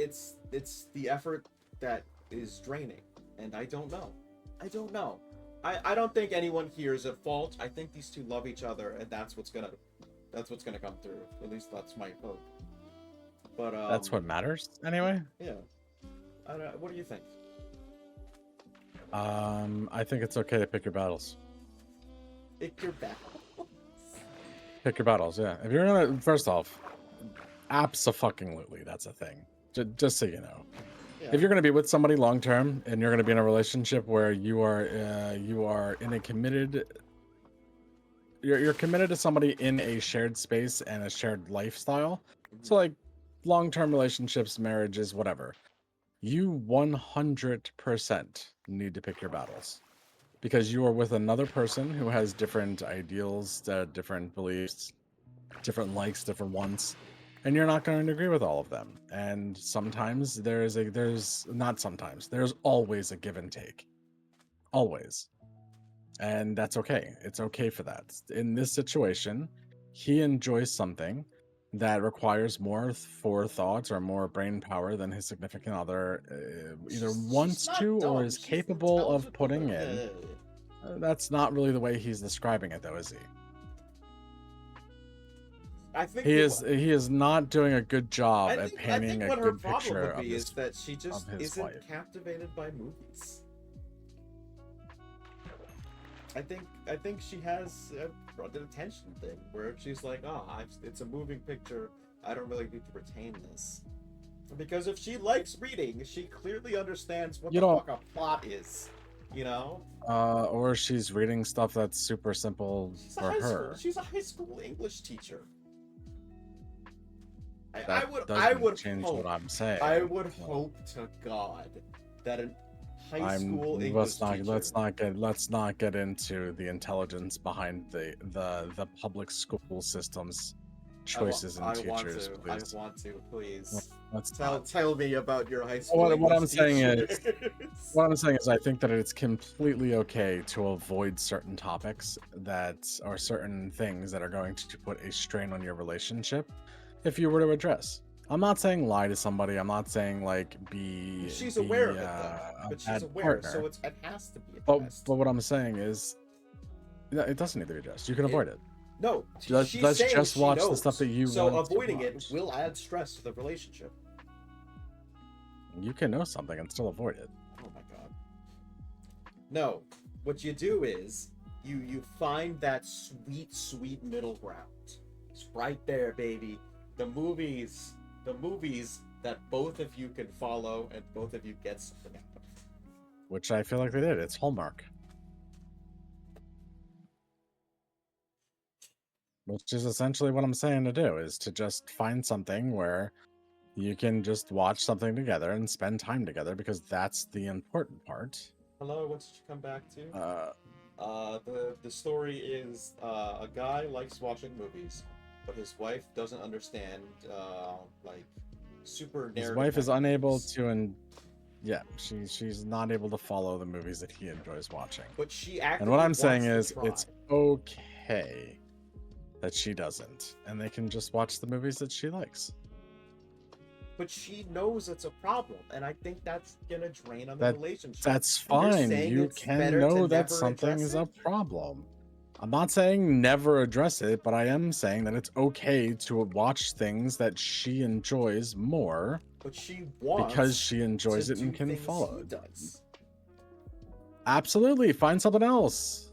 the effort that is draining, and I don't know. I don't think anyone here is at fault. I think these two love each other, and that's what's gonna come through. At least that's my hope. But that's what matters, anyway. Yeah. What do you think? I think it's okay to pick your battles. Pick your battles. Pick your battles, yeah. If you're gonna, first off, abso-fucking-lutely, that's a thing. Just so you know. Yeah. If you're gonna be with somebody long term, and you're gonna be in a relationship where you are in a committed, you're committed to somebody in a shared space and a shared lifestyle. So like long-term relationships, marriages, whatever. You 100% need to pick your battles. Because you are with another person who has different ideals, different beliefs, different likes, different wants, and you're not going to agree with all of them. And sometimes there's always a give and take. Always. And that's okay. It's okay for that. In this situation, he enjoys something that requires more forethought or more brain power than his significant other either wants to or is capable of putting in. That's not really the way he's describing it, though, is he? I think he is not doing a good job at painting a good picture of his, that she just isn't wife. Captivated by movies. I think she has an attention thing where she's like, oh, it's a moving picture. I don't really need to retain this. Because if she likes reading, she clearly understands what You the don't- fuck a plot is. You know? Or she's reading stuff that's super simple for her. She's a high school English teacher. That I doesn't would change hope, what I'm saying. I would hope to God that a high school English teacher. Let's not get into the intelligence behind the public school system's choices in teachers. I Please. want to, please. Let's Tell me about your high school. What English I'm saying teachers. what I'm saying is I think that it's completely okay to avoid certain topics that are certain things that are going to put a strain on your relationship if you were to address. I'm not saying lie to somebody. I'm not saying like be. She's be, aware of it though. But she's bad aware, partner. so it has to be But addressed. what I'm saying is, it doesn't need to be addressed. You can avoid it. No, Let's she's saying just she watch the knows. stuff that you So want to avoiding it watch. will add stress to the relationship. You can know something and still avoid it. Oh my god. No, what you do is you find that sweet middle ground. It's right there, baby. The movies that both of you can follow and both of you get something out of. Which I feel like they did. It's Hallmark. Which is essentially what I'm saying to do, is to just find something where you can just watch something together and spend time together, because that's the important part. Hello, what did you come back to? The story is a guy likes watching movies, but his wife doesn't understand like super narrative. His wife is unable mechanisms. to, and yeah, she's not able to follow the movies that he enjoys watching. But she And actively what I'm saying wants is, to try. it's okay that she doesn't, and they can just watch the movies that she likes. But she knows it's a problem, and I think that's gonna drain on the That- relationship. That's And you're fine. saying You it's can better to know that never something address is a it? problem. I'm not saying never address it, but I am saying that it's okay to watch things that she enjoys more But she wants because she enjoys to it and do can things follow he it. does. Absolutely. Find something else.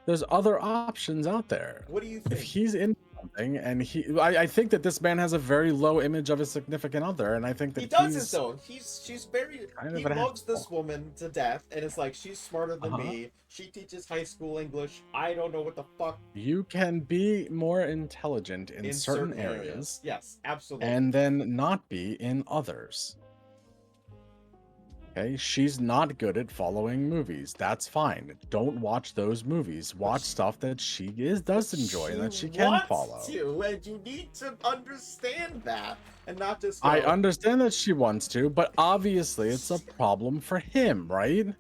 There's other options out there. What do you If think? he's in something, and I think that this man has a very low image of his significant other, and I think that He doesn't he's though. She's very kind he of an loves this asshole. woman to death, and it's like she's smarter than Uh-huh. me. She teaches high school English. I don't know what the fuck You can be more intelligent in certain areas, Yes, absolutely. and then not be in others. Okay, she's not good at following movies. That's fine. Don't watch those movies. Watch stuff that she does enjoy and that she can wants follow. to, and you need to understand that, and not just. I go, understand that she wants to, but obviously it's a problem for him, right?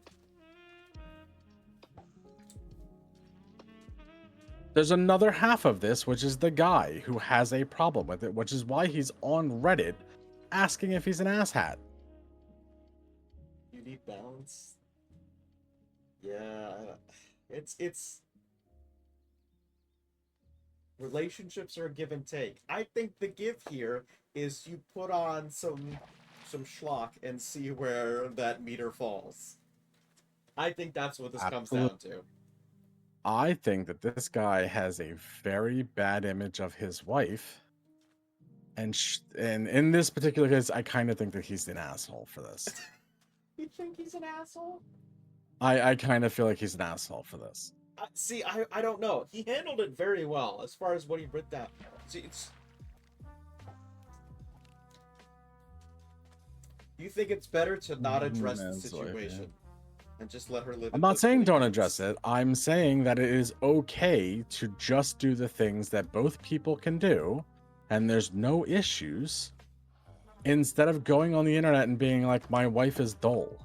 There's another half of this, which is the guy who has a problem with it, which is why he's on Reddit asking if he's an asshat. You need balance. Yeah, it's. Relationships are a give and take. I think the give here is you put on some schlock and see where that meter falls. I think that's what this comes down to. I think that this guy has a very bad image of his wife. And in this particular case, I kind of think that he's an asshole for this. You think he's an asshole? I kind of feel like he's an asshole for this. See, I don't know. He handled it very well as far as what he wrote down. See, it's. You think it's better to not address the Man's wife, yeah. situation and just let her live? I'm not saying don't address it. I'm saying that it is okay to just do the things that both people can do, and there's no issues, instead of going on the internet and being like, my wife is dull.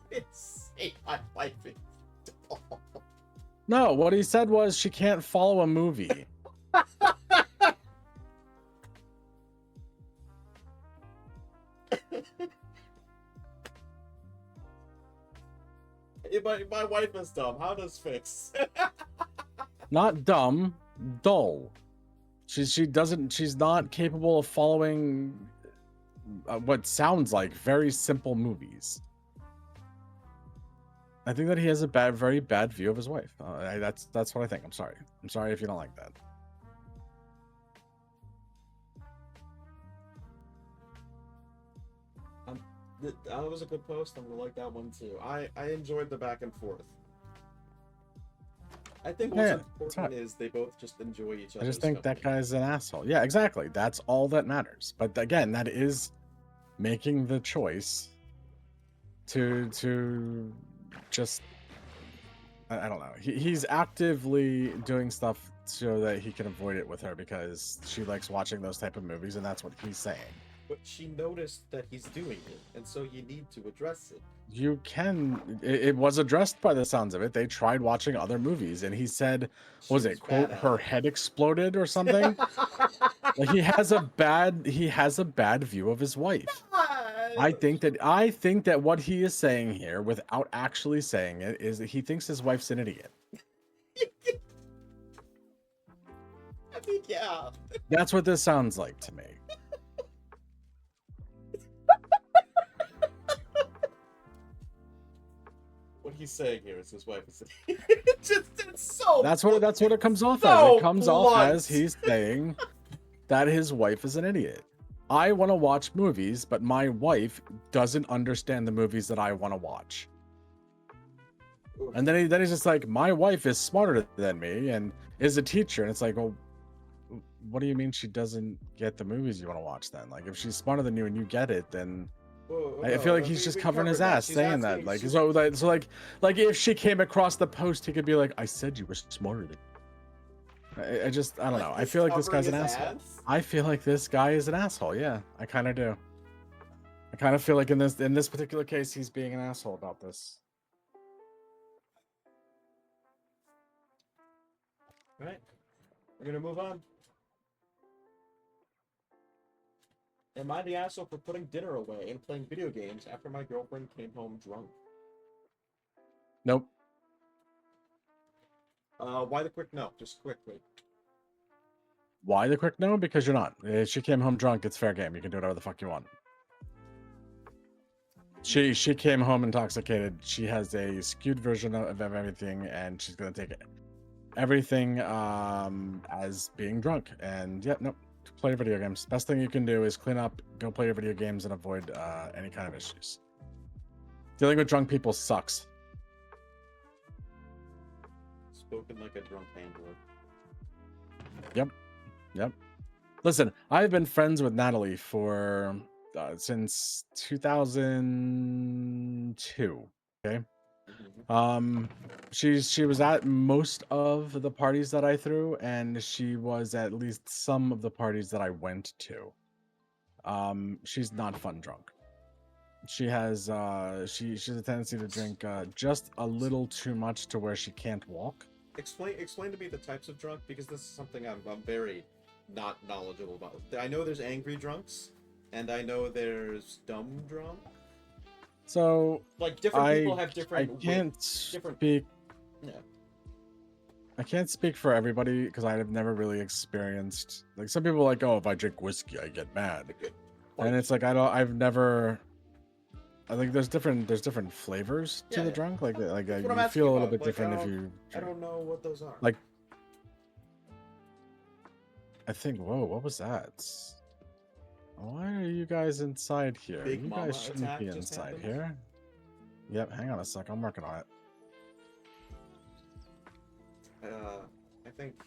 It's my wife is dull. No, what he said was she can't follow a movie. My wife is dumb. How does fix? Not dumb, dull. She's not capable of following what sounds like very simple movies. I think that he has a very bad view of his wife. That's what I think. I'm sorry. I'm sorry if you don't like that. That was a good post. I'm gonna like that one too. I enjoyed the back and forth. I think what's Yeah, important is they both just enjoy each other. I just think that guy's an asshole. Yeah, exactly. That's all that matters. But again, that is making the choice to just I don't know. He's actively doing stuff so that he can avoid it with her because she likes watching those type of movies, and that's what he's saying. But she noticed that he's doing it, and so you need to address it. You can. It was addressed by the sounds of it. They tried watching other movies, and he said, She "Was it quote bad at her it. head exploded or something?" Like he has a bad view of his wife. I think that what he is saying here, without actually saying it, is that he thinks his wife's an idiot. I mean, yeah. That's what this sounds like to me. What he's saying here is his wife is. It's so. That's what it comes off so as. It comes off blunt. as he's saying that his wife is an idiot. I want to watch movies, but my wife doesn't understand the movies that I want to watch. And then he's just like, my wife is smarter than me and is a teacher. And it's like, well, what do you mean she doesn't get the movies you want to watch then? Like, if she's smarter than you and you get it, then I feel like he's just covering his ass saying that. Like, so like if she came across the post, he could be like, I said you were smarter than me. I don't know. I feel like this guy's an asshole. I feel like this guy is an asshole. Yeah, I kind of do. I kind of feel like in this particular case, he's being an asshole about this. All right, we're gonna move on. Am I the asshole for putting dinner away and playing video games after my girlfriend came home drunk? Nope. Why the quick no? Just quickly. Why the quick no? Because you're not. If she came home drunk, it's fair game. You can do whatever the fuck you want. She came home intoxicated. She has a skewed version of everything, and she's gonna take everything as being drunk. And yeah, nope. Play video games. Best thing you can do is clean up, go play your video games, and avoid any kind of issues. Dealing with drunk people sucks. Spoken like a drunk handler. Yep. Listen, I've been friends with Natalie for since 2002. Okay. She was at most of the parties that I threw, and she was at least some of the parties that I went to. She's not fun drunk. She has she's a tendency to drink just a little too much to where she can't walk. Explain to me the types of drunk, because this is something I'm very not knowledgeable about. I know there's angry drunks, and I know there's dumb drunk. So like different people have different. I can't speak. Yeah. I can't speak for everybody because I have never really experienced. Like some people are like, oh, if I drink whiskey, I get mad, and it's like I've never. I think there's different flavors to the drunk. Like you feel a little bit different if you. I don't know what those are. Like, I think. Whoa, what was that? Why are you guys inside here? Big you Mama guys shouldn't be attack inside just here. Yep, hang on a sec. I'm working on it. I think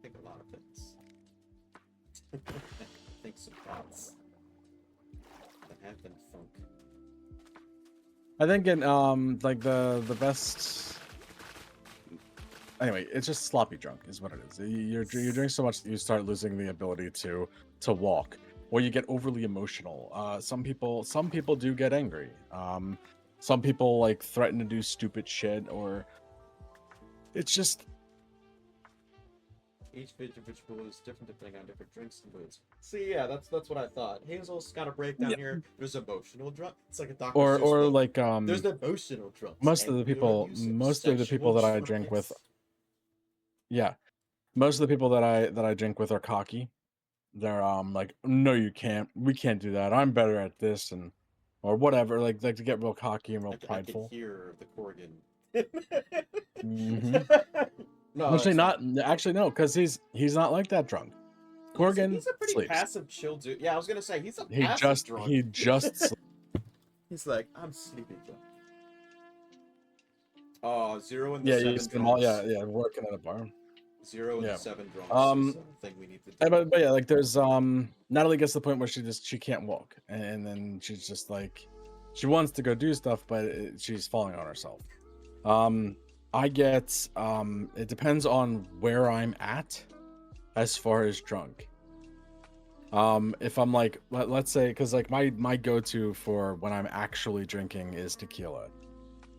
a lot of things. I think some thoughts that have been funk. I think in like the best. Anyway, it's just sloppy drunk is what it is. You're drink so much that you start losing the ability to walk, or you get overly emotional. Some people do get angry. Some people like threaten to do stupid shit, or it's just each individual is different depending on different drinks and moods. See, yeah, that's what I thought. Hazel's got a breakdown here. There's emotional drunk. It's like a Dr. or Seuss like there's emotional drunk. most of the people that I drink with. Yeah, most of the people that I drink with are cocky. They're like, no, you can't. We can't do that. I'm better at this, and or whatever, like to get real cocky and real I can prideful. hear the Corgan. Mm-hmm. No, Actually, it's not actually no, because he's not like that drunk. Corgan he's a pretty sleeps. passive, chill dude. Yeah, I was gonna say he's a He passive just drunk. he just He's like, I'm sleepy drunk. Oh, 0 and the yeah, 7 you spend them all, drunks. yeah, working at a bar. 0 and Yeah. the 7 drunks is a thing we need to do. But yeah, like there's Natalie gets to the point where she can't walk, and then she's just like she wants to go do stuff, but she's falling on herself. I get it depends on where I'm at as far as drunk. If I'm like let's say, because like my go-to for when I'm actually drinking is tequila.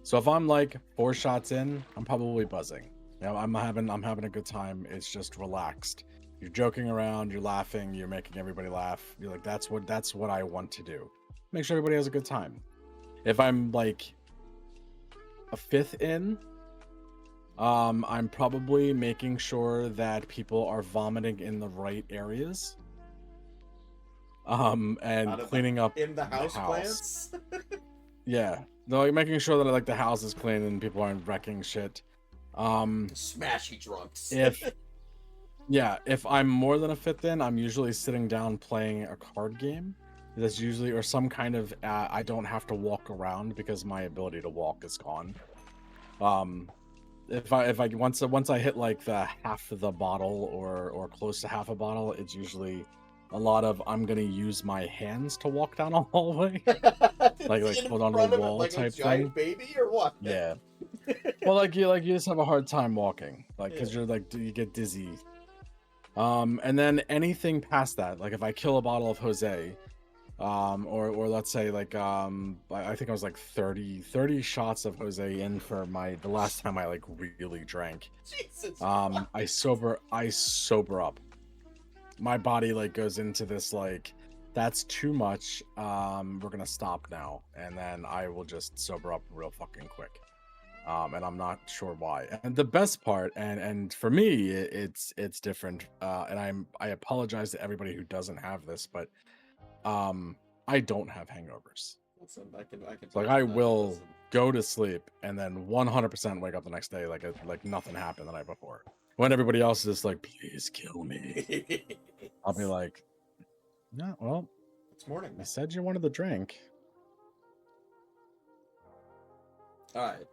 So if I'm like 4 shots in, I'm probably buzzing. You know, I'm having a good time. It's just relaxed. You're joking around, you're laughing, you're making everybody laugh. You're like, that's what I want to do. Make sure everybody has a good time. If I'm like a 5th in, I'm probably making sure that people are vomiting in the right areas. And cleaning up in the house plants. Yeah. No, like making sure that like the house is clean and people aren't wrecking shit. Smashy drunks. If I'm more than a 5th in, I'm usually sitting down playing a card game. That's usually, or some kind of I don't have to walk around because my ability to walk is gone. If I once I hit like the half of the bottle or close to half a bottle, it's usually a lot of I'm gonna use my hands to walk down a hallway. like hold on to a wall like type a giant thing. baby or what? Yeah. Well, like you just have a hard time walking, like because you're like you get dizzy. And then anything past that, like if I kill a bottle of Jose, or let's say like I think I was like 30 shots of Jose in for the last time I like really drank. Jesus. I sober up. My body like goes into this like that's too much. We're gonna stop now, and then I will just sober up real fucking quick. And I'm not sure why. And the best part, and for me, it's different. And I apologize to everybody who doesn't have this, but I don't have hangovers. Listen, I can like I will go to sleep and then 100% wake up the next day like nothing happened the night before. When everybody else is like, please kill me, I'll be like, yeah, well, it's morning. You said you wanted the drink. All right.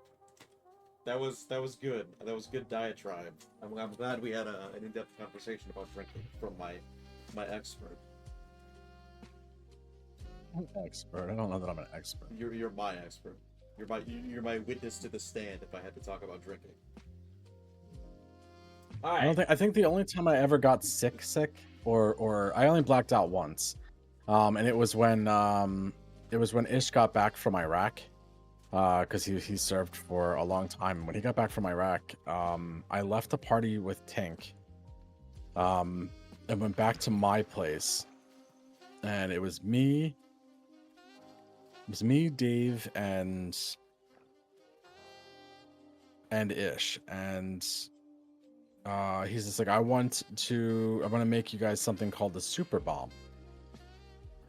That was good. That was good diatribe. I'm glad we had an in-depth conversation about drinking from my expert. I'm an expert. I don't know that I'm an expert. You're my expert. You're my witness to the stand if I had to talk about drinking. All right. I think the only time I ever got sick, or I only blacked out once, and it was when Ish got back from Iraq, because he served for a long time. When he got back from Iraq, I left a party with Tank, and went back to my place, and it was me, Dave, and Ish, and he's just like, I'm gonna make you guys something called the Super Bomb.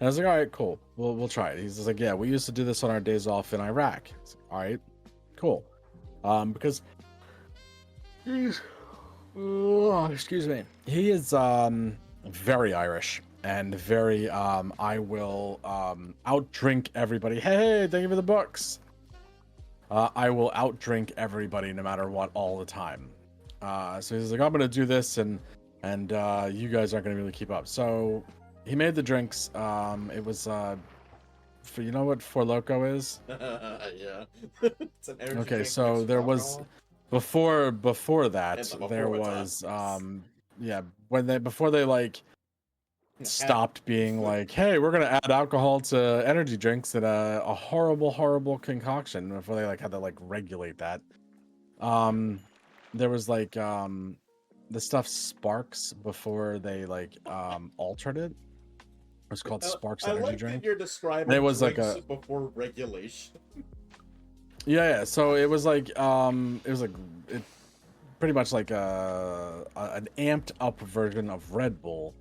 And I was like, all right, cool, we'll try it. He's just like, yeah, we used to do this on our days off in Iraq. Like, all right, cool. Because excuse me, he is very Irish and very I will outdrink everybody. Hey, thank you for the books. I will outdrink everybody no matter what all the time. So he's like, I'm gonna do this, and you guys aren't gonna really keep up. So he made the drinks. It was for, you know what Four Loko is? Yeah. It's an energy Okay, drink so mixed there with was alcohol. before that Before there it's was before they like stopped being like, hey, we're gonna add alcohol to energy drinks in a horrible concoction, before they like had to like regulate that. There was like the stuff Sparks before they like altered it. It was called Sparks energy like drink. That you're describing And it was like drinks before regulation. Yeah. So it was like pretty much like an amped up version of Red Bull,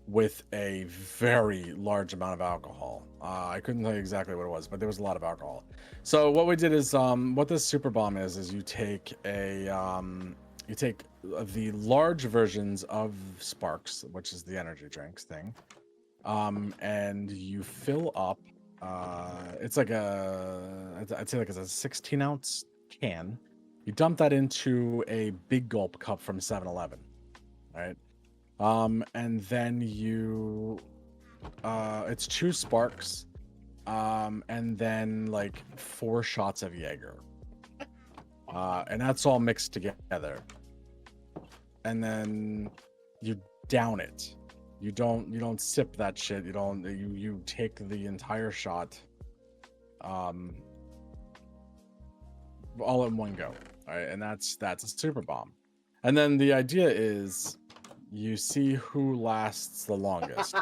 with a very large amount of alcohol. I couldn't tell you exactly what it was, but there was a lot of alcohol. So what we did is, what this super bomb is you take the large versions of Sparks, which is the energy drinks thing, and you fill up. It's like I'd say like it's a 16-ounce can. You dump that into a big gulp cup from 7-Eleven, right? And then it's 2 Sparks, and then like 4 shots of Jaeger, and that's all mixed together. And then you down it. You don't sip that shit. You take the entire shot, all in one go. All right, and that's a super bomb. And then the idea is you see who lasts the longest.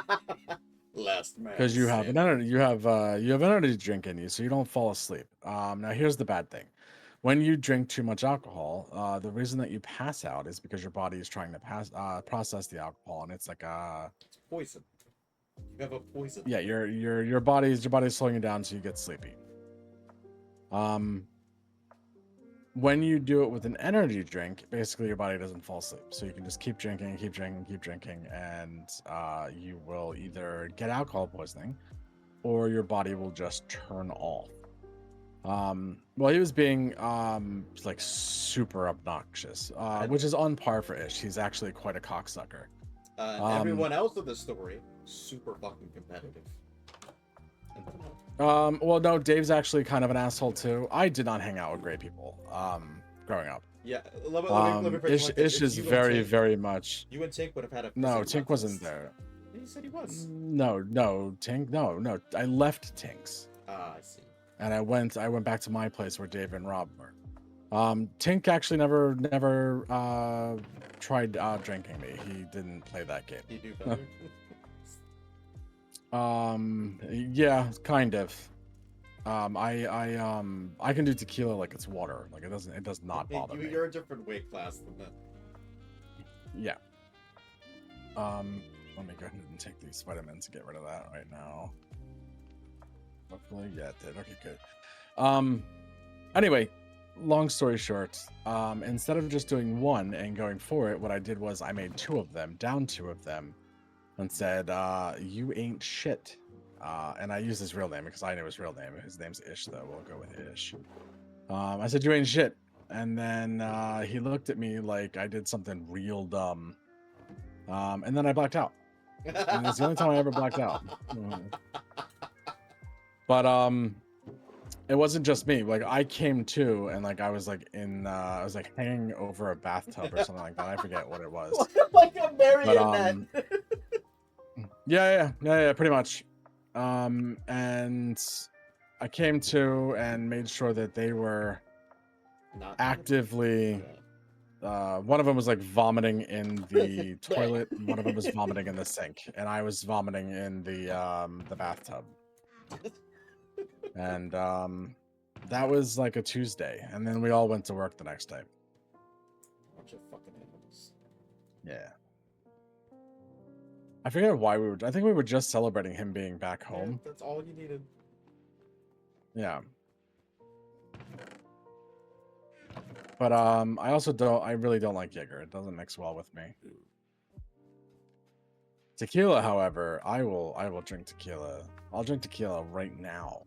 Last man. Because you have an standing. energy, you have an energy drink in you, so you don't fall asleep. Now here's the bad thing: when you drink too much alcohol, the reason that you pass out is because your body is trying to process the alcohol, and it's like It's poison. You have a poison. yeah, your body's slowing you down, so you get sleepy. When you do it with an energy drink, basically your body doesn't fall asleep. So you can just keep drinking, and you will either get alcohol poisoning or your body will just turn off. Well, he was being like super obnoxious, which is on par for Ish. He's actually quite a cocksucker. And everyone else in the story, super fucking competitive. Well, no, Dave's actually kind of an asshole too. I did not hang out with great people growing up. Yeah, let me Ish is very, very much. You and Tink would have had a. No, Tink wasn't there. He said he was. No, Tink, no. I left Tink's. Ah, I see. And I went back to my place where Dave and Rob were. Tink actually never tried drinking me. He didn't play that game. You do better. Yeah, kind of. I can do tequila like it's water. Like it does not bother me. You're a different weight class than that. Yeah. Let me go ahead and take these vitamins to get rid of that right now. Hopefully, yeah, it did. Okay, good. Anyway, long story short, instead of just doing one and going for it, what I did was I made 2 of them, down 2 of them, and said, you ain't shit. And I used his real name because I knew his real name. His name's Ish, though. We'll go with Ish. I said, you ain't shit. And then he looked at me like I did something real dumb. And then I blacked out. And it's the only time I ever blacked out. But it wasn't just me. Like I came to, and like I was like I was like hanging over a bathtub or something like that. I forget what it was. Like a marionette. Yeah, pretty much. And I came to and made sure that they were Not actively. One of them was like vomiting in the toilet. And one of them was vomiting in the sink, and I was vomiting in the bathtub. And that was like a Tuesday, and then we all went to work the next day. Bunch of fucking animals. Yeah. I forget why I think we were just celebrating him being back home. Yeah, that's all you needed. Yeah. But I really don't like Jaeger. It doesn't mix well with me. Tequila, however, I will drink tequila. I'll drink tequila right now.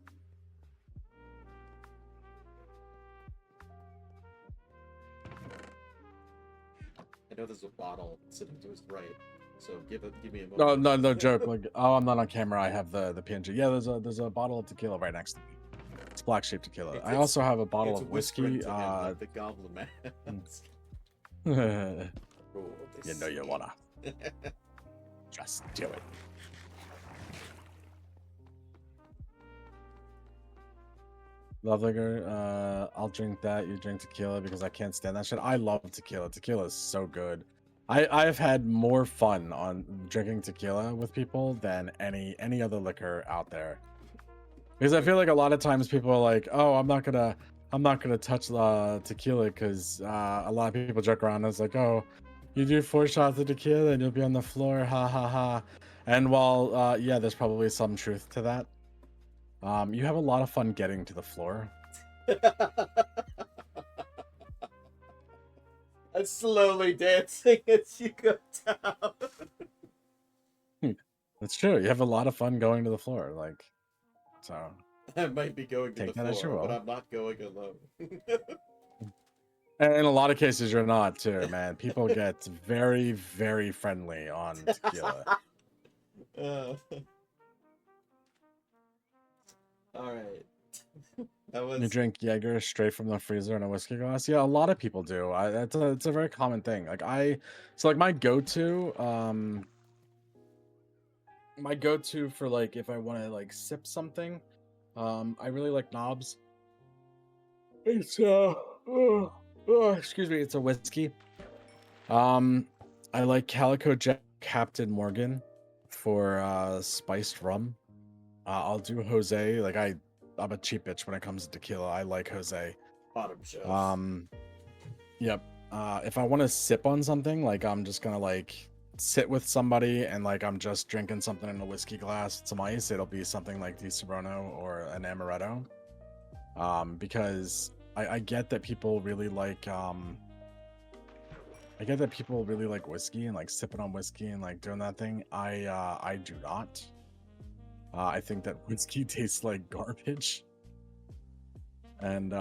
I know there's a bottle sitting to his right, so give me a moment. No joke. Like, oh, I'm not on camera. I have the PNG. Yeah, there's a bottle of tequila right next to me. It's Black Sheep tequila. I also have a bottle of whiskey. Like the Goblin Man. You know you wanna. Just do it. Love liquor. I'll drink that. You drink tequila because I can't stand that shit. I love tequila. Tequila is so good. I've had more fun on drinking tequila with people than any other liquor out there. Because I feel like a lot of times people are like, "Oh, I'm not gonna touch tequila," because a lot of people joke around. And it's like, "Oh, You do 4 shots of tequila, and you'll be on the floor. Ha ha ha. And while, yeah, there's probably some truth to that. You have a lot of fun getting to the floor. And slowly dancing as you go down. It's true. You have a lot of fun going to the floor. Like, so. I might be going to Take the that as you floor, but will. I'm not going alone. And in a lot of cases, you're not too, man. People get very, very friendly on tequila. uh, all right. That You was drink Jaeger straight from the freezer in a whiskey glass. Yeah, a lot of people do. It's a very common thing. So like my go-to for like if I want to like sip something, I really like Knobs. It's excuse me, it's a whiskey. I like Calico Jack Captain Morgan for spiced rum. I'll do Jose. Like I'm a cheap bitch when it comes to tequila. I like Jose. bottom shelf. Yep. If I want to sip on something, like I'm just gonna like sit with somebody and like I'm just drinking something in a whiskey glass, some ice, it'll be something like Di Serono or an Amaretto. Because I get that people really like whiskey and like sipping on whiskey and like doing that thing. I do not. I think that whiskey tastes like garbage. And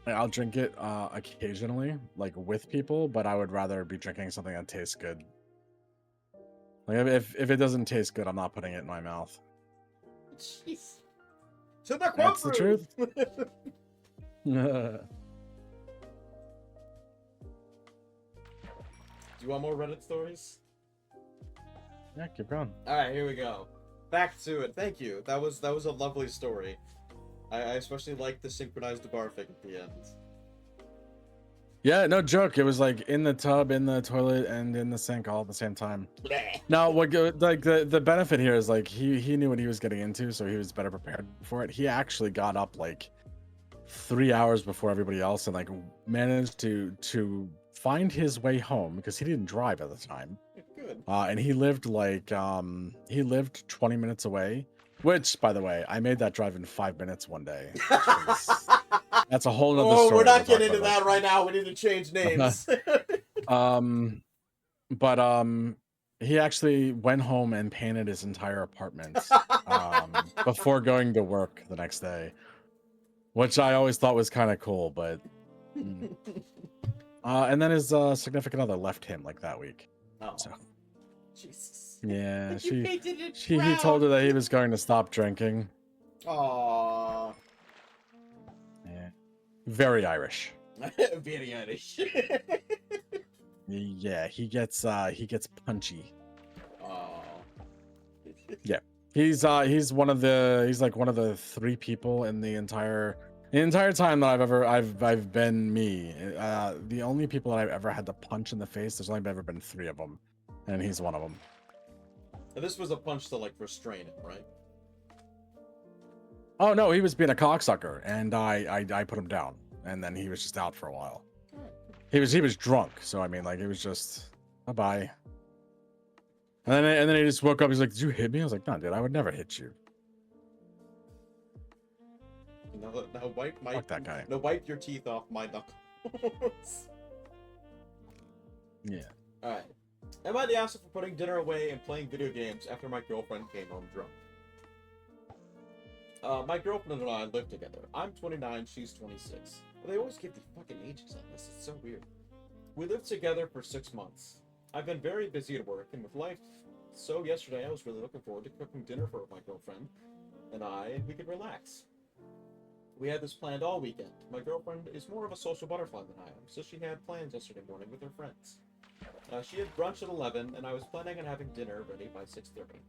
I'll drink it occasionally, like with people, but I would rather be drinking something that tastes good. Like if it doesn't taste good, I'm not putting it in my mouth. Jeez. To the quote That's the room! truth. Yeah, Do you want more Reddit stories? keep going. All right, here we go. Back to it. Thank you. That was a lovely story. I especially like the synchronized barfing at the end. Yeah, no joke. It was like in the tub, in the toilet, and in the sink all at the same time. Bleh. Now, like the benefit here is like he knew what he was getting into, so he was better prepared for it. He actually got up like 3 hours before everybody else and like managed to find his way home because he didn't drive at the time. Good. And he lived 20 minutes away, which by the way, I made that drive in 5 minutes one day. That's a whole nother Oh, story. we're not We'll talk getting into about that right now. We need to change names. But he actually went home and painted his entire apartment before going to work the next day, which I always thought was kind of cool. But and then his significant other left him like that week. Oh, So Jesus. yeah, You painted it he told her that he was going to stop drinking. Aww. Yeah, very Irish. Very Irish. Yeah, he gets punchy. Aww. He's like one of the 3 people in the entire time that I've been me. The only people that I've ever had to punch in the face, there's only ever been 3 of them, and he's one of them. And this was a punch to like restrain him, right? Oh no, he was being a cocksucker, and I put him down, and then he was just out for a while. He was drunk, so I mean, like, it was just bye. And then he just woke up. He's like, "Did you hit me?" I was like, "No, dude, I would never hit you." Now wipe my. Fuck that guy. Now wipe your teeth off my knuckles. Yeah. All right. Am I the asshole for putting dinner away and playing video games after my girlfriend came home drunk? My girlfriend and I live together. I'm 29, she's 26. They always give the fucking ages on this. It's so weird. We lived together for 6 months. I've been very busy at work and with life, so yesterday I was really looking forward to cooking dinner for my girlfriend and we could relax. We had this planned all weekend. My girlfriend is more of a social butterfly than I am, so she had plans yesterday morning with her friends. She had brunch at 11, and I was planning on having dinner ready by 6:30.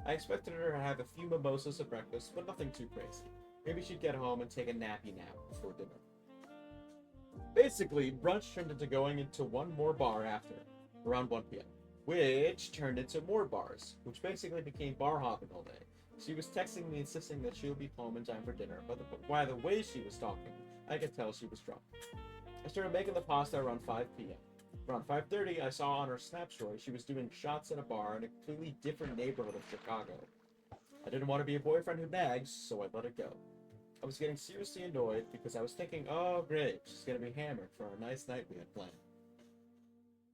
I expected her to have a few mimosas at breakfast, but nothing too crazy. Maybe she'd get home and take a nappy nap before dinner. Basically, brunch turned into going into one more bar after, around 1 p.m., which turned into more bars, which basically became bar hopping all day. She was texting me insisting that she would be home in time for dinner, but by the way she was talking, I could tell she was drunk. I started making the pasta around 5 p.m. Around 5:30, I saw on her Snap story she was doing shots at a bar in a completely different neighborhood of Chicago. I didn't want to be a boyfriend who nags, so I let it go. I was getting seriously annoyed because I was thinking, oh great, she's gonna be hammered for our nice night we had planned.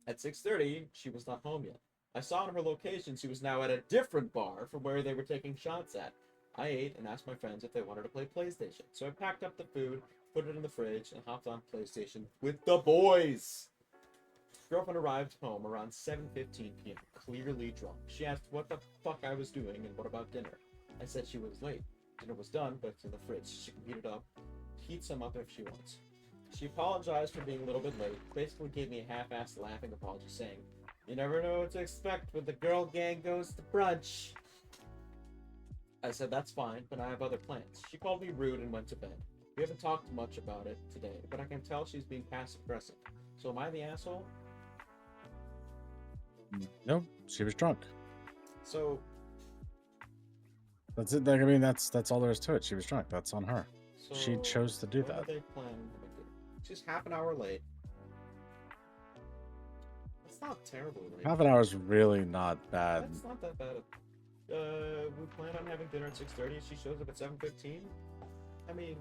At 6:30, she was not home yet. I saw on her location she was now at a different bar from where they were taking shots at. I ate and asked my friends if they wanted to play PlayStation. So I packed up the food, put it in the fridge, and hopped on PlayStation with the boys. Girlfriend arrived home around 7:15 p.m., clearly drunk. She asked what the fuck I was doing and what about dinner. I said she was late. Dinner was done, but it's in the fridge. She can heat some up if she wants. She apologized for being a little bit late, basically gave me a half-assed laughing apology saying, "You never know what to expect when the girl gang goes to brunch." I said that's fine, but I have other plans. She called me rude and went to bed. We haven't talked much about it today, but I can tell she's being passive-aggressive. So am I the asshole? Nope, she was drunk. So That's it. Like, I mean, that's all there is to it. She was drunk. That's on her. She So, chose to do when that. did they plan having dinner? She's half an hour late. That's not terribly late. Half an hour is really not bad. That's not that bad. We plan on having dinner at 6:30. She shows up at 7:15. I mean,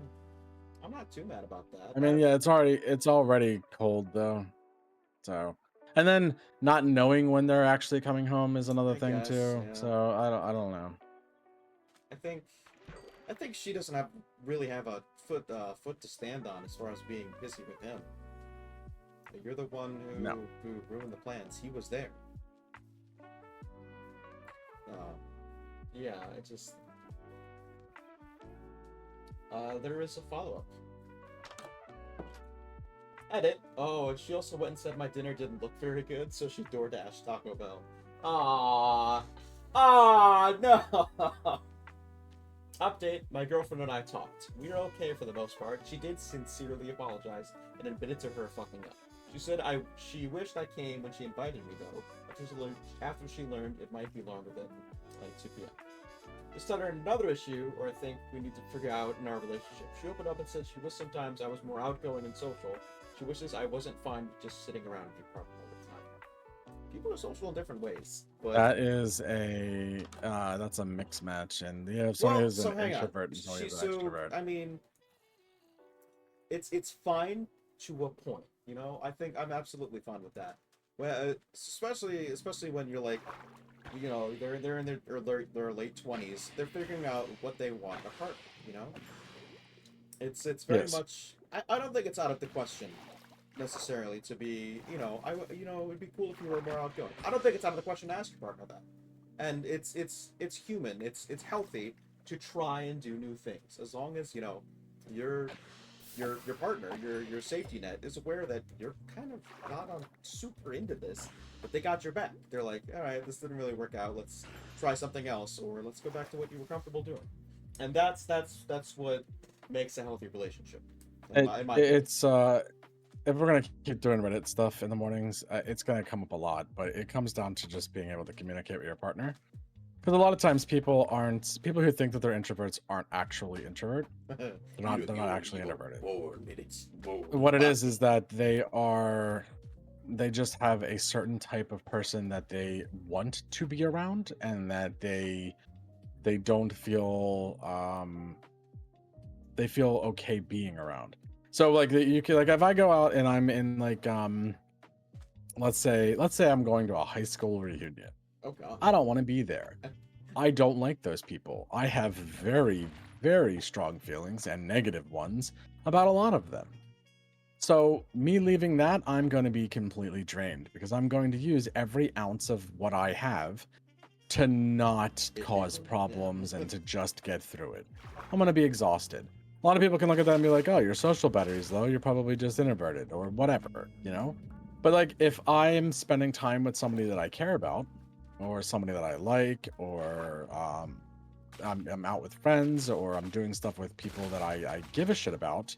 I'm not too mad about that. I mean, yeah, it's already cold though. So, and then not knowing when they're actually coming home is another I thing guess, too. yeah. So I don't know. I think she doesn't really have a foot to stand on as far as being pissy with him. You're the one who ruined the plans. He was there. Yeah, I just. There is a follow-up. Edit. Oh, and she also went and said my dinner didn't look very good, so she DoorDashed Taco Bell. Aww. No. Update, my girlfriend and I talked. We are okay for the most part. She did sincerely apologize and admitted to her fucking up. She said she wished I came when she invited me though, after she learned it might be longer than like 2 p.m. This started another issue, or I think we need to figure out in our relationship. She opened up and said she wished sometimes I was more outgoing and social. She wishes I wasn't fine just sitting around in the apartment all the time. People are social in different ways, but That is that's a mixed match, and yeah, if somebody is an introvert and somebody is an extrovert. I mean, it's fine to a point, you know. I think I'm absolutely fine with that. Well, especially when you're like, you know, they're in their late 20s. They're figuring out what they want in a partner, you know. It's very much. I don't think it's out of the question necessarily to be, you know, it would be cool if you were more outgoing. I don't think it's out of the question to ask your partner that. And it's human. It's healthy to try and do new things as long as, you know, your partner, your safety net is aware that you're kind of not on super into this, but they got your back. They're like, all right, this didn't really work out. Let's try something else, or let's go back to what you were comfortable doing. And that's what makes a healthy relationship. It's if we're gonna keep doing Reddit stuff in the mornings, it's gonna come up a lot, but it comes down to just being able to communicate with your partner. Because a lot of times people who think that they're introverts aren't actually introvert. They're not actually introverted. 4 minutes. What it is that they just have a certain type of person that they want to be around, and that they don't feel they feel okay being around. So like you can, like, if I go out and I'm in like let's say I'm going to a high school reunion. Oh God. I don't want to be there. I don't like those people. I have very, very strong feelings, and negative ones, about a lot of them. So me leaving that, I'm going to be completely drained, because I'm going to use every ounce of what I have to not cause problems and to just get through it. I'm going to be exhausted. A lot of people can look at that and be like, oh, your social battery's low, you're probably just introverted, or whatever, you know? But like, if I'm spending time with somebody that I care about, or somebody that I like, or I'm out with friends, or I'm doing stuff with people that I give a shit about,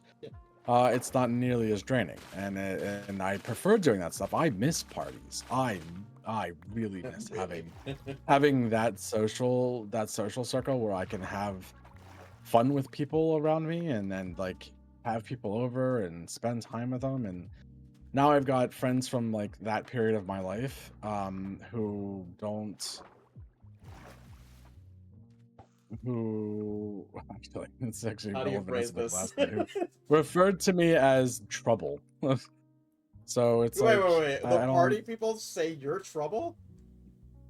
it's not nearly as draining. And I prefer doing that stuff. I miss parties. I really miss having that social circle where I can have fun with people around me, and then like have people over and spend time with them. And now I've got friends from like that period of my life who don't who actually it's actually How do you relevant as phrase to the this? last night who referred to me as trouble. So it's Wait, like wait, wait. The I party don't. people say you're trouble?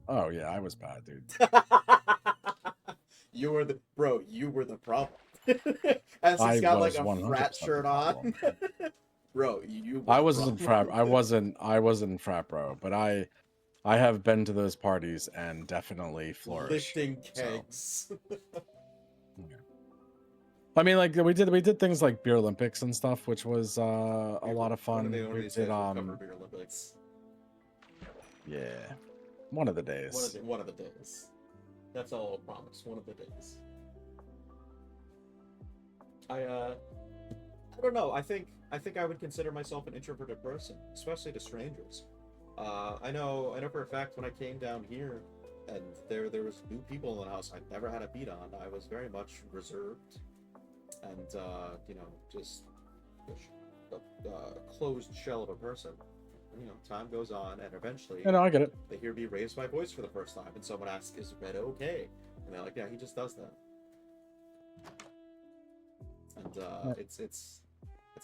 Oh yeah, I was bad, dude. You were the bro. You were the problem. As he's I got like was a 100% frat the shirt on. problem. Bro, you were I the wasn't problem. frat. I wasn't frat bro, but I have been to those parties and definitely flourished. Lifting So kegs. yeah. I mean, like we did things like beer Olympics and stuff, which was a lot of fun. One of We these did days we'll cover Beer Olympics. yeah, one of the days. One of the days. That's all I'll promise. One of the days. I don't know. I think I would consider myself an introverted person, especially to strangers. I know for a fact when I came down here and there was new people in the house I'd never had a beat on, I was very much reserved and just a closed shell of a person. Time goes on and eventually You know, I get it. they hear me raise my voice for the first time and someone asks, "Is Red okay?" And they're like, "Yeah, he just does that." And Yeah. it's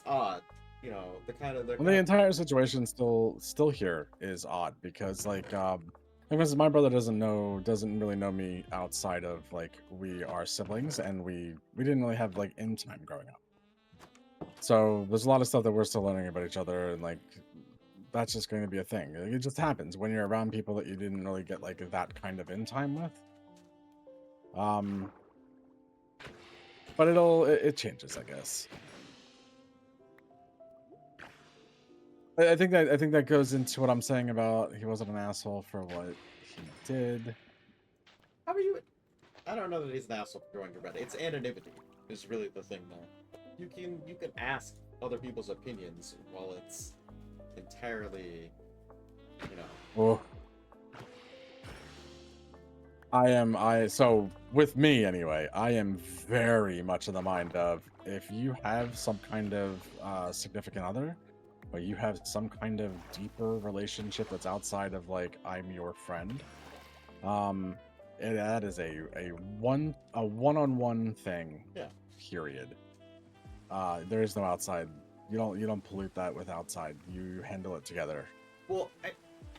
odd, the kind of Well, the entire situation still here is odd because like for instance, my brother doesn't really know me outside of like we are siblings and we didn't really have like in time growing up. So there's a lot of stuff that we're still learning about each other and like that's just going to be a thing. Like, it just happens when you're around people that you didn't really get like that kind of in time with. Um, but it changes, I guess. I think that goes into what I'm saying about he wasn't an asshole for what he did. How are you? I don't know that he's an asshole for going to Reddit. It's anonymity is really the thing there. You can ask other people's opinions while it's entirely, you know. Oh, so with me anyway, I am very much in the mind of if you have some kind of significant other, or you have some kind of deeper relationship that's outside of like I'm your friend, um, that is a one-on-one thing. Yeah. Period. There is no outside. You don't pollute that with outside. You handle it together. Well,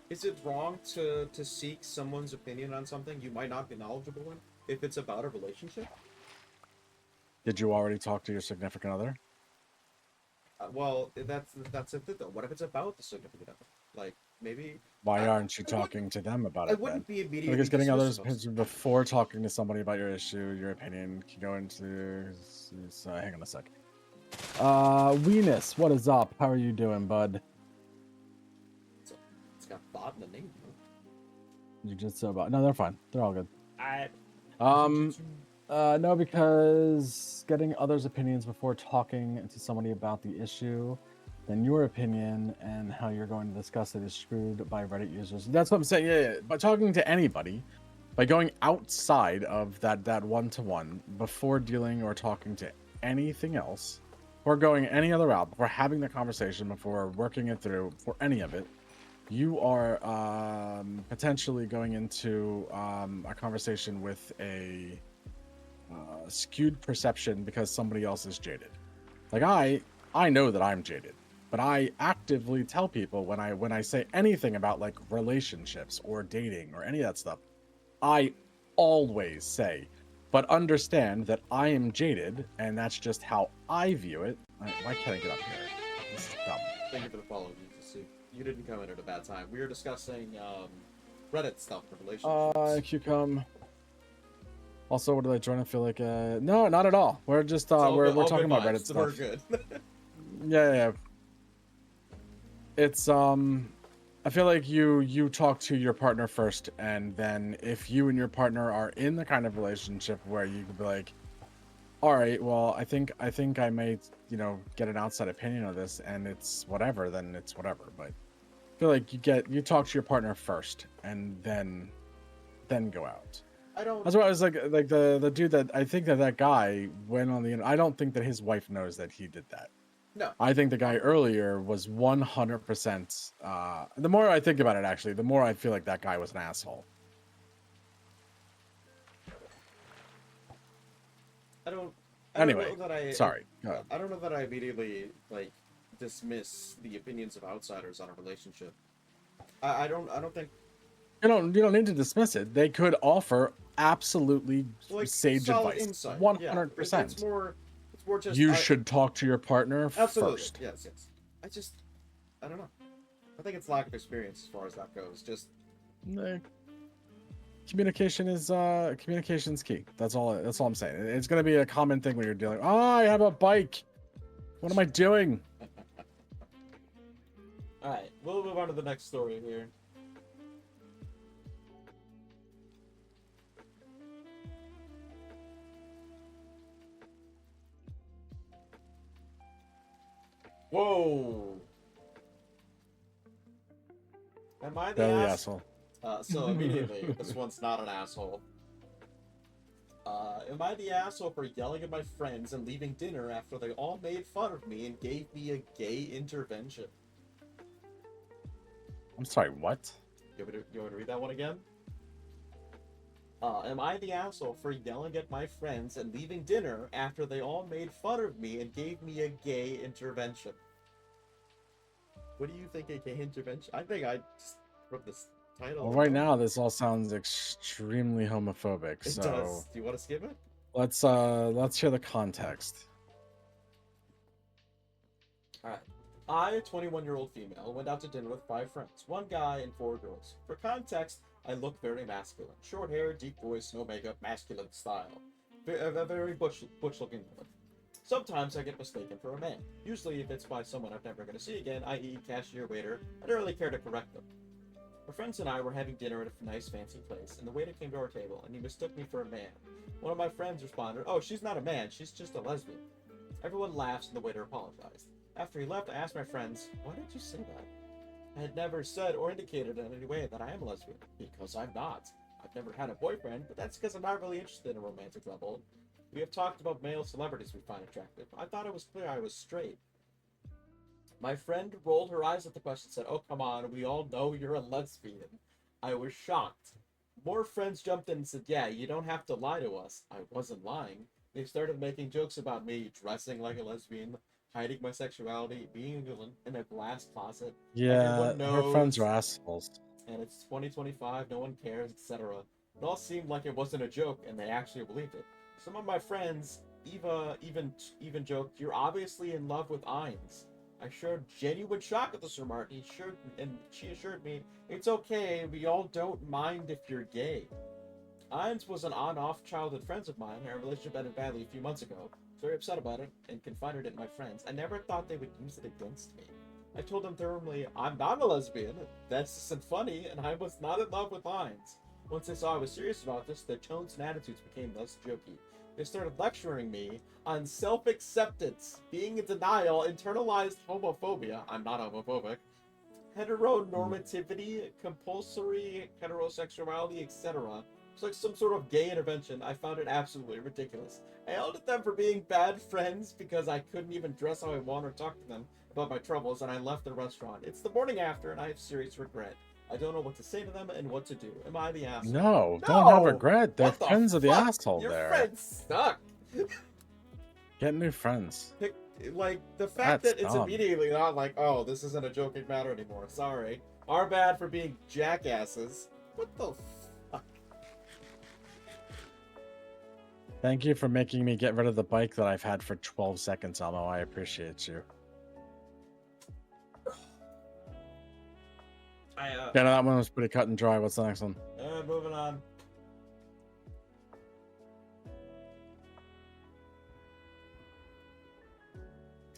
is it wrong to seek someone's opinion on something you might not be knowledgeable in if it's about a relationship? Did you already talk to your significant other? Well, that's it though. What if it's about the significant other? Like maybe Why I, aren't you I wouldn't talking to them about I it then? wouldn't be immediately Because getting others' dismissive of. opinions before talking to somebody about your issue, your opinion can go into. Hang on a sec. Weenus, what is up? How are you doing, bud? It's got bot in the name. You just so about. No, they're fine. They're all good. I No, because getting others' opinions before talking to somebody about the issue, then your opinion and how you're going to discuss it is screwed by Reddit users. That's what I'm saying. Yeah. By talking to anybody, by going outside of that one-to-one before dealing or talking to anything else, or going any other route, before having the conversation, before working it through, for any of it, you are potentially going into a conversation with a skewed perception because somebody else is jaded. Like I know that I'm jaded, but I actively tell people when I say anything about like relationships or dating or any of that stuff, I always say, but understand that I am jaded and that's just how I view it. Why can't I get up here? This is dumb. Thank you for the follow. You didn't come in at a bad time. We were discussing Reddit stuff for relationships. Cucum. Also, what did I join? I feel like no, not at all. We're just we're talking about Reddit stuff. We're good. Yeah. It's I feel like you talk to your partner first, and then if you and your partner are in the kind of relationship where you could be like, all right, well, I think I may get an outside opinion of this, and it's whatever, then it's whatever. But I feel like you talk to your partner first, and then go out. That's why I was like the dude that I think that guy went on the. I don't think that his wife knows that he did that. No. I think the guy earlier was 100%. The more I think about it, actually, the more I feel like that guy was an asshole. I don't Anyway, know that sorry. Go ahead. I don't know that I immediately like dismiss the opinions of outsiders on a relationship. I don't think You don't need to dismiss it. They could offer absolutely like sage solid advice. insight. Yeah, 100%. it's more just You should talk to your partner absolutely first. yes. I don't know. I think it's lack of experience as far as that goes. Just Eh, communication's key. That's all I'm saying. It's going to be a common thing when you're dealing. Oh, I have a bike. What am I doing? all right. We'll move on to the next story here. Whoa. Am I the Belly asshole? asshole. So immediately, this one's not an asshole. Am I the asshole for yelling at my friends and leaving dinner after they all made fun of me and gave me a gay intervention? I'm sorry, what? You want me to read that one again? Am I the asshole for yelling at my friends and leaving dinner after they all made fun of me and gave me a gay intervention? What do you think a gay intervention? I think I just wrote this title. Well, right now this all sounds extremely homophobic. It So does. Do you want to skip it? let's hear the context. Alright. I, a 21-year-old female, went out to dinner with 5 friends, 1 guy and 4 girls. For context, I look very masculine. Short hair, deep voice, no makeup, masculine style. A very butch-looking woman. Sometimes I get mistaken for a man. Usually if it's by someone I'm never going to see again, i.e. cashier, waiter, I don't really care to correct them. My friends and I were having dinner at a nice fancy place, and the waiter came to our table, and he mistook me for a man. One of my friends responded, "Oh, she's not a man, she's just a lesbian." Everyone laughs, and the waiter apologized. After he left, I asked my friends, "Why did you say that?" I had never said or indicated in any way that I am a lesbian, because I'm not. I've never had a boyfriend, but that's because I'm not really interested in a romantic level. We have talked about male celebrities we find attractive. I thought it was clear I was straight. My friend rolled her eyes at the question and said, "Oh, come on, we all know you're a lesbian." I was shocked. More friends jumped in and said, "Yeah, you don't have to lie to us." I wasn't lying. They started making jokes about me dressing like a lesbian, hiding my sexuality, being in a glass closet. Yeah, Everyone her friends knows. are assholes. And it's 2025, no one cares, etc. It all seemed like it wasn't a joke, and they actually believed it. Some of my friends, Eva, even joked, "You're obviously in love with Ainz." I showed genuine shock at this remark, and she assured me, "It's okay, we all don't mind if you're gay." Ainz was an on-off childhood friend of mine, and our relationship ended badly a few months ago. I was very upset about it, and confided it in my friends. I never thought they would use it against me. I told them firmly, "I'm not a lesbian, that isn't funny, and I was not in love with Ainz." Once they saw I was serious about this, their tones and attitudes became less jokey. They started lecturing me on self-acceptance, being in denial, internalized homophobia, I'm not homophobic, heteronormativity, compulsory heterosexuality, etc. It's like some sort of gay intervention. I found it absolutely ridiculous. I yelled at them for being bad friends because I couldn't even dress how I want or talk to them about my troubles, and I left the restaurant. It's the morning after, and I have serious regret. I don't know what to say to them and what to do. Am I the asshole? No, don't have No! regret. Their What the friends are the fuck? asshole Your there. friends suck. Get new friends. Like, the fact That's that it's dumb. immediately not like, "Oh, this isn't a joking matter anymore. Sorry. Our bad for being jackasses." What the fuck? Thank you for making me get rid of the bike that I've had for 12 seconds, Elmo. I appreciate you. Yeah, no, that one was pretty cut and dry. What's the next one? Moving on.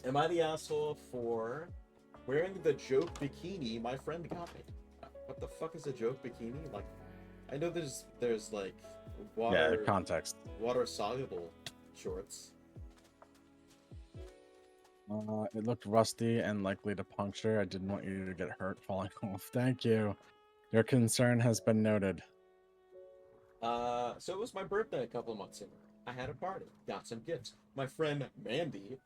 Am I the asshole for wearing the joke bikini my friend got me? What the fuck is a joke bikini? Like, I know there's like Yeah, context. water soluble shorts. It looked rusty and likely to puncture. I didn't want you to get hurt falling off. Thank you. Your concern has been noted. So it was my birthday a couple of months ago. I had a party, got some gifts. My friend Mandy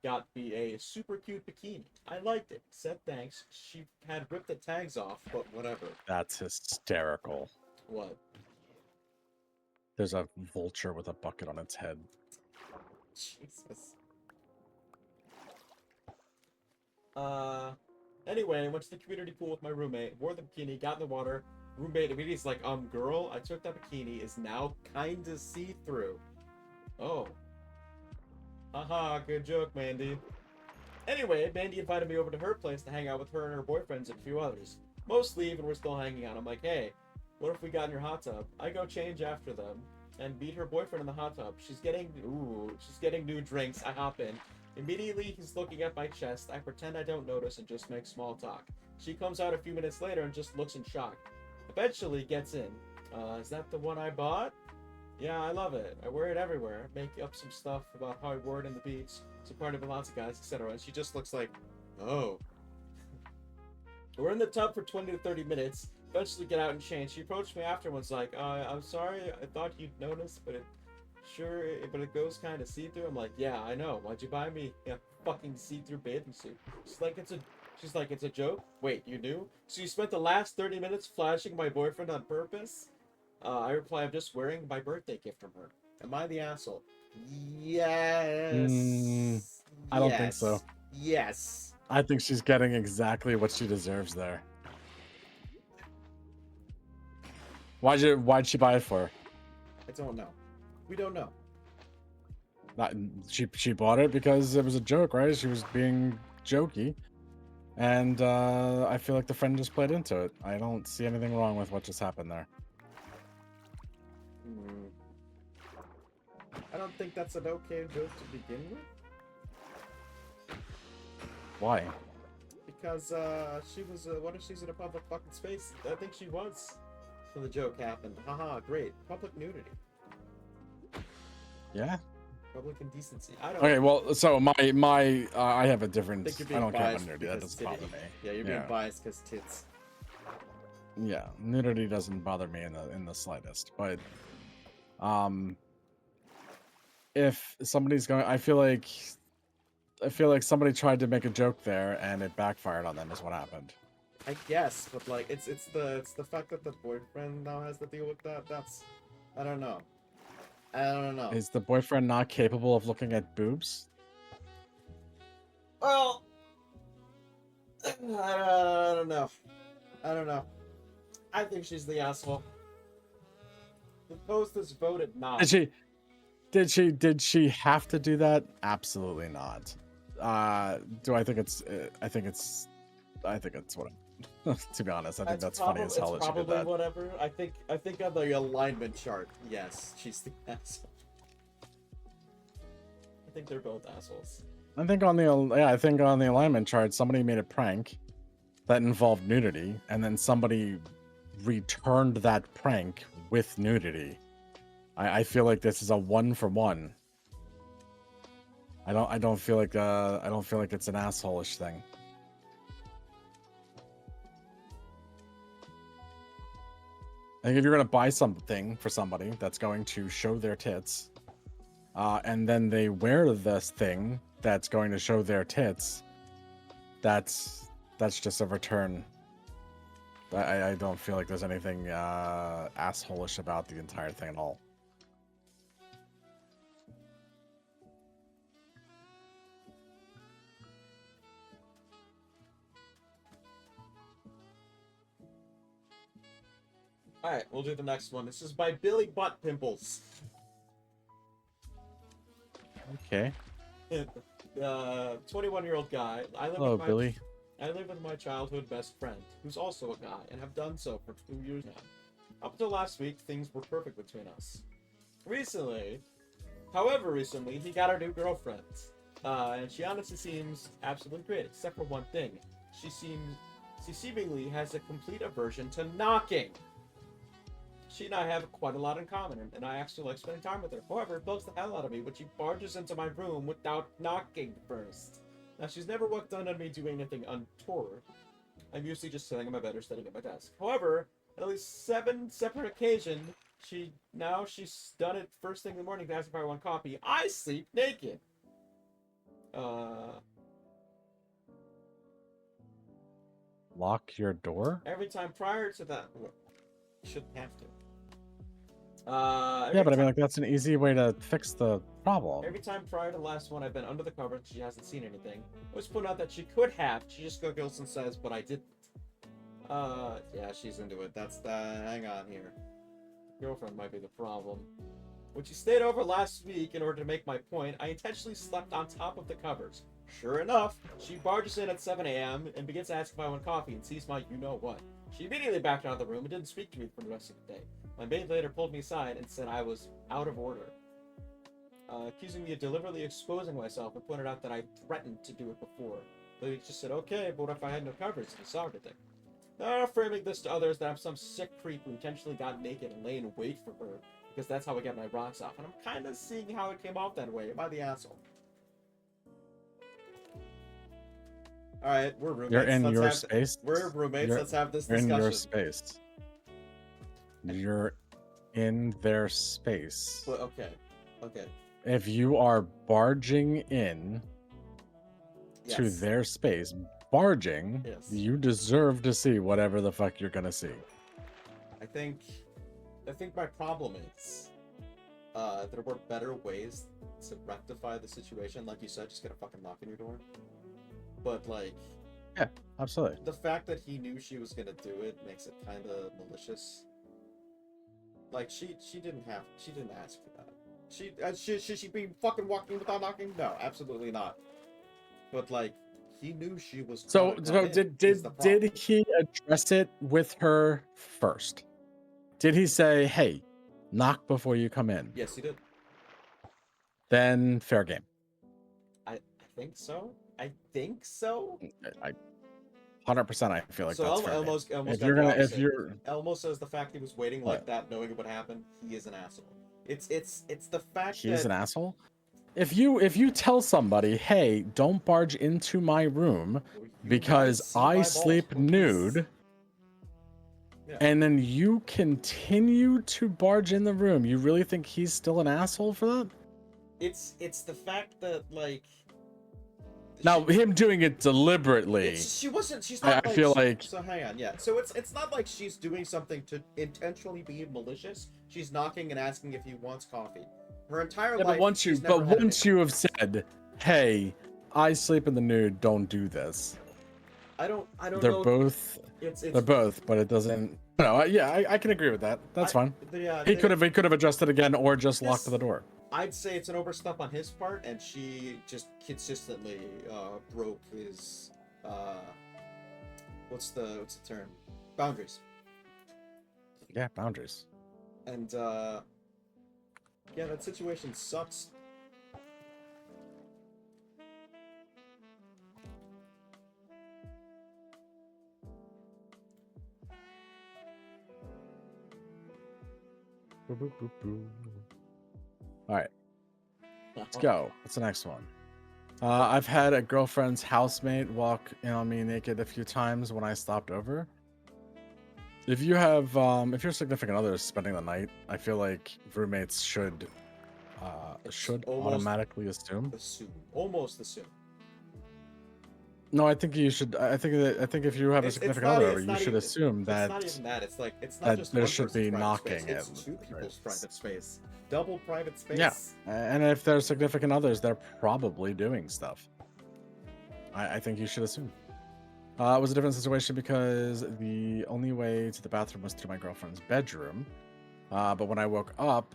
got me a super cute bikini. I liked it. Said thanks. She had ripped the tags off, but whatever. That's hysterical. What? There's a vulture with a bucket on its head. Jesus. Anyway, I went to the community pool with my roommate, wore the bikini, got in the water. Roommate immediately like, girl, I took that bikini, is now kinda see-through. Oh. Haha, good joke, Mandy. Anyway, Mandy invited me over to her place to hang out with her and her boyfriends and a few others. Most leave and we're still hanging out. I'm like, hey, what if we got in your hot tub? I go change after them and meet her boyfriend in the hot tub. She's getting new drinks. I hop in. Immediately, he's looking at my chest. I pretend I don't notice and just make small talk. She comes out a few minutes later and just looks in shock. Eventually gets in. Is that the one I bought? Yeah, I love it. I wear it everywhere. Make up some stuff about how I wore it in the beach. It's a party with lots of guys, etc. And she just looks like, oh. We're in the tub for 20 to 30 minutes. Eventually get out and change. She approached me afterwards like, I'm sorry, I thought you'd notice, but it goes kind of see-through. I'm like, yeah, I know. Why'd you buy me a fucking see-through bathing suit? She's like, it's a joke? Wait, you knew? So you spent the last 30 minutes flashing my boyfriend on purpose? I reply, I'm just wearing my birthday gift from her. Am I the asshole? Yes. I don't think so. Yes. I think she's getting exactly what she deserves there. Why'd she buy it for? I don't know. We don't know. She bought it because it was a joke, right? She was being jokey. And I feel like the friend just played into it. I don't see anything wrong with what just happened there. I don't think that's an okay joke to begin with. Why? Because she was what if she's in a public fucking space? I think she was when the joke happened. Haha, great. Public nudity. Yeah. Public indecency. I don't Okay, know. well, so my I have a different. I don't care about nudity. That doesn't bother me. Yeah, you're being biased because tits. Yeah, nudity doesn't bother me in the slightest. But if somebody's going, I feel like somebody tried to make a joke there and it backfired on them. Is what happened. I guess, but like it's the fact that the boyfriend now has to deal with that. That's I don't know. Is the boyfriend not capable of looking at boobs? Well, I don't know. I don't know. I think she's the asshole. The post is voted not. Did she have to do that? Absolutely not. Do I think it's? I think it's what. To be honest, I think that's funny as hell that she did that. Whatever. I think on the alignment chart, yes, she's the asshole. I think they're both assholes. I think on the alignment chart, somebody made a prank that involved nudity, and then somebody returned that prank with nudity. I feel like this is a 1-for-1. I don't feel like it's an asshole-ish thing. I think if you're gonna buy something for somebody that's going to show their tits, and then they wear this thing that's going to show their tits, that's just a return. I don't feel like there's anything asshole-ish about the entire thing at all. Alright, we'll do the next one. This is by Billy Butt Pimples. Okay. 21-year-old guy. Hello, Billy. I live with my childhood best friend, who's also a guy, and have done so for 2 years now. Up until last week, things were perfect between us. Recently, he got a new girlfriend. And she honestly seems absolutely great, except for one thing. She seemingly has a complete aversion to knocking. She and I have quite a lot in common, and I actually like spending time with her. However, it bugs the hell out of me when she barges into my room without knocking first. Now, she's never walked in on me doing anything untoward. I'm usually just sitting in my bed or sitting at my desk. However, at least 7 separate occasions, she's done it first thing in the morning to ask if I want coffee. I sleep naked. Lock your door? Every time prior to that, you shouldn't have to. Yeah, but I mean, like, that's an easy way to fix the problem. Every time prior to the last one, I've been under the covers. She hasn't seen anything. I was pointing out that she could have. She just goes and says, but I didn't. Yeah, she's into it. That's the. Hang on here. Girlfriend might be the problem. When she stayed over last week in order to make my point, I intentionally slept on top of the covers. Sure enough, she barges in at 7 a.m. and begins to ask if I want coffee and sees my you-know-what. She immediately backed out of the room and didn't speak to me for the rest of the day. My maid later pulled me aside and said I was out of order, accusing me of deliberately exposing myself and pointed out that I threatened to do it before. Lady just said, okay, but what if I had no covers and you saw everything? Now I'm framing this to others that I'm some sick creep who intentionally got naked and lay in wait for her, because that's how I get my rocks off, and I'm kind of seeing how it came off that way. Am I the asshole? Alright, we're roommates. You're in your space. We're roommates. Let's have this You're discussion. in your space. You're in their space. But, okay. Okay. If you are barging in to Yes. their space, barging, Yes. you deserve to see whatever the fuck you're gonna see. I think my problem is there were better ways to rectify the situation. Like you said, just get a fucking knock on your door. But like, Yeah, absolutely. the fact that he knew she was gonna do it makes it kind of malicious. Like she didn't ask for that. Should she be fucking walking without knocking? No, absolutely not. But like, he knew she was. So gonna come in, is the problem. did he address it with her first? Did he say, "Hey, knock before you come in"? Yes, he did. Then fair game. I think so. I think so. I 100%. I feel like So that's fair game. Elmo's If got you're the gonna, if opposite. you're, Elmo says the fact he was waiting What? like that, knowing it would happen, he is an asshole. It's the fact he's that an asshole. If you tell somebody, "Hey, don't barge into my room you because guys see my I balls, sleep please." nude," Yeah. and then you continue to barge in the room, you really think he's still an asshole for that? It's the fact that like. Now, him doing it deliberately, She's not. I feel like. So hang on, yeah. So it's not like she's doing something to intentionally be malicious. She's knocking and asking if he wants coffee. Her entire Yeah, life. but once you have said, "Hey, I sleep in the nude, don't do this," I don't they're know. both. It's They're both, but it doesn't. No, yeah, I can agree with that. That's fine. Yeah, He could have addressed it again, or just locked This- the door. I'd say it's an overstep on his part, and she just consistently broke his what's the term? Boundaries. Yeah, boundaries. And yeah, that situation sucks. All right, let's go. What's the next one? I've had a girlfriend's housemate walk in on me naked a few times when I stopped over. If you have, if your significant other is spending the night, I feel like roommates should Almost automatically assume. Almost assume. No, I think you should. I think if you have a significant other over, you should assume that. It's not even that. It's like it's not that just there one should person's be private knocking space. It's and- two people's right. private space. Double private space. Yeah. And if they're significant others, they're probably doing stuff. I think you should assume. It was a different situation because the only way to the bathroom was through my girlfriend's bedroom. But when I woke up,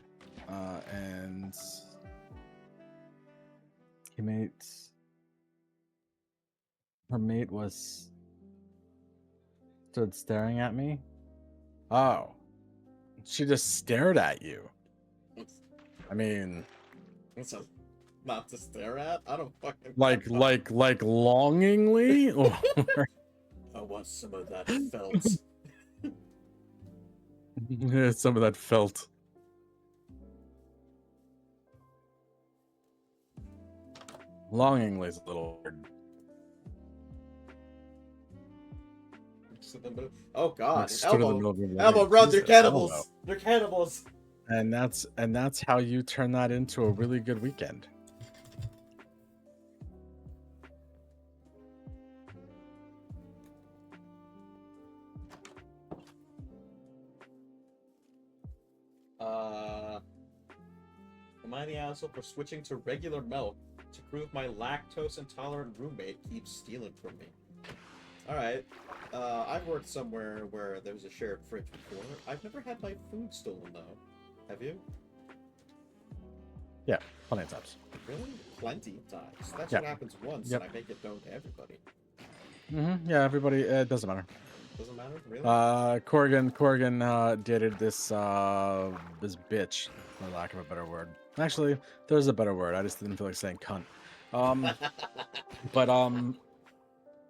and her mate stood staring at me. Oh, she just stared at you. I mean, It's a not to stare at. I don't fucking like longingly, or I want some of that felt. yeah, some of that felt. Longingly is a little weird. Oh god, Stood in the Elmo! middle of the room. Elmo, run! They're Jesus, Elmo. cannibals! They're cannibals! And that's how you turn that into a really good weekend. Am I the asshole for switching to regular milk to prove my lactose intolerant roommate keeps stealing from me? Alright. I've worked somewhere where there was a shared fridge before. I've never had my food stolen, though. Have you? Yeah, plenty of times. Really? Plenty of times. That Yeah. shit happens once, Yep. and I make it known to everybody. Yeah, everybody. It doesn't matter. Doesn't matter? Really? Corrigan dated this this bitch, for lack of a better word. Actually, there's a better word. I just didn't feel like saying cunt. But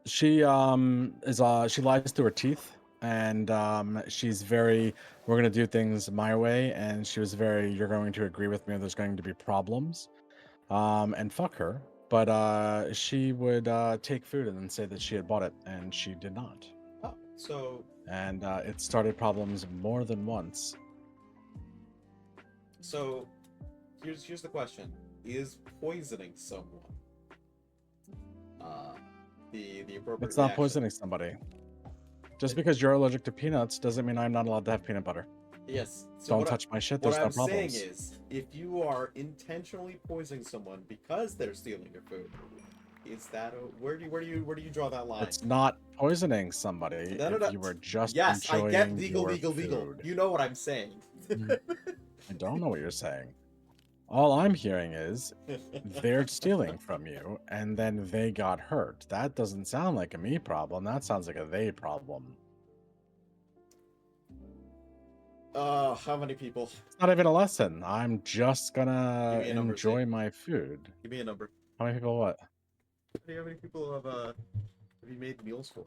she she lies through her teeth, and she's very, we're gonna do things my way, and she was very, you're going to agree with me, or there's going to be problems. And fuck her. But she would take food and then say that she had bought it, and she did not. Oh, so And it started problems more than once. So, here's the question: is poisoning someone the appropriate? It's not reaction? poisoning somebody. Just because you're allergic to peanuts doesn't mean I'm not allowed to have peanut butter. Yes. So Don't touch my shit. What There's no I'm problems. saying is, if you are intentionally poisoning someone because they're stealing your food, is that where do you draw that line? It's not poisoning somebody No. if you were just Yes, I enjoying get legal. food. You know what I'm saying. I don't know what you're saying. All I'm hearing is they're stealing from you, and then they got hurt. That doesn't sound like a me problem. That sounds like a they problem. How many people? It's not even a lesson. I'm just Give gonna me a number, enjoy Zeke. my food. Give me a number. How many people? What? How many people have you made meals for?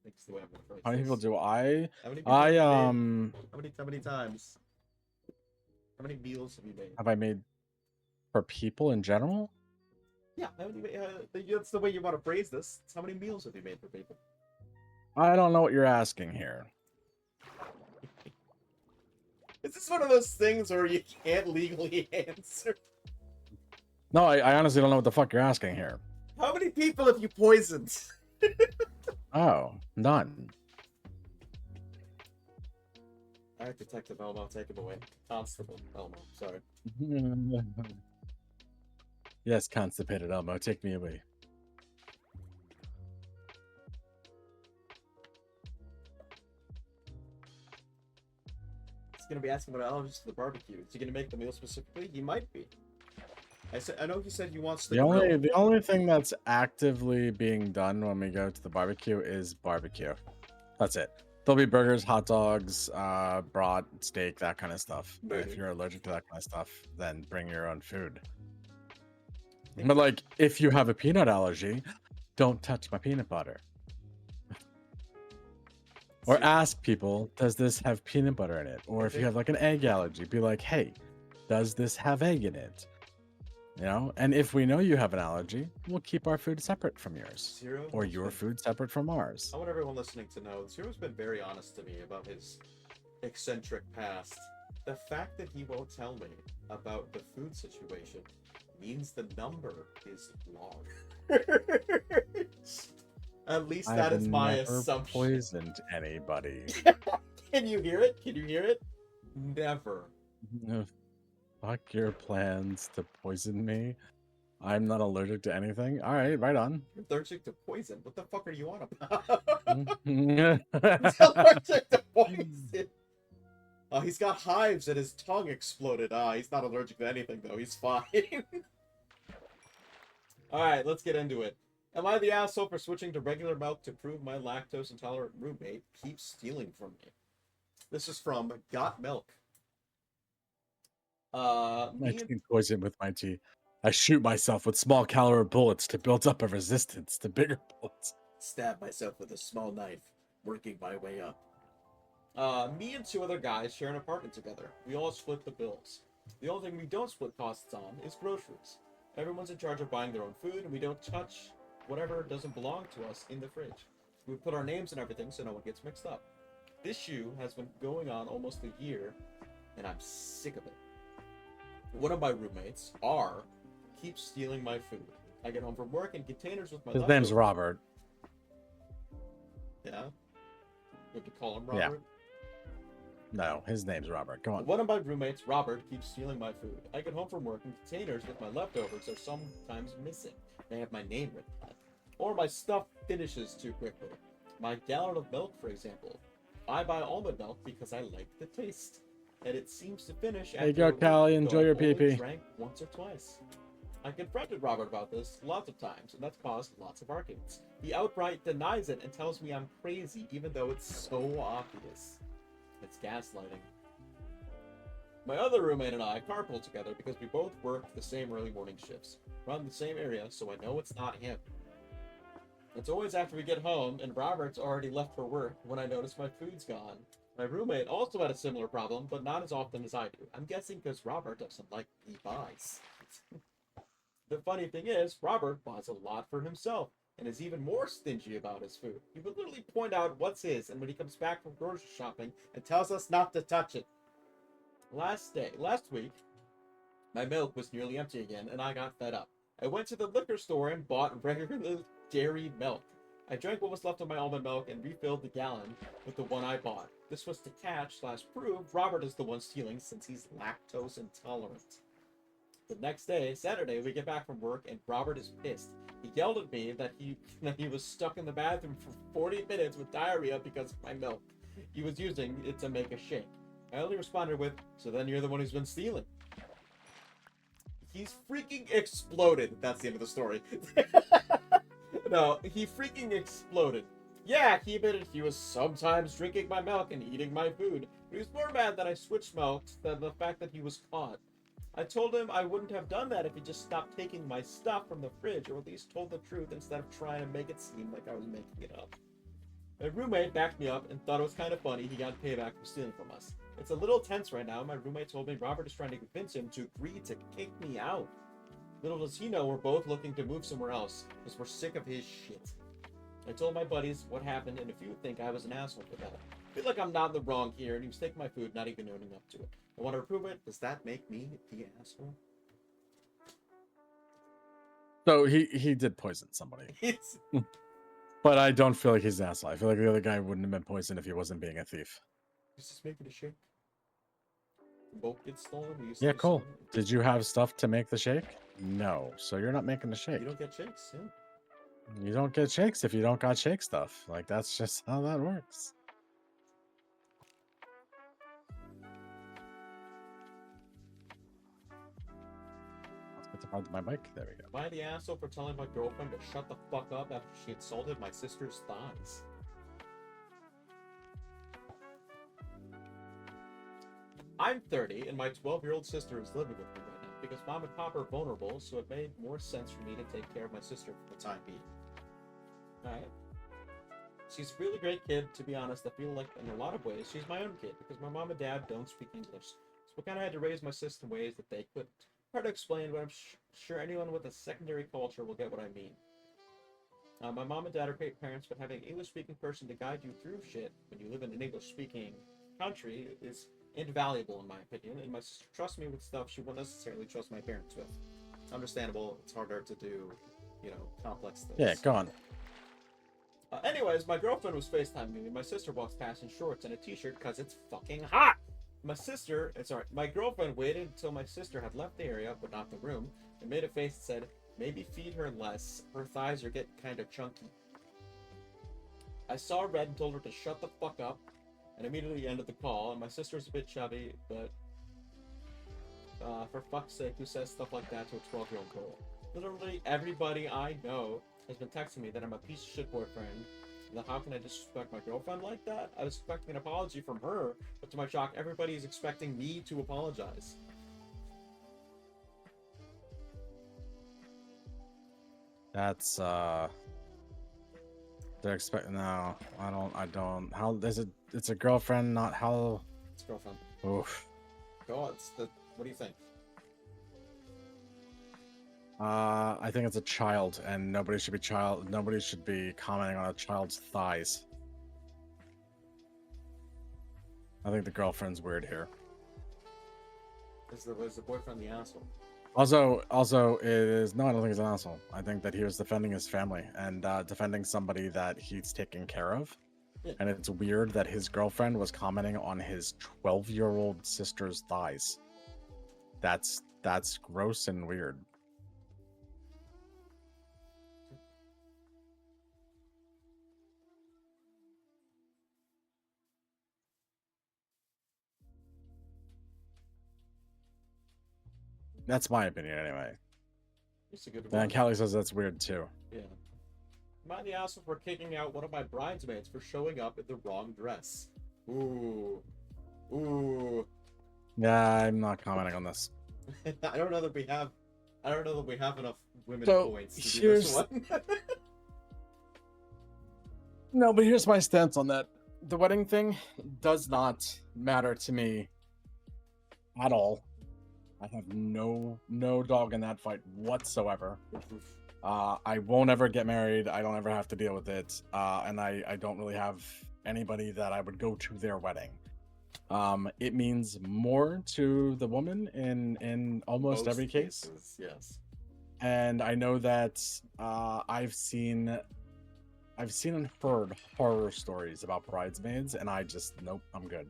That's the way I'm gonna phrase How many people this. do I? How many people have you made? I How many times? How many meals have you made? have I made for people in general? Yeah, how many, that's the way you want to phrase this. It's how many meals have you made for people? I don't know what you're asking here. Is this one of those things where you can't legally answer? No, I honestly don't know what the fuck you're asking here. How many people have you poisoned? Oh, none. All right, Detective Elmo, take him away. Constable Elmo, sorry. Yes, constipated Elmo, take me away. He's gonna be asking about allergies to the barbecue. Is he gonna make the meal specifically? He might be. I know he said he wants to. The only thing that's actively being done when we go to the barbecue is barbecue. That's it. There'll be burgers, hot dogs, brat, steak, that kind of stuff. But if Maybe. you're allergic to that kind of stuff, then bring your own food. But like, if you have a peanut allergy, don't touch my peanut butter. Or ask people, does this have peanut butter in it? Or if you have like an egg allergy, be like, hey, does this have egg in it? You know, and if we know you have an allergy, we'll keep our food separate from yours, Zero or has your been- food separate from ours. I want everyone listening to know Zero's been very honest to me about his eccentric past. The fact that he won't tell me about the food situation means the number is long. At least that is my never assumption. Poisoned anybody. Can you hear it? Can you hear it? Never. Fuck your plans to poison me. I'm not allergic to anything. All right, right on. You're allergic to poison. What the fuck are you on about? He's He's allergic to poison. Oh, he's got hives and his tongue exploded. He's not allergic to anything though. He's fine. Alright, let's get into it. Am I the asshole for switching to regular milk to prove my lactose intolerant roommate keeps stealing from me? This is from Got Milk. I Me and- drink poison with my tea. I shoot myself with small caliber bullets to build up a resistance to bigger bullets. stab myself with a small knife, working my way up. Me and two other guys share an apartment together. We all split the bills. The only thing we don't split costs on is groceries. Everyone's in charge of buying their own food, and we don't touch whatever doesn't belong to us in the fridge. We put our names and everything so no one gets mixed up. This issue has been going on almost a year, and I'm sick of it. One of my roommates, R, keeps stealing my food. I get home from work and containers with my His name's leftovers- Robert. Yeah? We could call him Yeah. Robert? No, his name's Robert. Go on. One of my roommates, Robert, keeps stealing my food. I get home from work and containers with my leftovers are sometimes missing. They have my name written on it. Or my stuff finishes too quickly. My gallon of milk, for example. I buy almond milk because I like the taste. And it seems to finish There you after go, a week, Callie. though Enjoy I've your only pee-pee. drank once or twice. I confronted Robert about this lots of times, and that's caused lots of arguments. He outright denies it and tells me I'm crazy, even though it's so obvious. It's gaslighting. My other roommate and I carpool together because we both work the same early morning shifts, run the same area, so I know it's not him. It's always after we get home and Robert's already left for work when I notice my food's gone. My roommate also had a similar problem, but not as often as I do. I'm guessing because Robert doesn't like he buys. The funny thing is, Robert buys a lot for himself and is even more stingy about his food. He would literally point out what's his, and when he comes back from grocery shopping and tells us not to touch it. Last week, my milk was nearly empty again, and I got fed up. I went to the liquor store and bought regular dairy milk. I drank what was left of my almond milk and refilled the gallon with the one I bought. This was to catch/prove Robert is the one stealing since he's lactose intolerant. The next day, Saturday, we get back from work and Robert is pissed. He yelled at me that he was stuck in the bathroom for 40 minutes with diarrhea because of my milk. He was using it to make a shake. I only responded with, "So then you're the one who's been stealing." He's freaking exploded. That's the end of the story. No, he freaking exploded. Yeah, he admitted he was sometimes drinking my milk and eating my food, but he was more mad that I switched milks than the fact that he was caught. I told him I wouldn't have done that if he just stopped taking my stuff from the fridge, or at least told the truth instead of trying to make it seem like I was making it up. My roommate backed me up and thought it was kind of funny he got payback for stealing from us. It's a little tense right now. My roommate told me Robert is trying to convince him to agree to kick me out. Little does he know we're both looking to move somewhere else because we're sick of his shit. I told my buddies what happened, and if you think I was an asshole for that, I feel like I'm not in the wrong here, and he was taking my food, not even owning up to it. I want to prove it. Does that make me the asshole? So he did poison somebody, It's but I don't feel like he's an asshole. I feel like the other guy wouldn't have been poisoned if he wasn't being a thief. just making a shake. Both get stolen. We used Yeah, to do cool. something. Did you have stuff to make the shake? No. So you're not making the shake. You don't get shakes, yeah. You don't get shakes if you don't got shake stuff. Like, that's just how that works. Let's get to find my mic. There we go. Am I the asshole for telling my girlfriend to shut the fuck up after she insulted my sister's thighs? I'm 30, and my 12-year-old sister is living with me right now because mom and pop are vulnerable, so it made more sense for me to take care of my sister for the time being. Alright. She's a really great kid, to be honest. I feel like in a lot of ways she's my own kid because my mom and dad don't speak English. So I kind of had to raise my sister in ways that they couldn't. Hard to explain, but I'm sure anyone with a secondary culture will get what I mean. My mom and dad are great parents, but having an English-speaking person to guide you through shit when you live in an English-speaking country is invaluable in my opinion, and my sister trusts me with stuff she wouldn't necessarily trust my parents with. Understandable, it's harder to do, complex things. Yeah, go on. Anyways, my girlfriend was FaceTiming me. My sister walks past in shorts and a t-shirt because it's fucking hot. My girlfriend waited until my sister had left the area, but not the room, and made a face that said, "Maybe feed her less. Her thighs are getting kind of chunky." I saw red and told her to shut the fuck up, and immediately ended the call. And my sister's a bit chubby, but for fuck's sake, who says stuff like that to a 12-year-old girl? Literally everybody I know has been texting me that I'm a piece of shit boyfriend. And how can I disrespect my girlfriend like that? I was expecting an apology from her, but to my shock, everybody is expecting me to apologize. That's they're expecting. No, I don't. How is it? It's a girlfriend, not how. It's girlfriend. Oof. God, what do you think? I think it's a child, and nobody should be commenting on a child's thighs. I think the girlfriend's weird here. Is the boyfriend the asshole? Also, it is no. I don't think he's an asshole. I think that he was defending his family and defending somebody that he's taking care of. and it's weird that his girlfriend was commenting on his 12-year-old sister's thighs. That's gross and weird. That's my opinion anyway. It's a good And one. Callie says that's weird too. Yeah. Am I the asshole for kicking out one of my bridesmaids for showing up in the wrong dress? Ooh. Ooh. Yeah, I'm not commenting on this. I don't know that we have enough women So, points to do this here's- one. No, but here's my stance on that. The wedding thing does not matter to me at all. I have no dog in that fight whatsoever. I won't ever get married. I don't ever have to deal with it. And I don't really have anybody that I would go to their wedding. It means more to the woman in almost every case. cases, yes. And I know that I've seen and heard horror stories about bridesmaids, and I just nope, I'm good.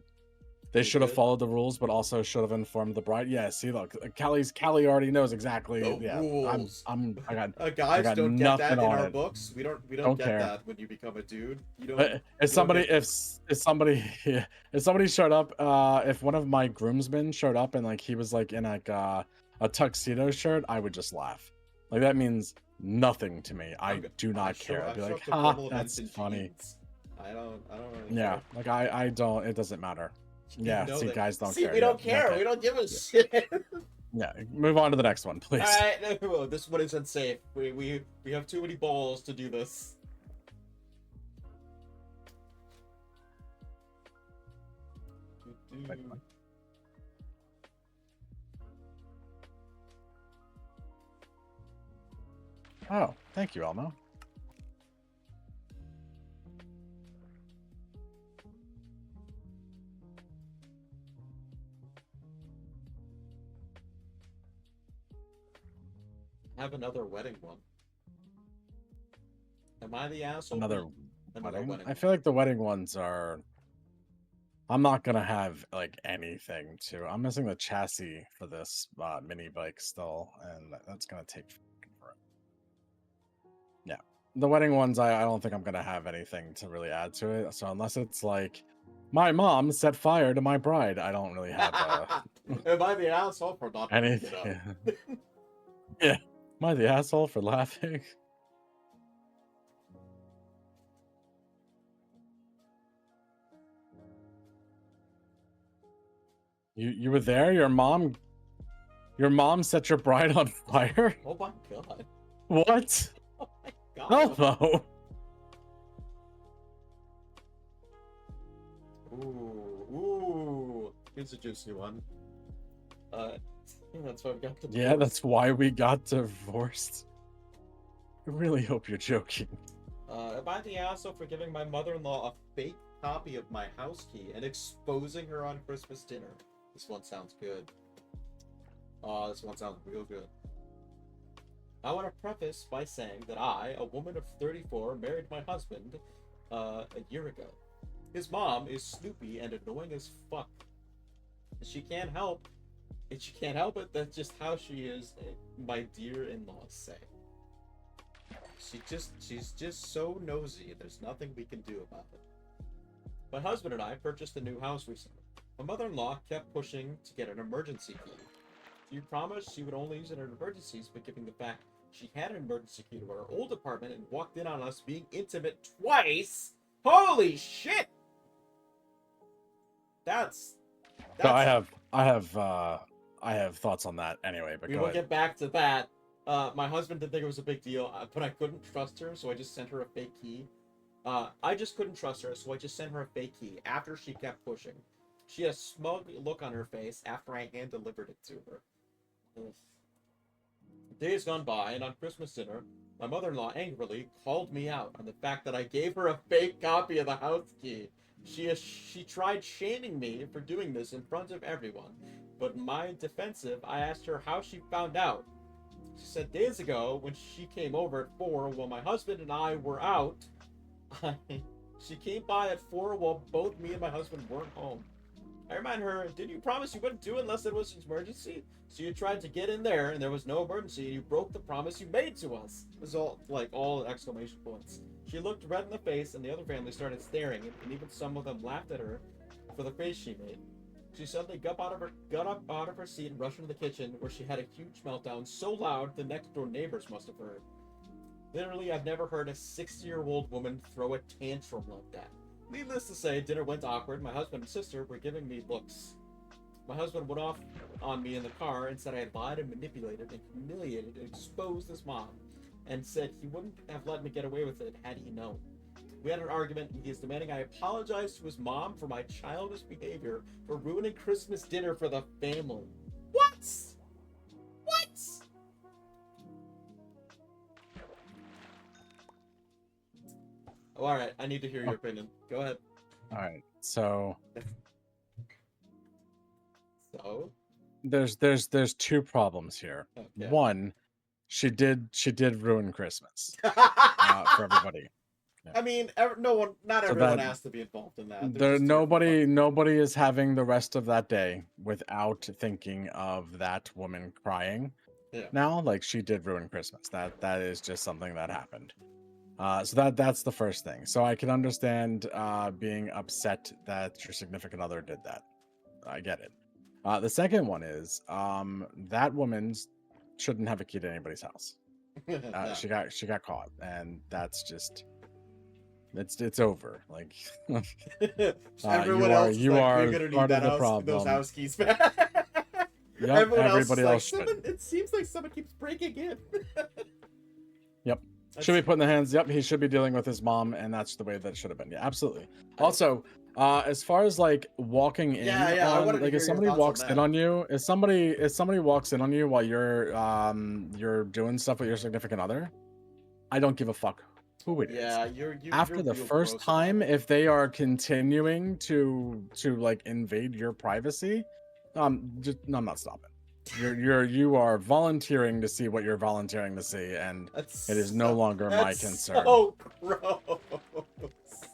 They You should have good? followed the rules, but also should have informed the bride. Yeah, see, look, Callie already knows exactly. The yeah, rules. I got. Guys got don't get that in nothing on our it. books. We don't Don't get care. that when you become a dude. You don't. If don't somebody, get- if somebody showed up, if one of my groomsmen showed up and like he was like in like a tuxedo shirt, I would just laugh. Like that means nothing to me. I do not care. I'd be like, ha, that's funny. Jeans. I don't really Yeah, care. like I don't. It doesn't matter. Yeah, know see, that- guys don't See, care. we don't Yeah, care. okay. We don't give a shit. Yeah, move on to the next one, please. All right, no, this one is unsafe. We have too many balls to do this. Oh, thank you, Elmo. Have another wedding one. Am I the asshole? Another Another wedding. I feel like the wedding ones are. I'm not gonna have like anything to. I'm missing the chassis for this mini bike still, and that's gonna take forever. Yeah, the wedding ones, I don't think I'm gonna have anything to really add to it. So unless it's like, my mom set fire to my bride, I don't really have Am I the asshole for not bringing it anything. up? Yeah, am I the asshole for laughing? You were there? Your mom set your bride on fire? Oh my god. What? Oh my god. Elmo. Ooh. Here's a juicy one. That's why we got the Yeah, that's why we got divorced. I really hope you're joking. Am I the asshole for giving my mother-in-law a fake copy of my house key and exposing her on Christmas dinner? This one sounds good. Oh, this one sounds real good. I want to preface by saying that I, a woman of 34, married my husband a year ago. His mom is snoopy and annoying as fuck. She can't help it. That's just how she is, my dear in-laws say. She's just so nosy. There's nothing we can do about it. My husband and I purchased a new house recently. My mother-in-law kept pushing to get an emergency key. She promised she would only use it in emergencies, but given the fact she had an emergency key to her old apartment and walked in on us being intimate twice. Holy shit! That's So I have thoughts on that anyway, but we go will ahead. get back to that. My husband didn't think it was a big deal, but I couldn't trust her, so I just sent her a fake key. I just couldn't trust her, so I just sent her a fake key after she kept pushing. She had a smug look on her face after I hand-delivered it to her. Ugh. Days gone by, and on Christmas dinner, my mother-in-law angrily called me out on the fact that I gave her a fake copy of the house key. She tried shaming me for doing this in front of everyone, but in my defensive, I asked her how she found out. She said days ago, when she came over at 4 while my husband and I were out, She came by at 4 while both me and my husband weren't home. I remind her, did you promise you wouldn't do it unless it was an emergency? So you tried to get in there and there was no emergency and you broke the promise you made to us. It was all exclamation points. She looked red in the face and the other family started staring and even some of them laughed at her for the face she made. She suddenly got up out of her seat and rushed into the kitchen where she had a huge meltdown so loud the next door neighbors must have heard. Literally, I've never heard a 60-year-old woman throw a tantrum like that. Needless to say, dinner went awkward. My husband and sister were giving me looks. My husband went off on me in the car and said I had lied and manipulated and humiliated and exposed his mom, and said he wouldn't have let me get away with it had he known. We had an argument and he is demanding I apologize to his mom for my childish behavior for ruining Christmas dinner for the family. What? What? Oh, all right, I need to hear your opinion. Go ahead. All right. So So? there's two problems here. Okay. One, she did ruin Christmas for everybody. I mean, not So everyone that- has to be involved in that. There nobody is having the rest of that day without thinking of that woman crying. Yeah. Now, like, she did ruin Christmas. That is just something that happened. So that's the first thing. So I can understand being upset that your significant other did that. I get it. The second one is that woman shouldn't have a key to anybody's house. No. She got caught, and that's just it's over. Like Everyone you are- else is you like, are we're gonna need part of that the those problem. house keys back. Yep, Everyone everybody else else is like, should. it seems like someone keeps breaking in. Yep. That's- Should be put in the hands. Yep, he should be dealing with his mom, and that's the way that should have been. Yeah, absolutely. Also, as far as like walking in, Yeah, I on, wanted to like hear if your somebody thoughts on walks in that. on you, if somebody walks in on you while you're doing stuff with your significant other, I don't give a fuck who it is. Yeah, you're After the real first gross about time, it. if they are continuing to like invade your privacy, no, I'm not stopping. You are volunteering to see what you're volunteering to see, and That's it is no so- longer my that's concern. So gross.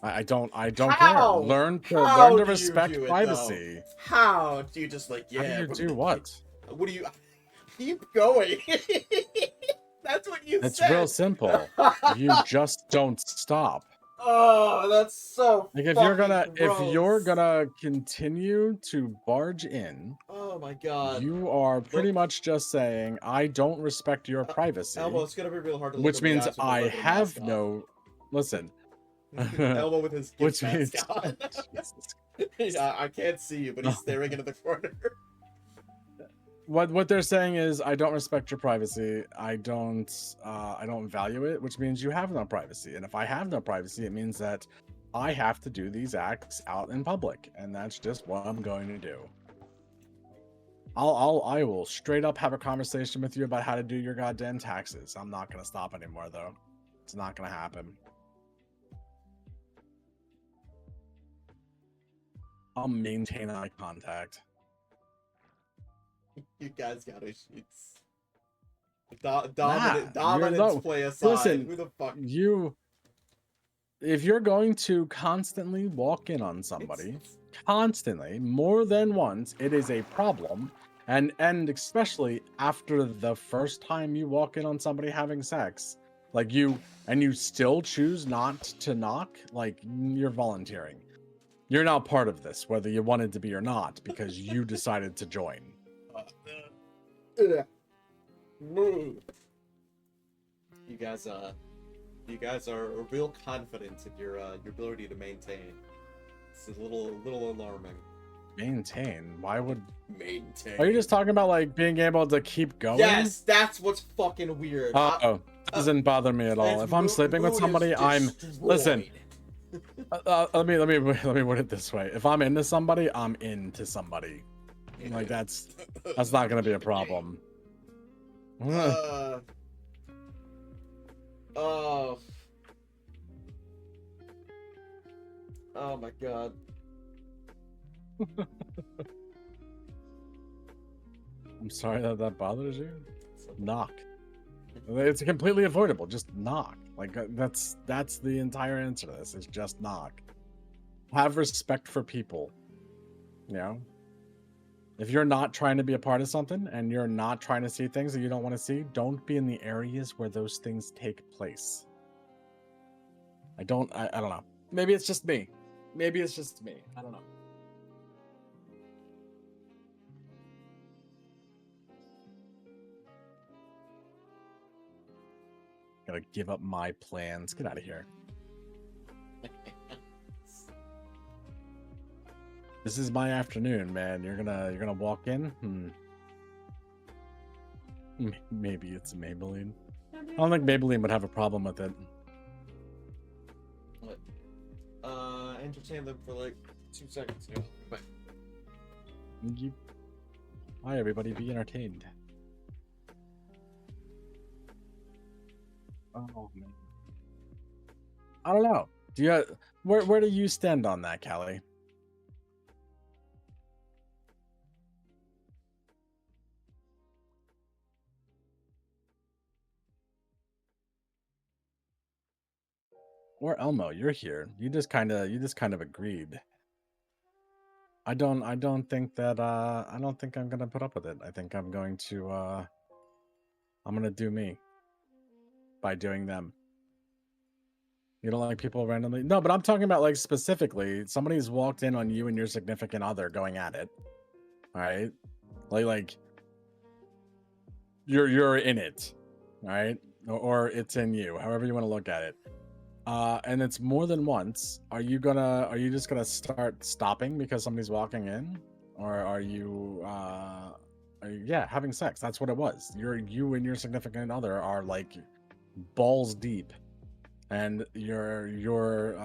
I don't How? care. Learn How to do you respect do it, though? privacy. How do you just like How yeah? do you but- do what? What do you keep going? That's what you It's said. real simple. You just don't stop. Oh, that's so. Like if fucking you're gross. gonna continue to barge in, Oh my god. you are pretty Look- much just saying I don't respect your privacy, Elmo, it's gonna be real hard to look which him in the means eyes with a I regular have mask on. no. Listen, Elmo with his which gift means mask on. Jesus. Yeah, I can't see you, but he's staring into the corner. What they're saying is I don't respect your privacy. I don't value it, which means you have no privacy. And if I have no privacy, it means that I have to do these acts out in public, and that's just what I'm going to do. I will straight up have a conversation with you about how to do your goddamn taxes. I'm not gonna stop anymore though. It's not gonna happen. I'll maintain eye contact. You guys got issues. Nah, Dominance no. play aside. Listen, Who the fuck? If you're going to constantly walk in on somebody, constantly, more than once, it is a problem. And especially after the first time you walk in on somebody having sex, like you still choose not to knock, like you're volunteering. You're not part of this, whether you wanted to be or not, because you decided to join. You guys are real confident in your ability to maintain. It's a little alarming. Maintain? Why would? Maintain. Are you just talking about like being able to keep going? Yes, that's what's fucking weird. Oh, doesn't bother me at all. Its If I'm sleeping with mood is somebody, I'm listen. destroyed. Let me put it this way: if I'm into somebody, I'm into somebody. Like that's not gonna be a problem. Oh. Oh my god. I'm sorry that bothers you. Knock. It's completely avoidable. Just knock. Like that's the entire answer to this. Is just knock. Have respect for people. You know, if you're not trying to be a part of something and you're not trying to see things that you don't want to see, don't be in the areas where those things take place. I don't know. Maybe it's just me. Maybe it's just me. I don't know. Gotta give up my plans. Get out of here. This is my afternoon, man. You're gonna walk in? Maybe it's Maybelline. I don't think Maybelline would have a problem with it. What? Entertain them for like 2 seconds. Yeah. Bye. Hi, everybody. Be entertained. Oh man. I don't know. Do you? Where do you stand on that, Callie? Or Elmo, you're here. You just kind of agreed. I don't think that I don't think I'm gonna put up with it. I think I'm going to do me by doing them. You don't like people randomly? No, but I'm talking about like specifically somebody's walked in on you and your significant other going at it. All right? Like you're in it. All right? Or it's in you, however you want to look at it. And it's more than once. Are you just gonna start stopping because somebody's walking in? Or are you having sex? That's what it was. You and your significant other are like balls deep. And you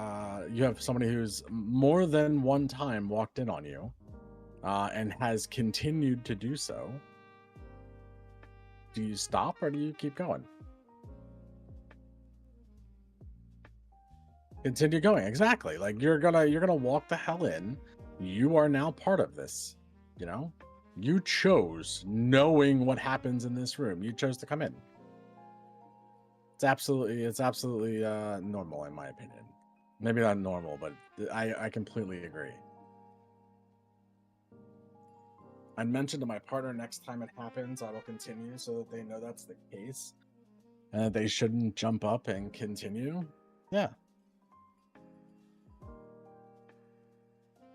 have somebody who's more than one time walked in on you, and has continued to do so. Do you stop or do you keep going? Continue going. Exactly. Like you're gonna walk the hell in. You are now part of this. You know, you chose, knowing what happens in this room, you chose to come in. It's absolutely normal in my opinion. Maybe not normal, but I completely agree. I'd mention to my partner next time it happens, I will continue so that they know that's the case. And they shouldn't jump up and continue. Yeah.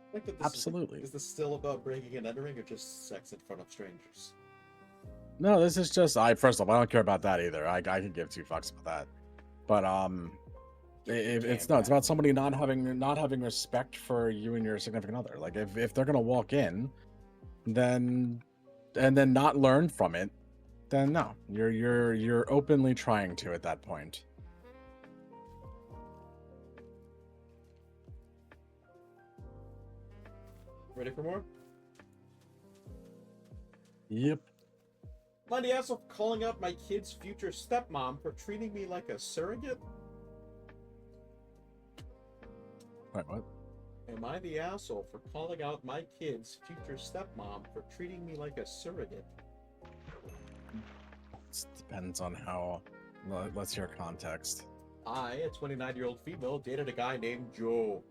I think that Absolutely. Is this still about breaking and entering or just sex in front of strangers? No, this is just first of all, I don't care about that either. I could give 2 fucks about that. But it's about somebody not having respect for you and your significant other. Like if they're gonna walk in, then not learn from it, then no, you're openly trying to at that point. Ready for more? Yep. Mind the asshole calling out my kid's future stepmom for treating me like a surrogate? Wait, what? Am I the asshole for calling out my kid's future stepmom for treating me like a surrogate? It depends on how. Let's hear context. I, a 29-year-old female, dated a guy named Joe.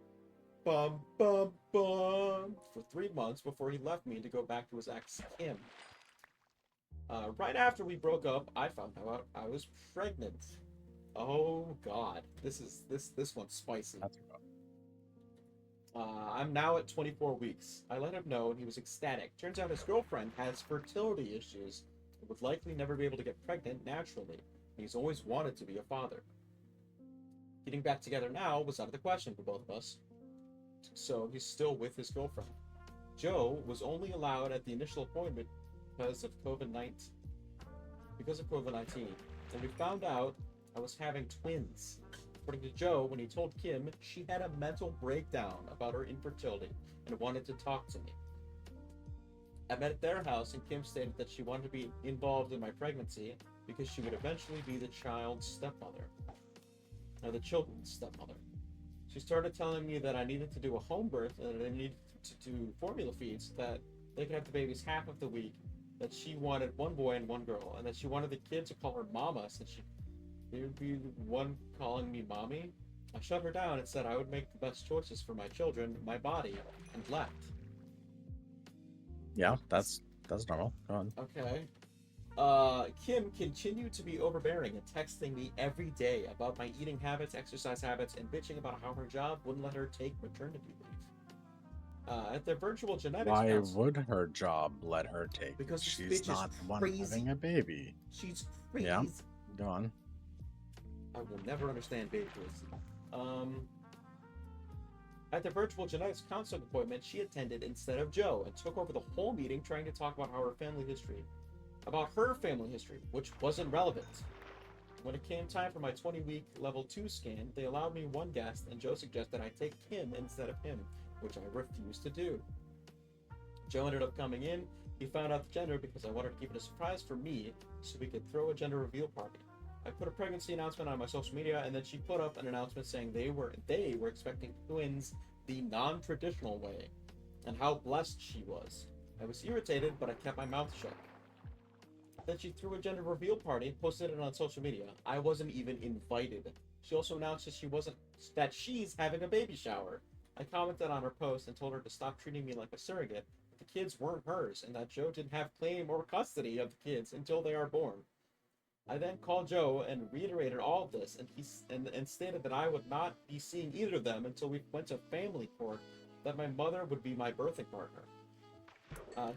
Bum, bum, bum. For 3 months before he left me to go back to his ex, Kim. Right after we broke up, I found out I was pregnant. Oh God, this one's spicy. That's I'm now at 24 weeks. I let him know and he was ecstatic. Turns out his girlfriend has fertility issues and would likely never be able to get pregnant naturally. He's always wanted to be a father. Getting back together now was out of the question for both of us. So he's still with his girlfriend. Joe was only allowed at the initial appointment because of COVID-19. And we found out I was having twins. According to Joe, when he told Kim, she had a mental breakdown about her infertility and wanted to talk to me. I met at their house and Kim stated that she wanted to be involved in my pregnancy because she would eventually be the child's stepmother. Now, the children's stepmother. She started telling me that I needed to do a home birth and that I needed to do formula feeds, that they could have the babies half of the week, that she wanted one boy and one girl, and that she wanted the kid to call her mama since she You'd be the one calling me mommy? I shut her down and said I would make the best choices for my children, my body, and left. Yeah, that's normal. Go on. Okay. Kim continued to be overbearing and texting me every day about my eating habits, exercise habits, and bitching about how her job wouldn't let her take maternity leave. At the virtual genetics Why council, would her job let her take? Because this She's bitch is not the one crazy. having a baby. She's crazy. Yeah. Go on. I will never understand baby Lucy. At the virtual genetics counseling appointment she attended instead of Joe and took over the whole meeting trying to talk about her family history, which wasn't relevant. When it came time for my 20-week level 2 scan, they allowed me one guest and Joe suggested I take Kim instead of him, which I refused to do. Joe ended up coming in. He found out the gender because I wanted to keep it a surprise for me so we could throw a gender reveal party. I put a pregnancy announcement on my social media, and then she put up an announcement saying they were expecting twins the non-traditional way, and how blessed she was. I was irritated, but I kept my mouth shut. Then she threw a gender reveal party, posted it on social media. I wasn't even invited. She also announced that she's having a baby shower. I commented on her post and told her to stop treating me like a surrogate. The kids weren't hers, and that Joe didn't have claim or custody of the kids until they are born. I then called Joe and reiterated all of this, and he stated that I would not be seeing either of them until we went to family court, that my mother would be my birthing partner.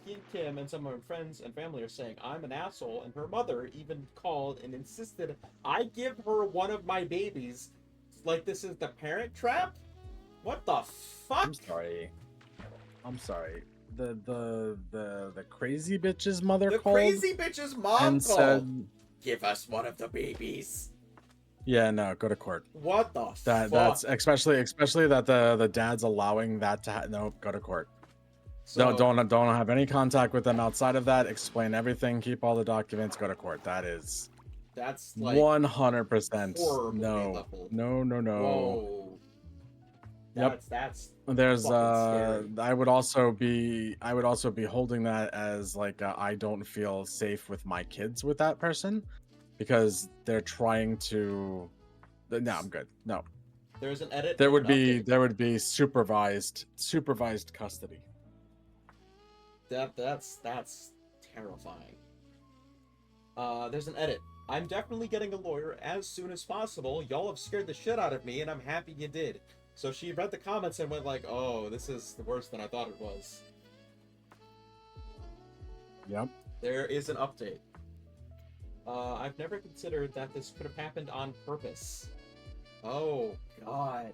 He and Kim and some of her friends and family are saying I'm an asshole, and her mother even called and insisted I give her one of my babies, like this is the Parent Trap? What the fuck? I'm sorry. The crazy bitch's mother The called crazy bitch's mom and called. said, Give us one of the babies. "Yeah, no, go to court." What the fuck? That's especially that the dad's allowing that to no, go to court. So, don't have any contact with them outside of that. Explain everything. Keep all the documents. Go to court. That's like 100%. horror movie No, level. no. Whoa. Yep. That's There's fucking scary. I would also be holding that as like I don't feel safe with my kids with that person because they're trying to. No, I'm good. No, There's an edit. there and would an be update. supervised custody. That's terrifying. There's an edit. I'm definitely getting a lawyer as soon as possible. Y'all have scared the shit out of me, and I'm happy you did. So she read the comments and went like, "Oh, this is worse than I thought it was." Yep. There is an update. I've never considered that this could have happened on purpose. Oh God.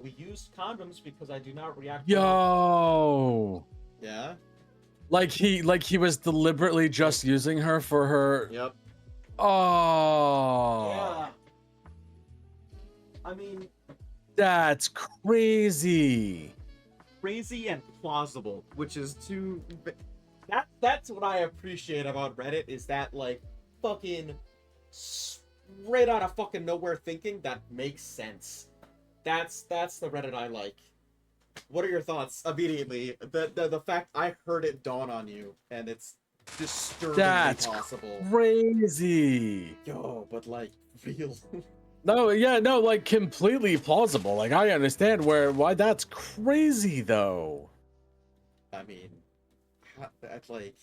We used condoms because I do not react. Yo. Yeah. Like he was deliberately just using her for her. Yep. Oh. Yeah. I mean, that's crazy. Crazy and plausible, which is too. That's what I appreciate about Reddit is that like fucking straight out of fucking nowhere thinking that makes sense. That's the Reddit I like. What are your thoughts immediately? The fact I heard it dawn on you and it's disturbingly possible. Crazy. Yo, but like real. No, yeah, no, like completely plausible. Like I understand why that's crazy though. I mean, that's like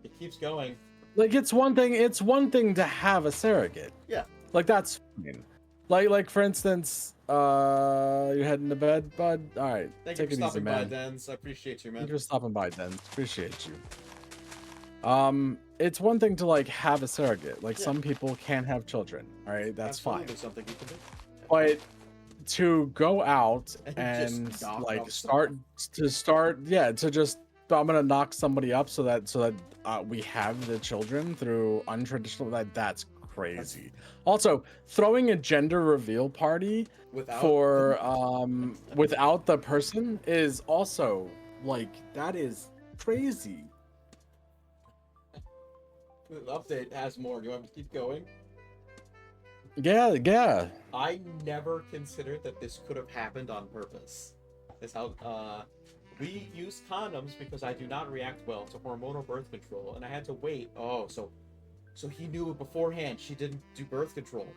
it keeps going. Like it's one thing to have a surrogate. Yeah. Like that's fine. Like for instance, you're heading to bed, bud. All right. Thank you for stopping by, Dens. I appreciate you, man. Thank you for stopping by, Dens. Appreciate you. It's one thing to like have a surrogate. Like some people can't have children. All right, that's fine. Something you can do. But to go out and like I'm gonna knock somebody up so that we have the children through untraditional. That's crazy. Also, throwing a gender reveal party without the person is also like that is crazy. The update has more. Do you want me to keep going? Yeah. I never considered that this could have happened on purpose. This how we use condoms because I do not react well to hormonal birth control, and I had to wait. Oh, so So he knew beforehand she didn't do birth control.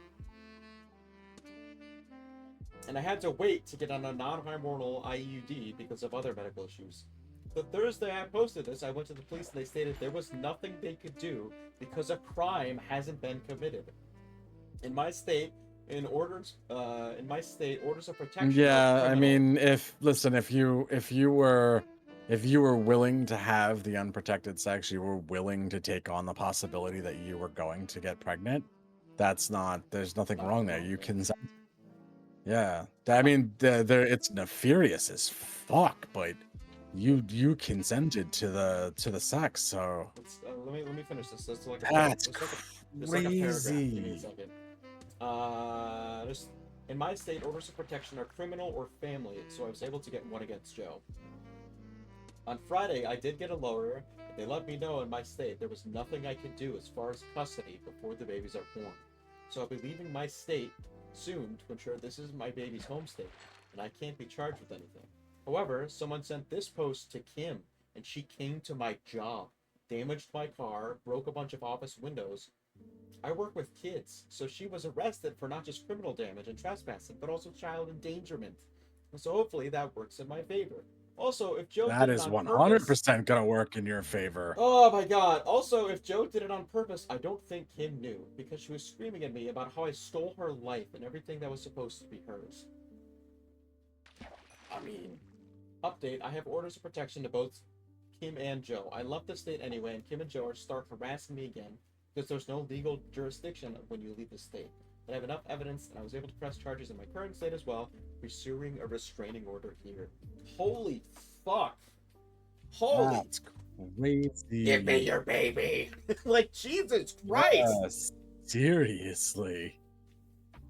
And I had to wait to get on a non-hormonal IUD because of other medical issues. The Thursday I posted this, I went to the police and they stated there was nothing they could do because a crime hasn't been committed. In my state, orders of protection. Yeah, I mean, if you were willing to have the unprotected sex, you were willing to take on the possibility that you were going to get pregnant. There's nothing wrong there. You can, yeah. I mean, it's nefarious as fuck, but you consented to the sex, so let me finish this. That's that's like a paragraph. Give me a crazy. second. In my state, orders of protection are criminal or family, so I was able to get one against Joe. On Friday, I did get a lawyer. They let me know in my state there was nothing I could do as far as custody before the babies are born. So I'll be leaving my state soon to ensure this is my baby's home state, and I can't be charged with anything. However, someone sent this post to Kim, and she came to my job, damaged my car, broke a bunch of office windows. I work with kids, so she was arrested for not just criminal damage and trespassing, but also child endangerment. So hopefully that works in my favor. Also, if Joe That did it is on 100% purpose, gonna work in your favor. oh my god. Also, if Joe did it on purpose, I don't think Kim knew, because she was screaming at me about how I stole her life and everything that was supposed to be hers. I mean, update, I have orders of protection to both Kim and Joe. I left the state anyway, and Kim and Joe are start harassing me again, because there's no legal jurisdiction when you leave the state. But I have enough evidence, and I was able to press charges in my current state as well, pursuing a restraining order here. Holy fuck. Holy. That's crazy. Give me your baby. Like, Jesus Christ. Yes, seriously.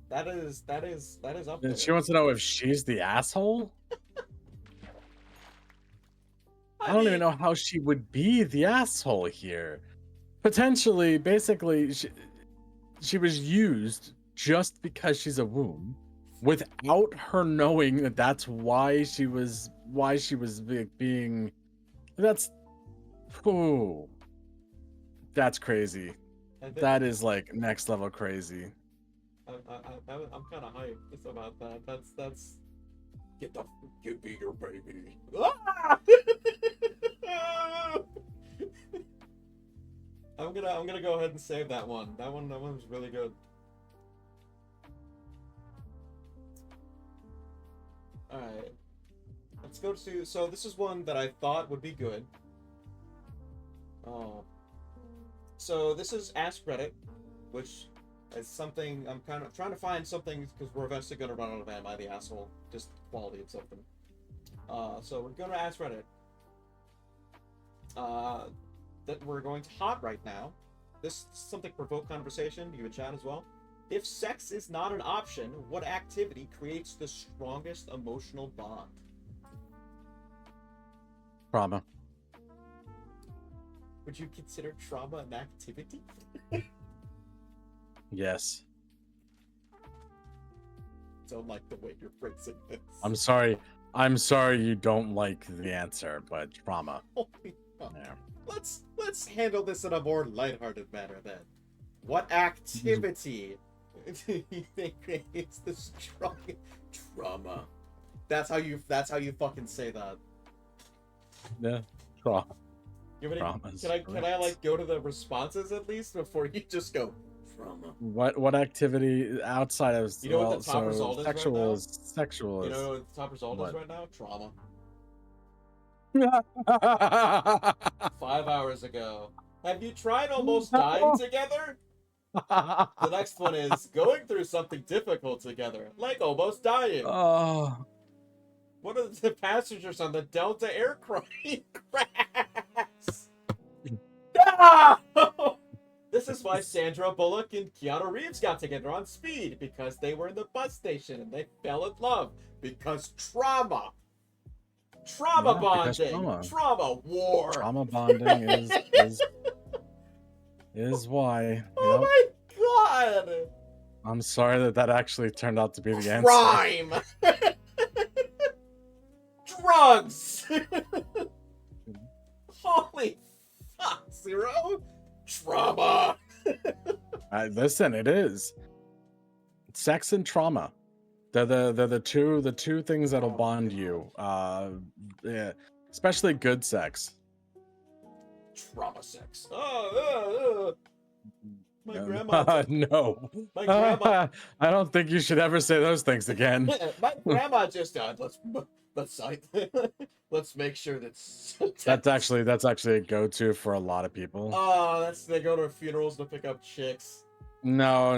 That is up there. And she wants to know if she's the asshole? I don't even know how she would be the asshole here. Potentially, basically, she was used just because she's a womb, without her knowing that that's why she was being. That's crazy. That is like next level crazy. I'm kind of hyped about that. That's give me your baby. I'm gonna go ahead and save that one. That one was really good. All right, let's go to. So this is one that I thought would be good. So this is Ask Reddit, which is something I'm kind of trying to find something because we're eventually gonna run out of Am I the Asshole? Just quality of something. So we're gonna Ask Reddit. That we're going to hot right now. This is something provoke conversation. You would chat as well. If sex is not an option, what activity creates the strongest emotional bond? Trauma. Would you consider trauma an activity? Yes. Don't like the way you're phrasing this. I'm sorry you don't like the answer, but trauma. Holy fuck. Yeah. Let's handle this in a more lighthearted manner then. What activity do you think creates the strongest trauma? That's how you fucking say that. Yeah. Trauma. Can I like go to the responses at least before you just go trauma? What activity outside of You know what the top result is sexual right now? is sexual You is know what the top result is what? right now? Trauma. 5 hours ago. Have you tried almost dying together? The next one is going through something difficult together, like almost dying. Oh. One of the passengers on the Delta aircraft crashed. No! This is why Sandra Bullock and Keanu Reeves got together on Speed, because they were in the bus station and they fell in love. Because trauma. Trauma bonding. Trauma war. Trauma bonding is why. Oh my god. I'm sorry that actually turned out to be the answer. Crime. Drugs. Holy fuck, Zero. Trauma. Listen, it is sex and trauma. They're the two things that'll Oh my bond God. you. Yeah, especially good sex. Trauma sex. Oh, my No, grandma. no. My grandma. I don't think you should ever say those things again. My grandma just died. Let's let's make sure that's That's actually a go-to for a lot of people. Oh, that's they go to funerals to pick up chicks. No.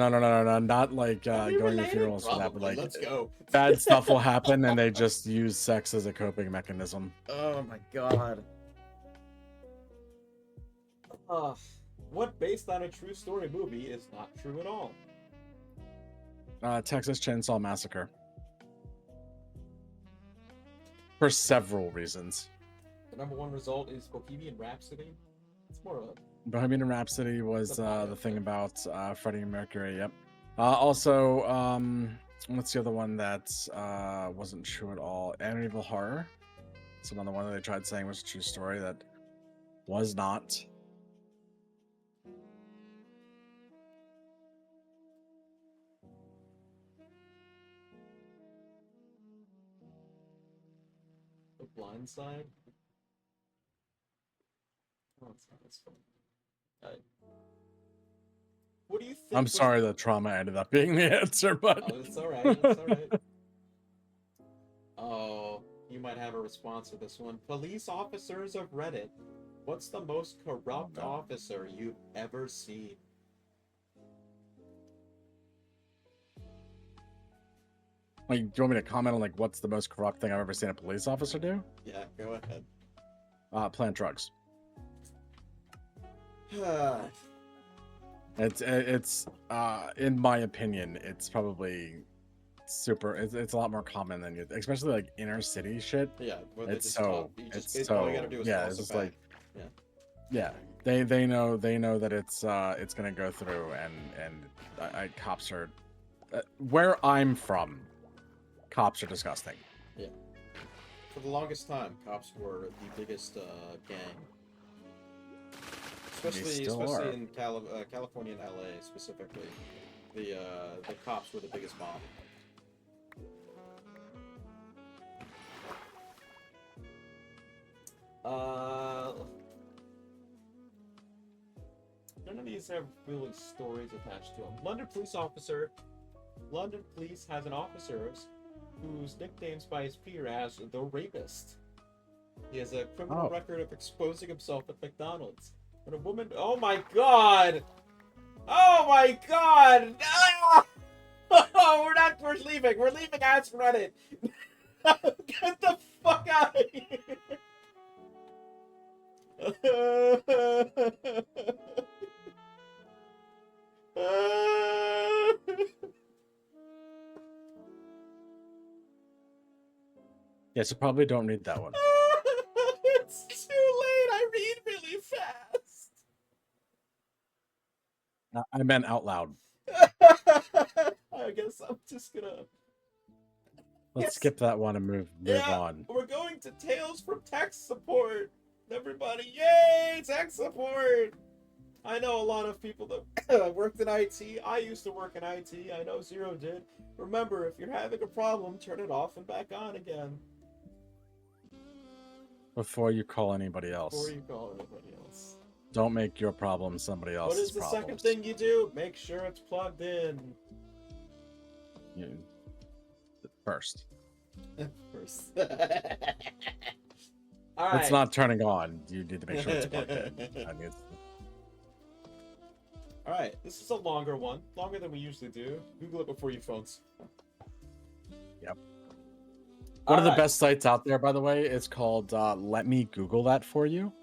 Not like Are we going to related? funerals for that, but Probably. like Let's go. bad stuff will happen and they just use sex as a coping mechanism. Oh my god. What based on a true story movie is not true at all? Texas Chainsaw Massacre. For several reasons. The number one result is Bohemian Rhapsody. It's more of Bohemian Rhapsody was The pilot, the thing yeah. about Freddie Mercury. Yep. Also, what's the other one that wasn't true at all? Amityville Horror. It's another one that they tried saying was a true story that was not. The Blind Side. Oh, it's not as fun. What do you think? I'm was- sorry that trauma ended up being the answer, but Oh, it's all right. It's all right. Oh, you might have a response to this one. Police officers of Reddit. What's the most corrupt no. officer you've ever seen? Like, do you want me to comment on like what's the most corrupt thing I've ever seen a police officer do? Yeah, go ahead. Plant drugs. It's in my opinion, it's probably super. It's a lot more common than you, especially like inner city shit. Yeah, where they It's just so talk- you just- it's all you so gotta do is yeah. toss It's it just back. like Yeah. yeah. They know that it's gonna go through and cops are where I'm from. Cops are disgusting. For the longest time, cops were the biggest gang. Especially still are. in California and LA specifically. The cops were the biggest mob. None of these have really stories attached to them. London police has an officer who's nicknamed by his peer as the Rapist. He has a criminal Oh. record of exposing himself at McDonald's. When a woman, oh my god! Oh my god! Ah! Oh, we're leaving. We're leaving Ask Reddit. Get the fuck out of here. Yeah, so probably don't read that one. It's too late. I read really fast. I meant out loud. I guess I'm just gonna. Let's Yes. skip that one and move Yeah, on. we're going to Tales from Tech Support. Everybody, yay, tech support! I know a lot of people that worked in IT. I used to work in IT. I know Zero did. Remember, if you're having a problem, turn it off and back on again Before you call anybody else. before you call anybody else. Don't make your problem somebody What else's is the problems. second thing you do? Make sure it's plugged in. You- First. First. All right. It's not turning on. You need to make sure it's plugged in. I mean, All right. This is a longer one, longer than we usually do. Google it before you phones. Yep. One of the Alright. best sites out there, by the way, is called Let Me Google That For You.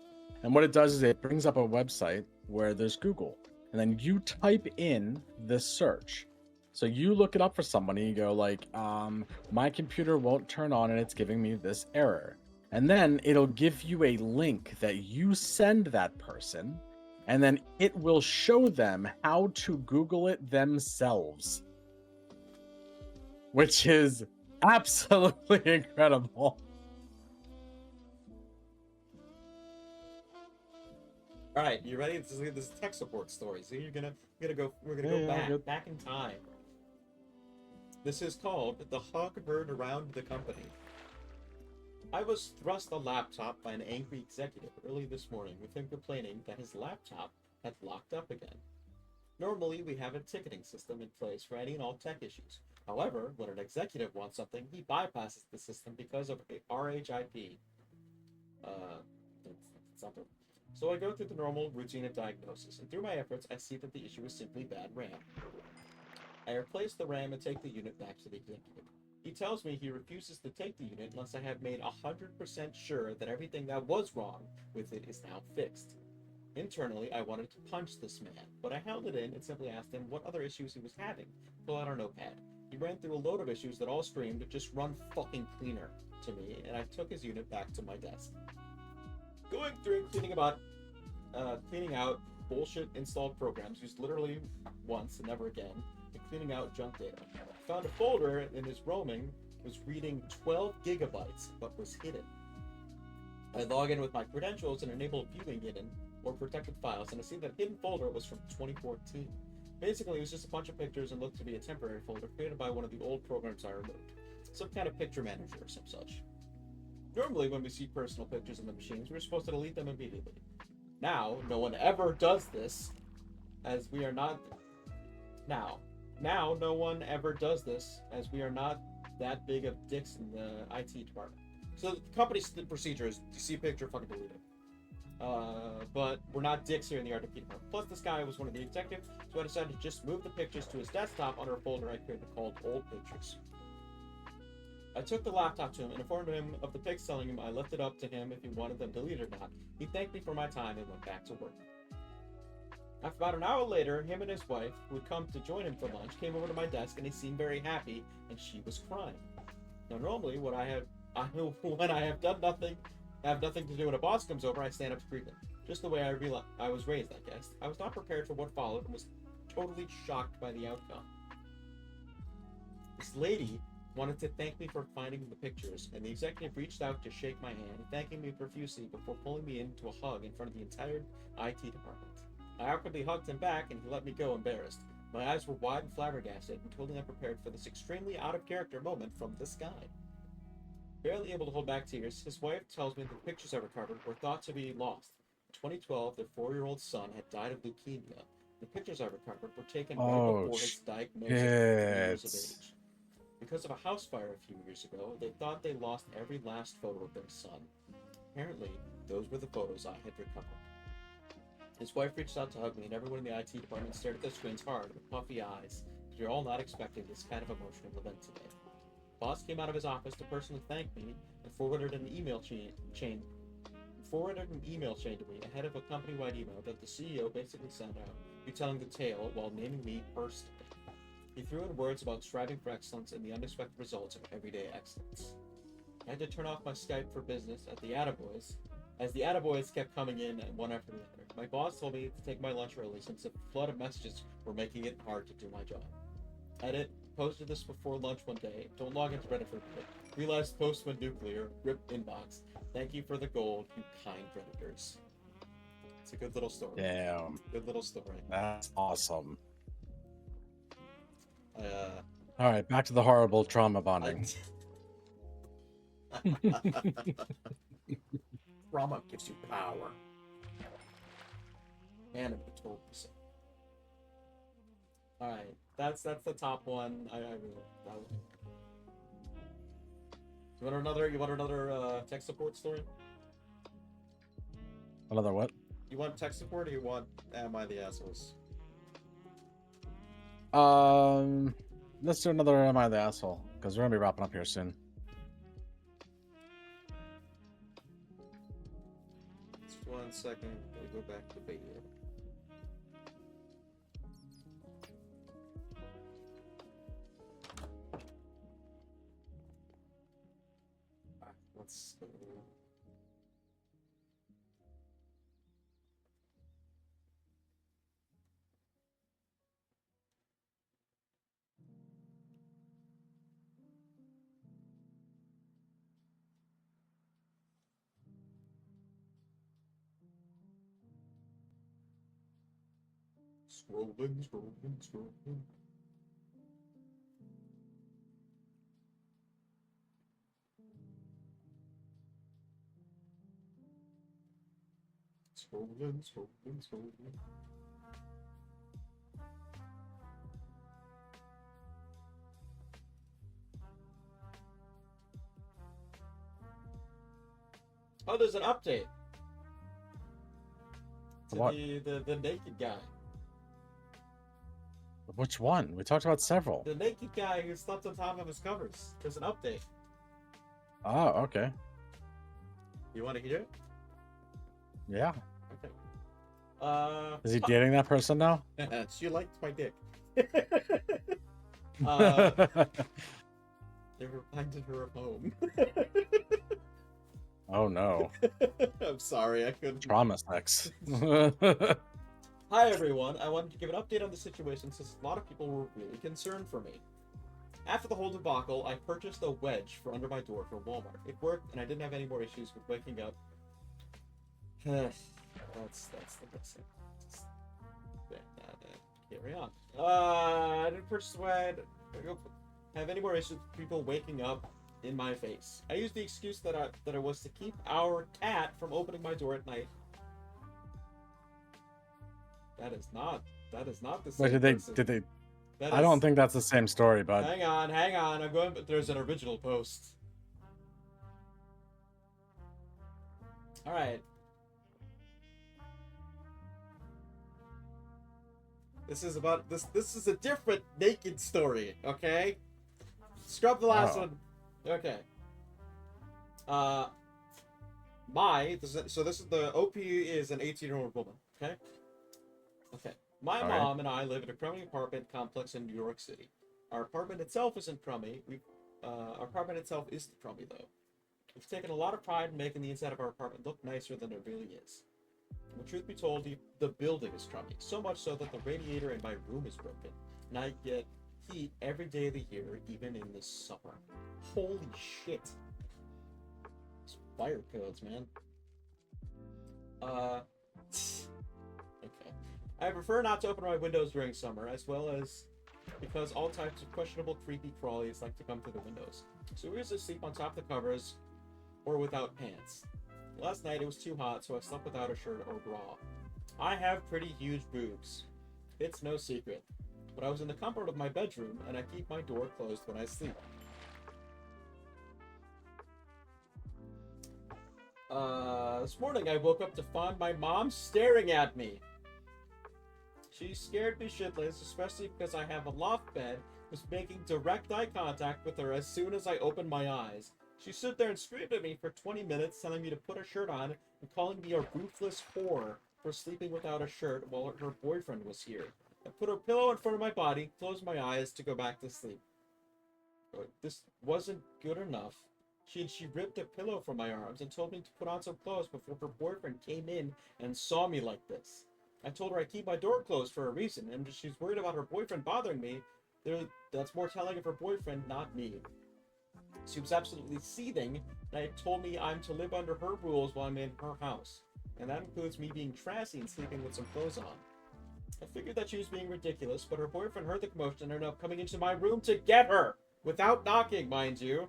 And what it does is it brings up a website where there's Google. And then you type in the search. So you look it up for somebody, you go like, my computer won't turn on and it's giving me this error. And then it'll give you a link that you send that person, and then it will show them how to Google it themselves. Which is absolutely incredible. All right, you ready? This is tech support story. So we're gonna Yeah, go yeah, I'm good. back in time. This is called the Hugbird Around the Company. I was thrust a laptop by an angry executive early this morning with him complaining that his laptop had locked up again. Normally, we have a ticketing system in place for any and all tech issues. However, when an executive wants something, he bypasses the system because of a RHIP. That's something. So I go through the normal routine of diagnosis, and through my efforts, I see that the issue is simply bad RAM. I replace the RAM and take the unit back to the executive. He tells me he refuses to take the unit unless I have made 100% sure that everything that was wrong with it is now fixed. Internally, I wanted to punch this man, but I held it in and simply asked him what other issues he was having. Pull out our notepad. He ran through a load of issues that all screamed, just run fucking cleaner to me, and I took his unit back to my desk. Going through cleaning out bullshit installed programs used literally once and never again, and cleaning out junk data. Found a folder in his roaming was reading 12 gigabytes, but was hidden. I log in with my credentials and enable viewing hidden or protected files, and I see that hidden folder was from 2014. Basically, it was just a bunch of pictures and looked to be a temporary folder created by one of the old programs I removed. Some kind of picture manager or some such. Normally, when we see personal pictures in the machines, we're supposed to delete them immediately. Now, no one ever does this, as we are not... Now, no one ever does this, as we are not that big of dicks in the IT department. So the company's procedure is, you see a picture, fucking delete it. But we're not dicks here in the RDP department. Plus, this guy was one of the executives, so I decided to just move the pictures to his desktop under a folder I created called Old Pictures. I took the laptop to him and informed him of the pics, telling him I left it up to him if he wanted them deleted or not. He thanked me for my time and went back to work. After about an hour later, him and his wife, who had come to join him for lunch, came over to my desk and they seemed very happy, and she was crying. Now, normally, when I have done nothing, have nothing to do when a boss comes over, I stand up to greet them. Just the way I was raised, I guess. I was not prepared for what followed and was totally shocked by the outcome. This lady wanted to thank me for finding the pictures, and the executive reached out to shake my hand, thanking me profusely before pulling me into a hug in front of the entire IT department. I awkwardly hugged him back, and he let me go embarrassed. My eyes were wide and flabbergasted, and totally unprepared for this extremely out-of-character moment from this guy. Barely able to hold back tears, his wife tells me that the pictures I recovered were thought to be lost. In 2012, their 4-year-old son had died of leukemia. The pictures I recovered were taken right before his diagnosis at 3 years of age. Because of a house fire a few years ago, they thought they lost every last photo of their son. Apparently, those were the photos I had recovered. His wife reached out to hug me, and everyone in the IT department stared at their screens hard with puffy eyes, because you're all not expecting this kind of emotional event today. Boss came out of his office to personally thank me and forwarded an email chain to me ahead of a company-wide email that the CEO basically sent out, retelling the tale while naming me personally. He threw in words about striving for excellence and the unexpected results of everyday excellence. I had to turn off my Skype for business at the Attaboys, as the Attaboys kept coming in one after the other. My boss told me to take my lunch early since a flood of messages were making it hard to do my job. Edit, posted this before lunch one day. Don't log into Reddit for a bit. Realized post went nuclear. Rip inbox. Thank you for the gold, you kind Redditors. It's a good little story. Damn. Good little story. That's awesome. All right, back to the horrible trauma bonding. Trauma gives you power. And a total percent. All right, that's the top one. I really that was... You want another tech support story? Another what? You want tech support, or you want Am I the Assholes? Let's do another Am I the Asshole? Because we're gonna be wrapping up here soon. Just 1 second. We'll go back to the video. Let's Scrolling, scrolling, scrolling. Scrolling, scrolling, scrolling. Oh, there's an update to What? the naked guy. Which one? We talked about several. The naked guy who slept on top of his covers. There's an update. Oh, okay. You want to hear it? Yeah. Okay. Is he dating that person now? She liked my dick. uh, they reminded her of home. Oh no. I'm sorry, I couldn't. Trauma sex. Hi everyone, I wanted to give an update on the situation since a lot of people were really concerned for me. After the whole debacle, I purchased a wedge for under my door from Walmart. It worked, and I didn't have any more issues with waking up. That's the best thing. Carry on. I didn't purchase the wedge. Have any more issues with people waking up in my face. I used the excuse that it was to keep our cat from opening my door at night. That is not the same. Wait, person. did they? That I don't is- think that's the same story, but Hang on. I'm going. There's an original post. All right. This is about this. This is a different naked story. Okay. Scrub the last Oh. one. Okay. So this is the OP is an 18-year-old woman. Okay. Okay. My All right. mom and I live in a crummy apartment complex in New York City. Our apartment itself isn't crummy. Our apartment itself isn't crummy though. We've taken a lot of pride in making the inside of our apartment look nicer than it really is. And the truth be told, the building is crummy. So much so that the radiator in my room is broken, and I get heat every day of the year, even in the summer. Holy shit! These fire codes, man. Okay. I prefer not to open my windows during summer, as well as because all types of questionable, creepy crawlies like to come through the windows. So we usually sleep on top of the covers or without pants. Last night it was too hot, so I slept without a shirt or bra. I have pretty huge boobs. It's no secret. But I was in the comfort of my bedroom, and I keep my door closed when I sleep. This morning I woke up to find my mom staring at me. She scared me shitless, especially because I have a loft bed, was making direct eye contact with her as soon as I opened my eyes. She stood there and screamed at me for 20 minutes, telling me to put a shirt on and calling me a ruthless whore for sleeping without a shirt while her boyfriend was here. I put a pillow in front of my body, closed my eyes to go back to sleep. But this wasn't good enough. She ripped a pillow from my arms and told me to put on some clothes before her boyfriend came in and saw me like this. I told her I keep my door closed for a reason, and if she's worried about her boyfriend bothering me, that's more telling of her boyfriend, not me. She was absolutely seething, and told me I'm to live under her rules while I'm in her house. And that includes me being trashy and sleeping with some clothes on. I figured that she was being ridiculous, but her boyfriend heard the commotion and ended up coming into my room to get her! Without knocking, mind you.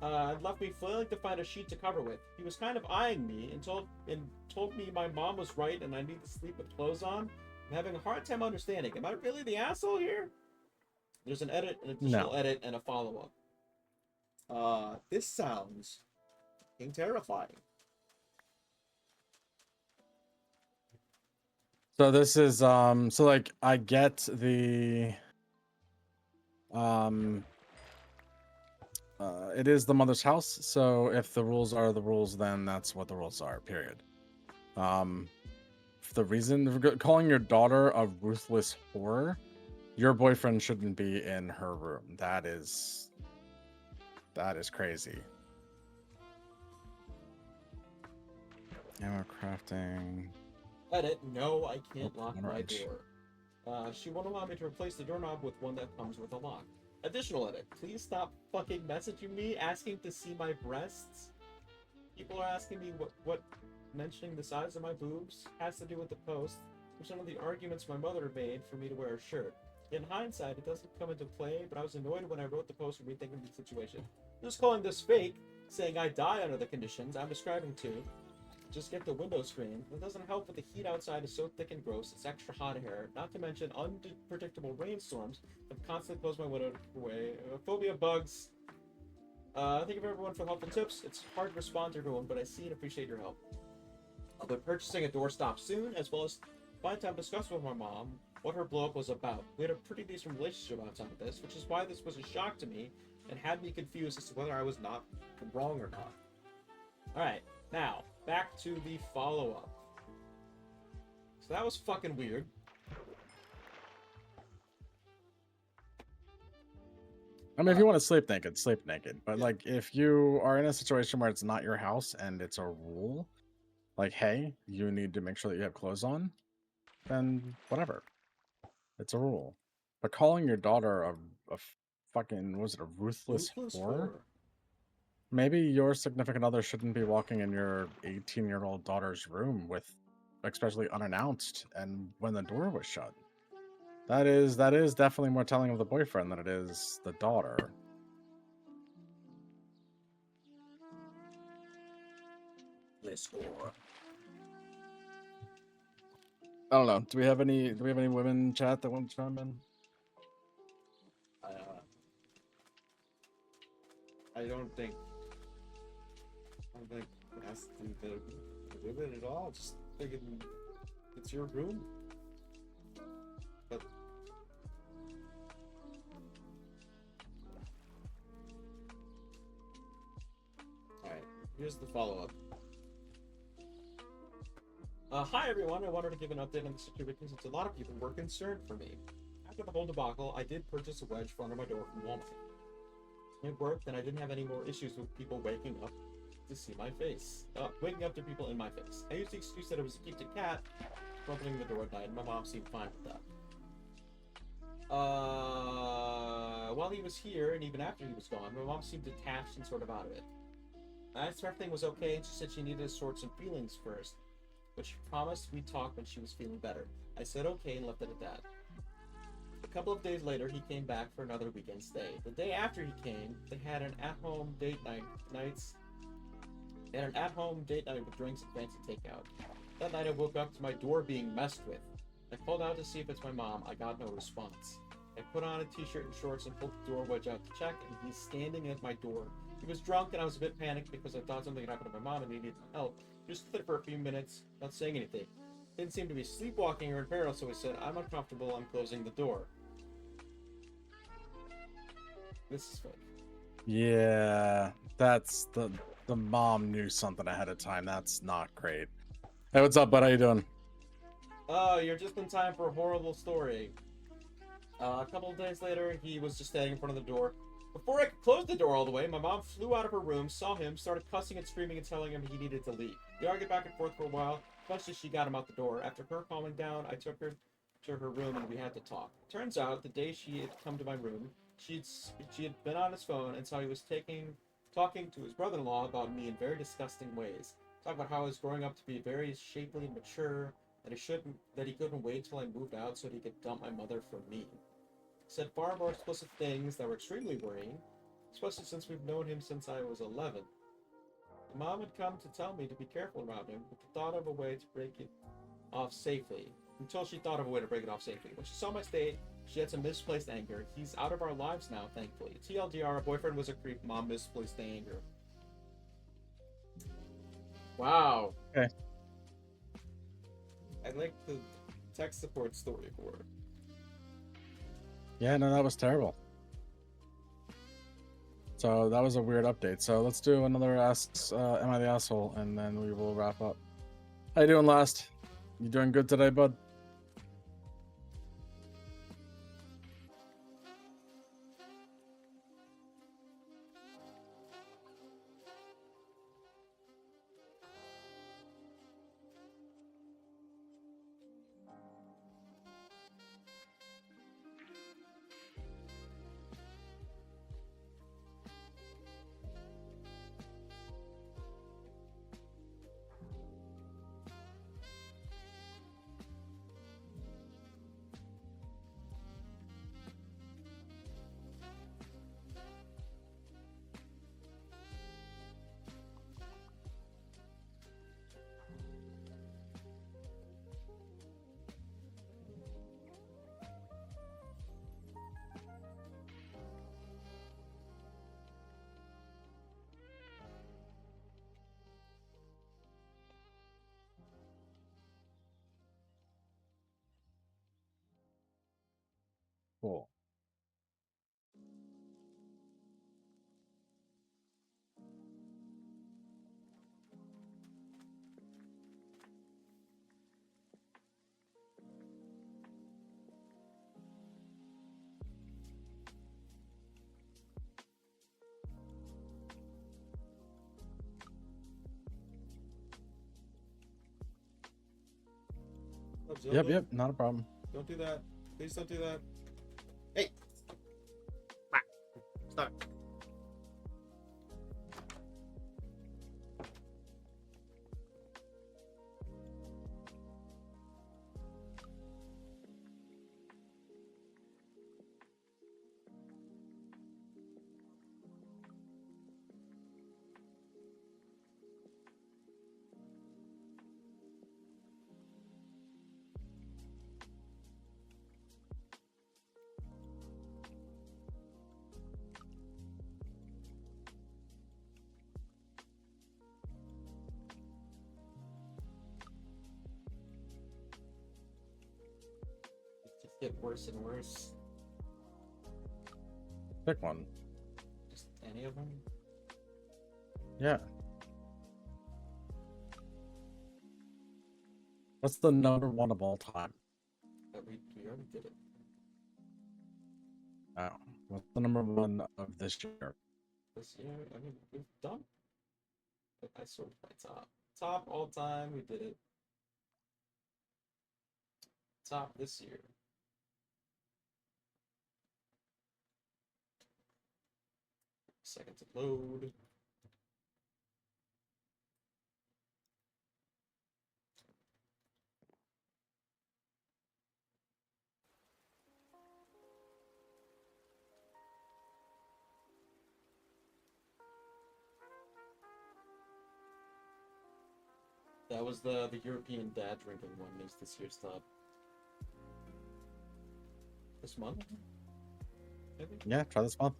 Left me flailing to find a sheet to cover with. He was kind of eyeing me and told me my mom was right and I need to sleep with clothes on. I'm having a hard time understanding. Am I really the asshole here? There's an additional edit, and a follow-up. This sounds fucking terrifying. so this is so like I get the it is the mother's house, so if the rules are the rules, then that's what the rules are, period. The reason for calling your daughter a ruthless whore, your boyfriend shouldn't be in her room. That is crazy. Ammo crafting. Edit, no, I can't lock my orange. door. She won't allow me to replace the doorknob with one that comes with a lock. Additional edit, please stop fucking messaging me asking to see my breasts. People are asking me what mentioning the size of my boobs has to do with the post. was one of the arguments my mother made for me to wear a shirt. In hindsight, it doesn't come into play, but I was annoyed when I wrote the post rethinking the situation. Just calling this fake, saying I die under the conditions I'm describing to. Just get the window screen. It doesn't help that the heat outside is so thick and gross, it's extra hot here. Not to mention unpredictable rainstorms have constantly closed my window away. Phobia bugs. Thank you everyone for the helpful tips. It's hard to respond to everyone, but I see and appreciate your help. I'll be purchasing a doorstop soon, as well as find time to discuss with my mom what her blow-up was about. We had a pretty decent relationship outside of this, which is why this was a shock to me and had me confused as to whether I was not wrong or not. Alright, now, back to the follow-up. So that was fucking weird. I mean, if you want to sleep naked, sleep naked. But like, if you are in a situation where it's not your house and it's a rule, like, hey, you need to make sure that you have clothes on, then whatever. It's a rule. But calling your daughter a fucking, was it a ruthless whore? Maybe your significant other shouldn't be walking in your 18-year-old daughter's room with, especially unannounced, and when the door was shut. That is definitely more telling of the boyfriend than it is the daughter. Let's go. I don't know. Do we have any women in chat that want to chime in? I don't think it has to do with it at all. Just thinking it's your room. But alright, here's the follow-up. Hi everyone, I wanted to give an update on the situation since a lot of people were concerned for me. After the whole debacle, I did purchase a wedge for under my door from Walmart. It worked, and I didn't have any more issues with people waking up to see my face. Waking up to people in my face. I used the excuse that it was a keep the cat for opening the door at night, and my mom seemed fine with that. While he was here, and even after he was gone, my mom seemed detached and sort of out of it. I asked her if everything was okay, and she said she needed to sort some feelings first, but she promised we'd talk when she was feeling better. I said okay and left it at that. A couple of days later, he came back for another weekend stay. The day after he came, they had an at-home date night with drinks and fancy takeout. That night, I woke up to my door being messed with. I called out to see if it's my mom. I got no response. I put on a t-shirt and shorts and pulled the door wedge out to check, and he's standing at my door. He was drunk, and I was a bit panicked because I thought something had happened to my mom and he needed help. He just stood there for a few minutes, not saying anything. Didn't seem to be sleepwalking or in peril, so I said, I'm uncomfortable, I'm closing the door. This is fake. Yeah, that's the mom knew something ahead of time. That's not great. Hey, what's up, bud? How you doing? Oh, you're just in time for a horrible story. A couple of days later, he was just standing in front of the door. Before I could close the door all the way, my mom flew out of her room, saw him, started cussing and screaming and telling him he needed to leave. We argued back and forth for a while. Eventually, she got him out the door. After her calming down, I took her to her room and we had to talk. Turns out, the day she had come to my room, she had been on his phone and saw he was talking to his brother-in-law about me in very disgusting ways. Talking about how I was growing up to be very shapely and mature, that he couldn't wait till I moved out so that he could dump my mother for me. Said far more explicit things that were extremely worrying, especially since we've known him since I was 11. Mom had come to tell me to be careful around him, but the thought of a way to break it off safely. Until she thought of a way to break it off safely. When she saw my state, she had some misplaced anger. He's out of our lives now, thankfully. TLDR, boyfriend was a creep, mom misplaced anger. Wow. Okay. I like the tech support story for her. Yeah, no, that was terrible. So that was a weird update. So let's do another Asks, Am I the Asshole? And then we will wrap up. How you doing, Last? You doing good today, bud? Cool. What's up, Yep, Zelda? yep, not a problem. Don't do that. Please don't do that. Hey! Ah, stop. It just get worse and worse. Pick one. Just any of them. Yeah. What's the number one of all time? But we already did it. Oh, what's the number one of this year? This year, I mean, we've done. I sort my top. Top all time, we did it. Top this year. Second to load. That was the European dad drinking one is this year's top. This month? Maybe? Yeah, try this month.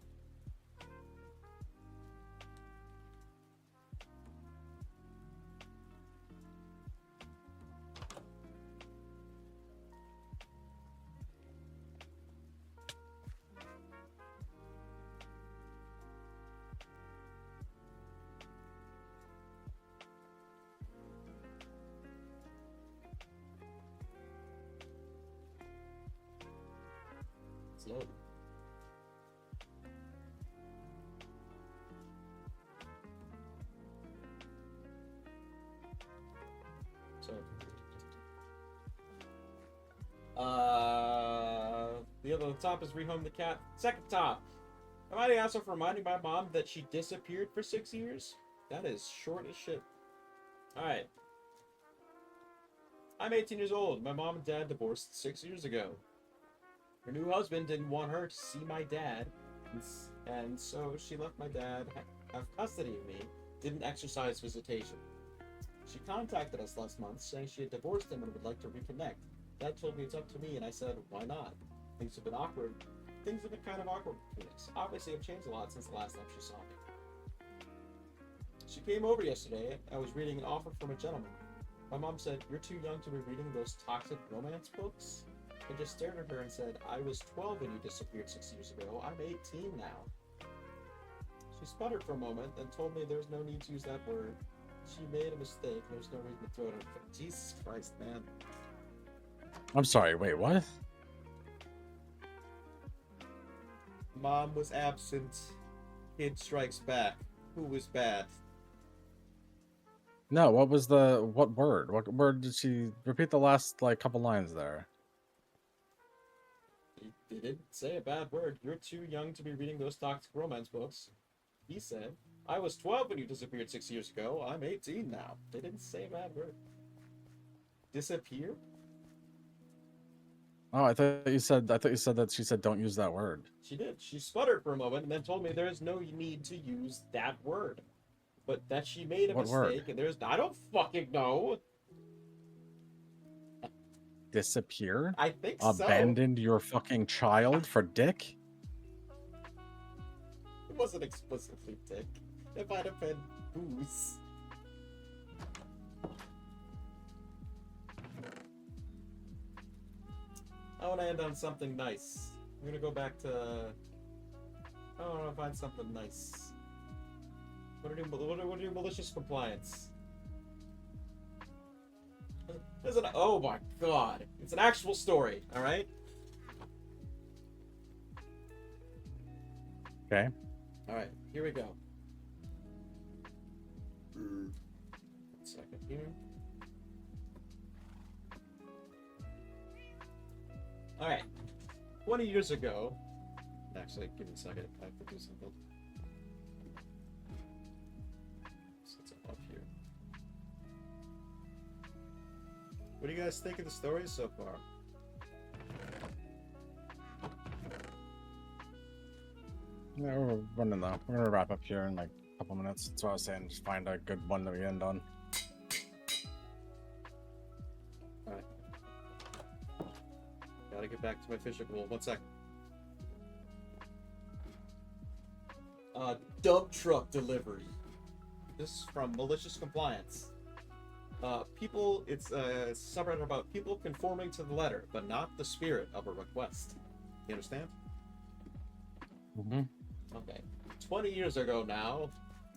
It's loaded. Sorry. The other top is Rehome the Cat. Second top. Am I the asshole for reminding my mom that she disappeared for 6 years? That is short as shit. Alright. I'm 18 years old. My mom and dad divorced 6 years ago. Her new husband didn't want her to see my dad, and so she let my dad have custody of me, didn't exercise visitation. She contacted us last month saying she had divorced him and would like to reconnect. Dad told me it's up to me, and I said, why not? Things have been awkward. Things have been kind of awkward between us. Obviously, I've changed a lot since the last time she saw me. She came over yesterday. I was reading an offer from a gentleman. My mom said, you're too young to be reading those toxic romance books. I just stared at her and said, I was 12 when you disappeared 6 years ago. I'm 18 now. She sputtered for a moment, then told me there's no need to use that word. She made a mistake. There's no reason to throw it in her face. Jesus Christ, man. I'm sorry, wait, what? Mom was absent. Kid strikes back. Who was bad? No, what was the what word? What word did she repeat the last like couple lines there? They didn't say a bad word. You're too young to be reading those toxic romance books. He said, I was 12 when you disappeared 6 years ago. I'm 18 now. They didn't say a bad word. Disappear? Oh, I thought you said that she said don't use that word. She did. She sputtered for a moment and then told me there is no need to use that word. But that she made a What word? mistake and there's I don't fucking know. Disappear? I think so. Abandoned your fucking child for dick? It wasn't explicitly dick. It might have been booze. I want to end on something nice. I'm gonna go back to. I don't know, find something nice. What are your malicious compliance? Oh my god! It's an actual story. All right. Okay. All right. Here we go. 1 second here. All right. 20 years ago. Actually, give me a second. I have to do something. Since I'm up here. What do you guys think of the story so far? Yeah, we're running though. We're gonna wrap up here in like a couple minutes. That's what I was saying. Just find a good one that we end on. Alright. Gotta get back to my fishing pool. 1 sec. Dump truck delivery. This is from Malicious Compliance. It's a subreddit about people conforming to the letter, but not the spirit of a request. You understand? Mm-hmm. Okay. 20 years ago now,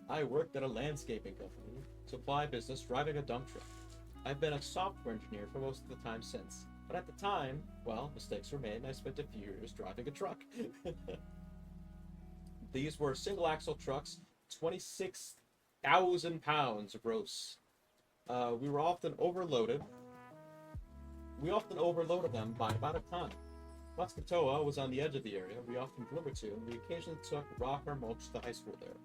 I worked at a landscaping company, supply business, driving a dump truck. I've been a software engineer for most of the time since, but at the time, well, mistakes were made and I spent a few years driving a truck. These were single axle trucks, 26,000 pounds gross. We often overloaded them by about a ton. Waskatoa was on the edge of the area we often delivered to, and we occasionally took rock or mulch to the high school there.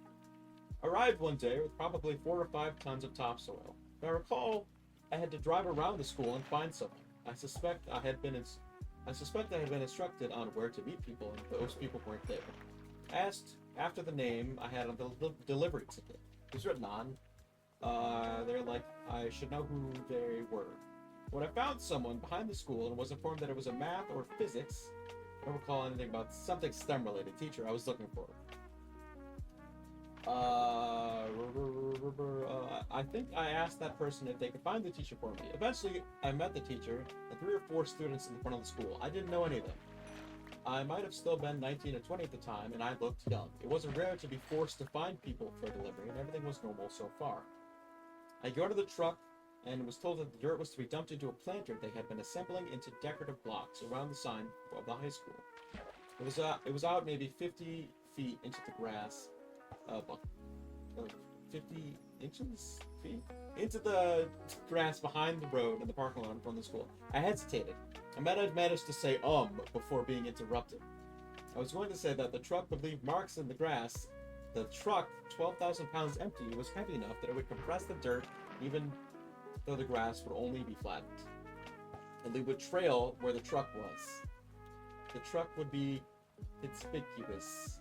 Arrived one day with probably 4 or 5 tons of topsoil. If I recall, I had to drive around the school and find someone. I suspect I had been instructed on where to meet people, and those people weren't there. Asked after the name I had on the delivery ticket. It was written on. They're like, I should know who they were. When I found someone behind the school and was informed that it was a math or physics, I don't recall anything about something STEM related teacher I was looking for. I think I asked that person if they could find the teacher for me. Eventually, I met the teacher and 3 or 4 students in the front of the school. I didn't know any of them. I might have still been 19 or 20 at the time, and I looked young. It wasn't rare to be forced to find people for delivery, and everything was normal so far. I go to the truck and was told that the dirt was to be dumped into a planter they had been assembling into decorative blocks around the sign of the high school. It was out maybe 50 feet into the grass, 50 inches? Feet? Into the grass behind the road in the parking lot in front of the school. I hesitated. I might have managed to say before being interrupted. I was going to say that the truck would leave marks in the grass. The truck, 12,000 pounds empty, was heavy enough that it would compress the dirt even though the grass would only be flattened. And they would trail where the truck was. The truck would be conspicuous.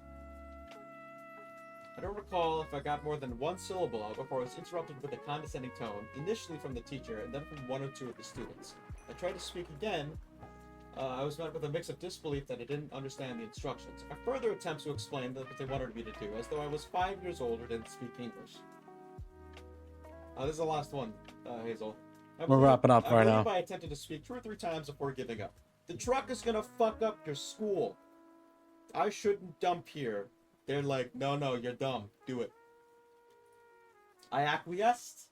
I don't recall if I got more than 1 syllable out before I was interrupted with a condescending tone, initially from the teacher and then from 1 or 2 of the students. I tried to speak again. I was met with a mix of disbelief that I didn't understand the instructions. A further attempt to explain what they wanted me to do, as though I was 5 years old or didn't speak English. This is the last one, Hazel. We're wrapping up right now. I attempted to speak 2 or 3 times before giving up. The truck is gonna fuck up your school. I shouldn't dump here. They're like, no, you're dumb. Do it. I acquiesced,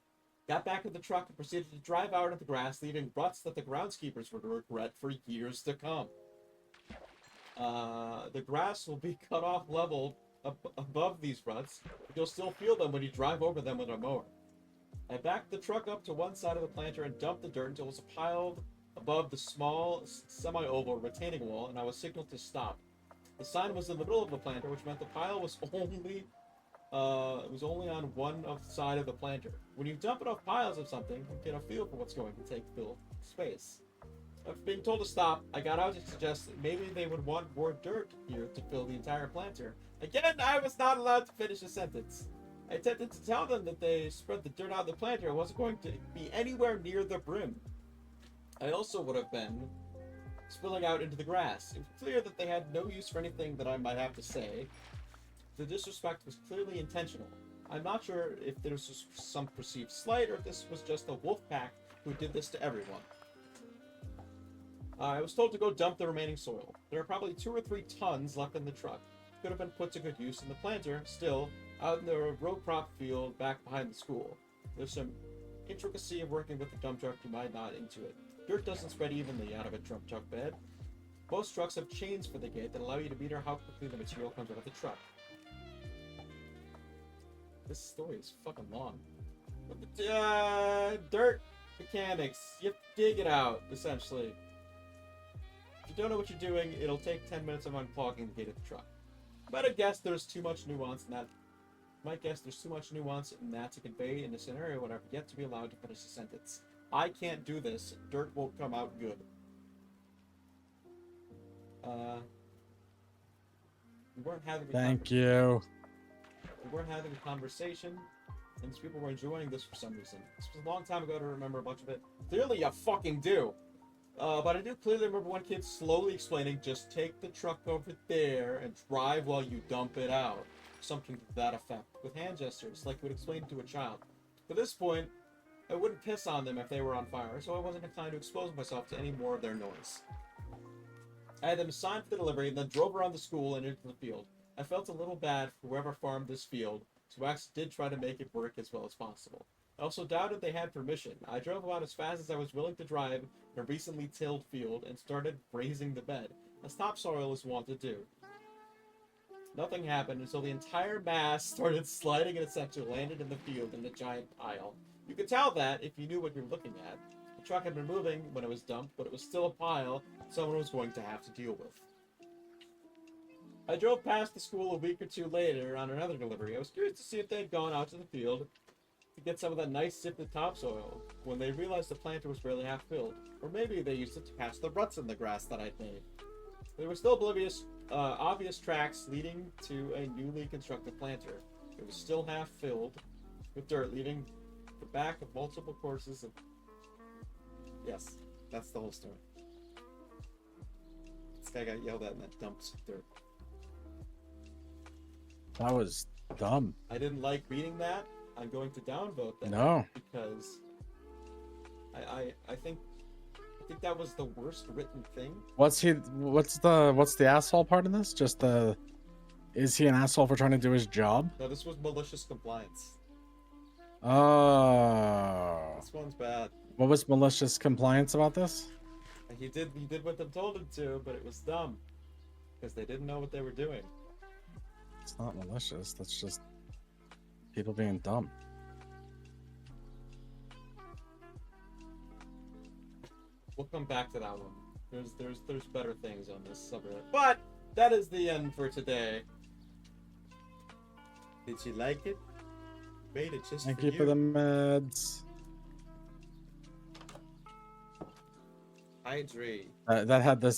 got back in the truck, and proceeded to drive out into the grass, leaving ruts that the groundskeepers would regret for years to come. The grass will be cut off level above these ruts, but you'll still feel them when you drive over them with a mower. I backed the truck up to one side of the planter and dumped the dirt until it was piled above the small, semi-oval retaining wall, and I was signaled to stop. The sign was in the middle of the planter, which meant the pile was only on one side of the planter. When you dump enough piles of something, you get a feel for what's going to take fill space. After being told to stop, I got out to suggest that maybe they would want more dirt here to fill the entire planter. Again, I was not allowed to finish a sentence. I attempted to tell them that they spread the dirt out of the planter. I wasn't going to be anywhere near the brim. I also would have been spilling out into the grass. It was clear that they had no use for anything that I might have to say. The disrespect was clearly intentional. I'm not sure if there was some perceived slight or if this was just a wolf pack who did this to everyone. I was told to go dump the remaining soil. There are probably 2 or 3 tons left in the truck. Could have been put to good use in the planter. Still, out in the row crop field back behind the school. There's some intricacy of working with the dump truck you might not into it. Dirt doesn't spread evenly out of a dump truck bed. Most trucks have chains for the gate that allow you to meter how quickly the material comes out of the truck. This story is fucking long. Dirt mechanics. You have to dig it out, essentially. If you don't know what you're doing, it'll take 10 minutes of unclogging the gate of the truck. But I guess there's too much nuance in that. To convey in a scenario when I've yet to be allowed to finish a sentence. I can't do this. Dirt won't come out good. We weren't having Thank you. We weren't having a conversation, and these people were enjoying this for some reason. This was a long time ago to remember a bunch of it. Clearly, you fucking do. But I do clearly remember one kid slowly explaining, just take the truck over there and drive while you dump it out. Something to that effect, with hand gestures, like you would explain to a child. At this point, I wouldn't piss on them if they were on fire, so I wasn't inclined to expose myself to any more of their noise. I had them assigned for the delivery and then drove around the school and into the field. I felt a little bad for whoever farmed this field, so I did try to make it work as well as possible. I also doubted they had permission. I drove about as fast as I was willing to drive in a recently tilled field and started raising the bed, as topsoil is wont to do. Nothing happened until the entire mass started sliding and essentially landed in the field in a giant pile. You could tell that if you knew what you were looking at. The truck had been moving when it was dumped, but it was still a pile someone was going to have to deal with. I drove past the school a week or two later on another delivery. I was curious to see if they had gone out to the field to get some of that nice sifted topsoil when they realized the planter was barely half filled. Or maybe they used it to patch the ruts in the grass that I'd made. There were still obvious tracks leading to a newly constructed planter. It was still half filled with dirt, leaving the back of multiple courses of... Yes, that's the whole story. This guy got yelled at and that dumped dirt. That was dumb. I didn't like reading that. I'm going to downvote that. No. Because I think that was the worst written thing. What's the asshole part in this? Just the... Is he an asshole for trying to do his job? No, this was malicious compliance. Oh. This one's bad. What was malicious compliance about this? He did what they told him to, but it was dumb. Because they didn't know what they were doing. It's not malicious. That's just people being dumb. We'll come back to that one. There's better things on this subreddit. But that is the end for today. Did you like it? Made it just Thank for you for the meds. Hydrate. That had the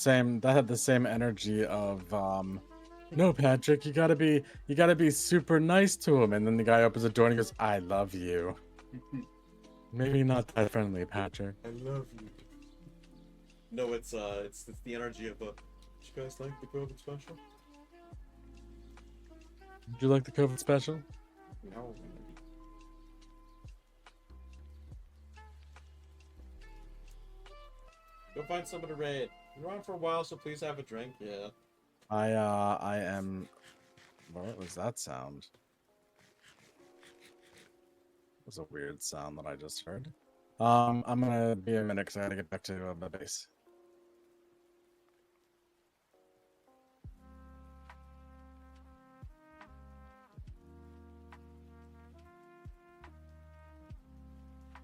same energy of no, Patrick, you gotta be super nice to him. And then the guy opens the door and he goes, I love you. Maybe not that friendly, Patrick. I love you. No, it's the energy of did you guys like the COVID special? Did you like the COVID special? No. Go find someone to raid. You're on for a while, so please have a drink. Yeah. I am. What was that sound? It was a weird sound that I just heard. I'm gonna be a minute because I gotta get back to my base.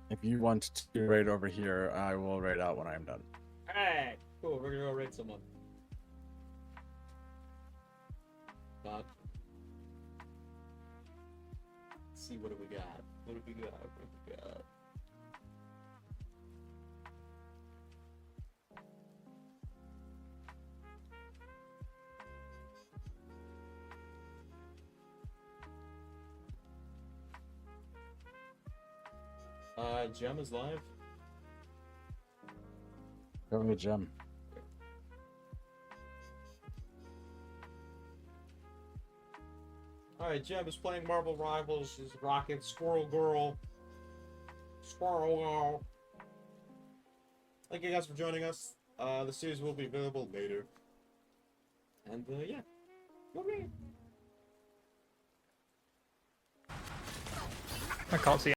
If you want to raid over here, I will raid out when I am done. Alright, cool. We're gonna go raid someone. Let's see, what do we got? What do we got? Gem is live. Go me, Gem. Alright, Gem is playing Marvel Rivals. She's rocking Squirrel Girl. Squirrel Girl. Thank you guys for joining us. The series will be available later. And yeah. Okay. I can't see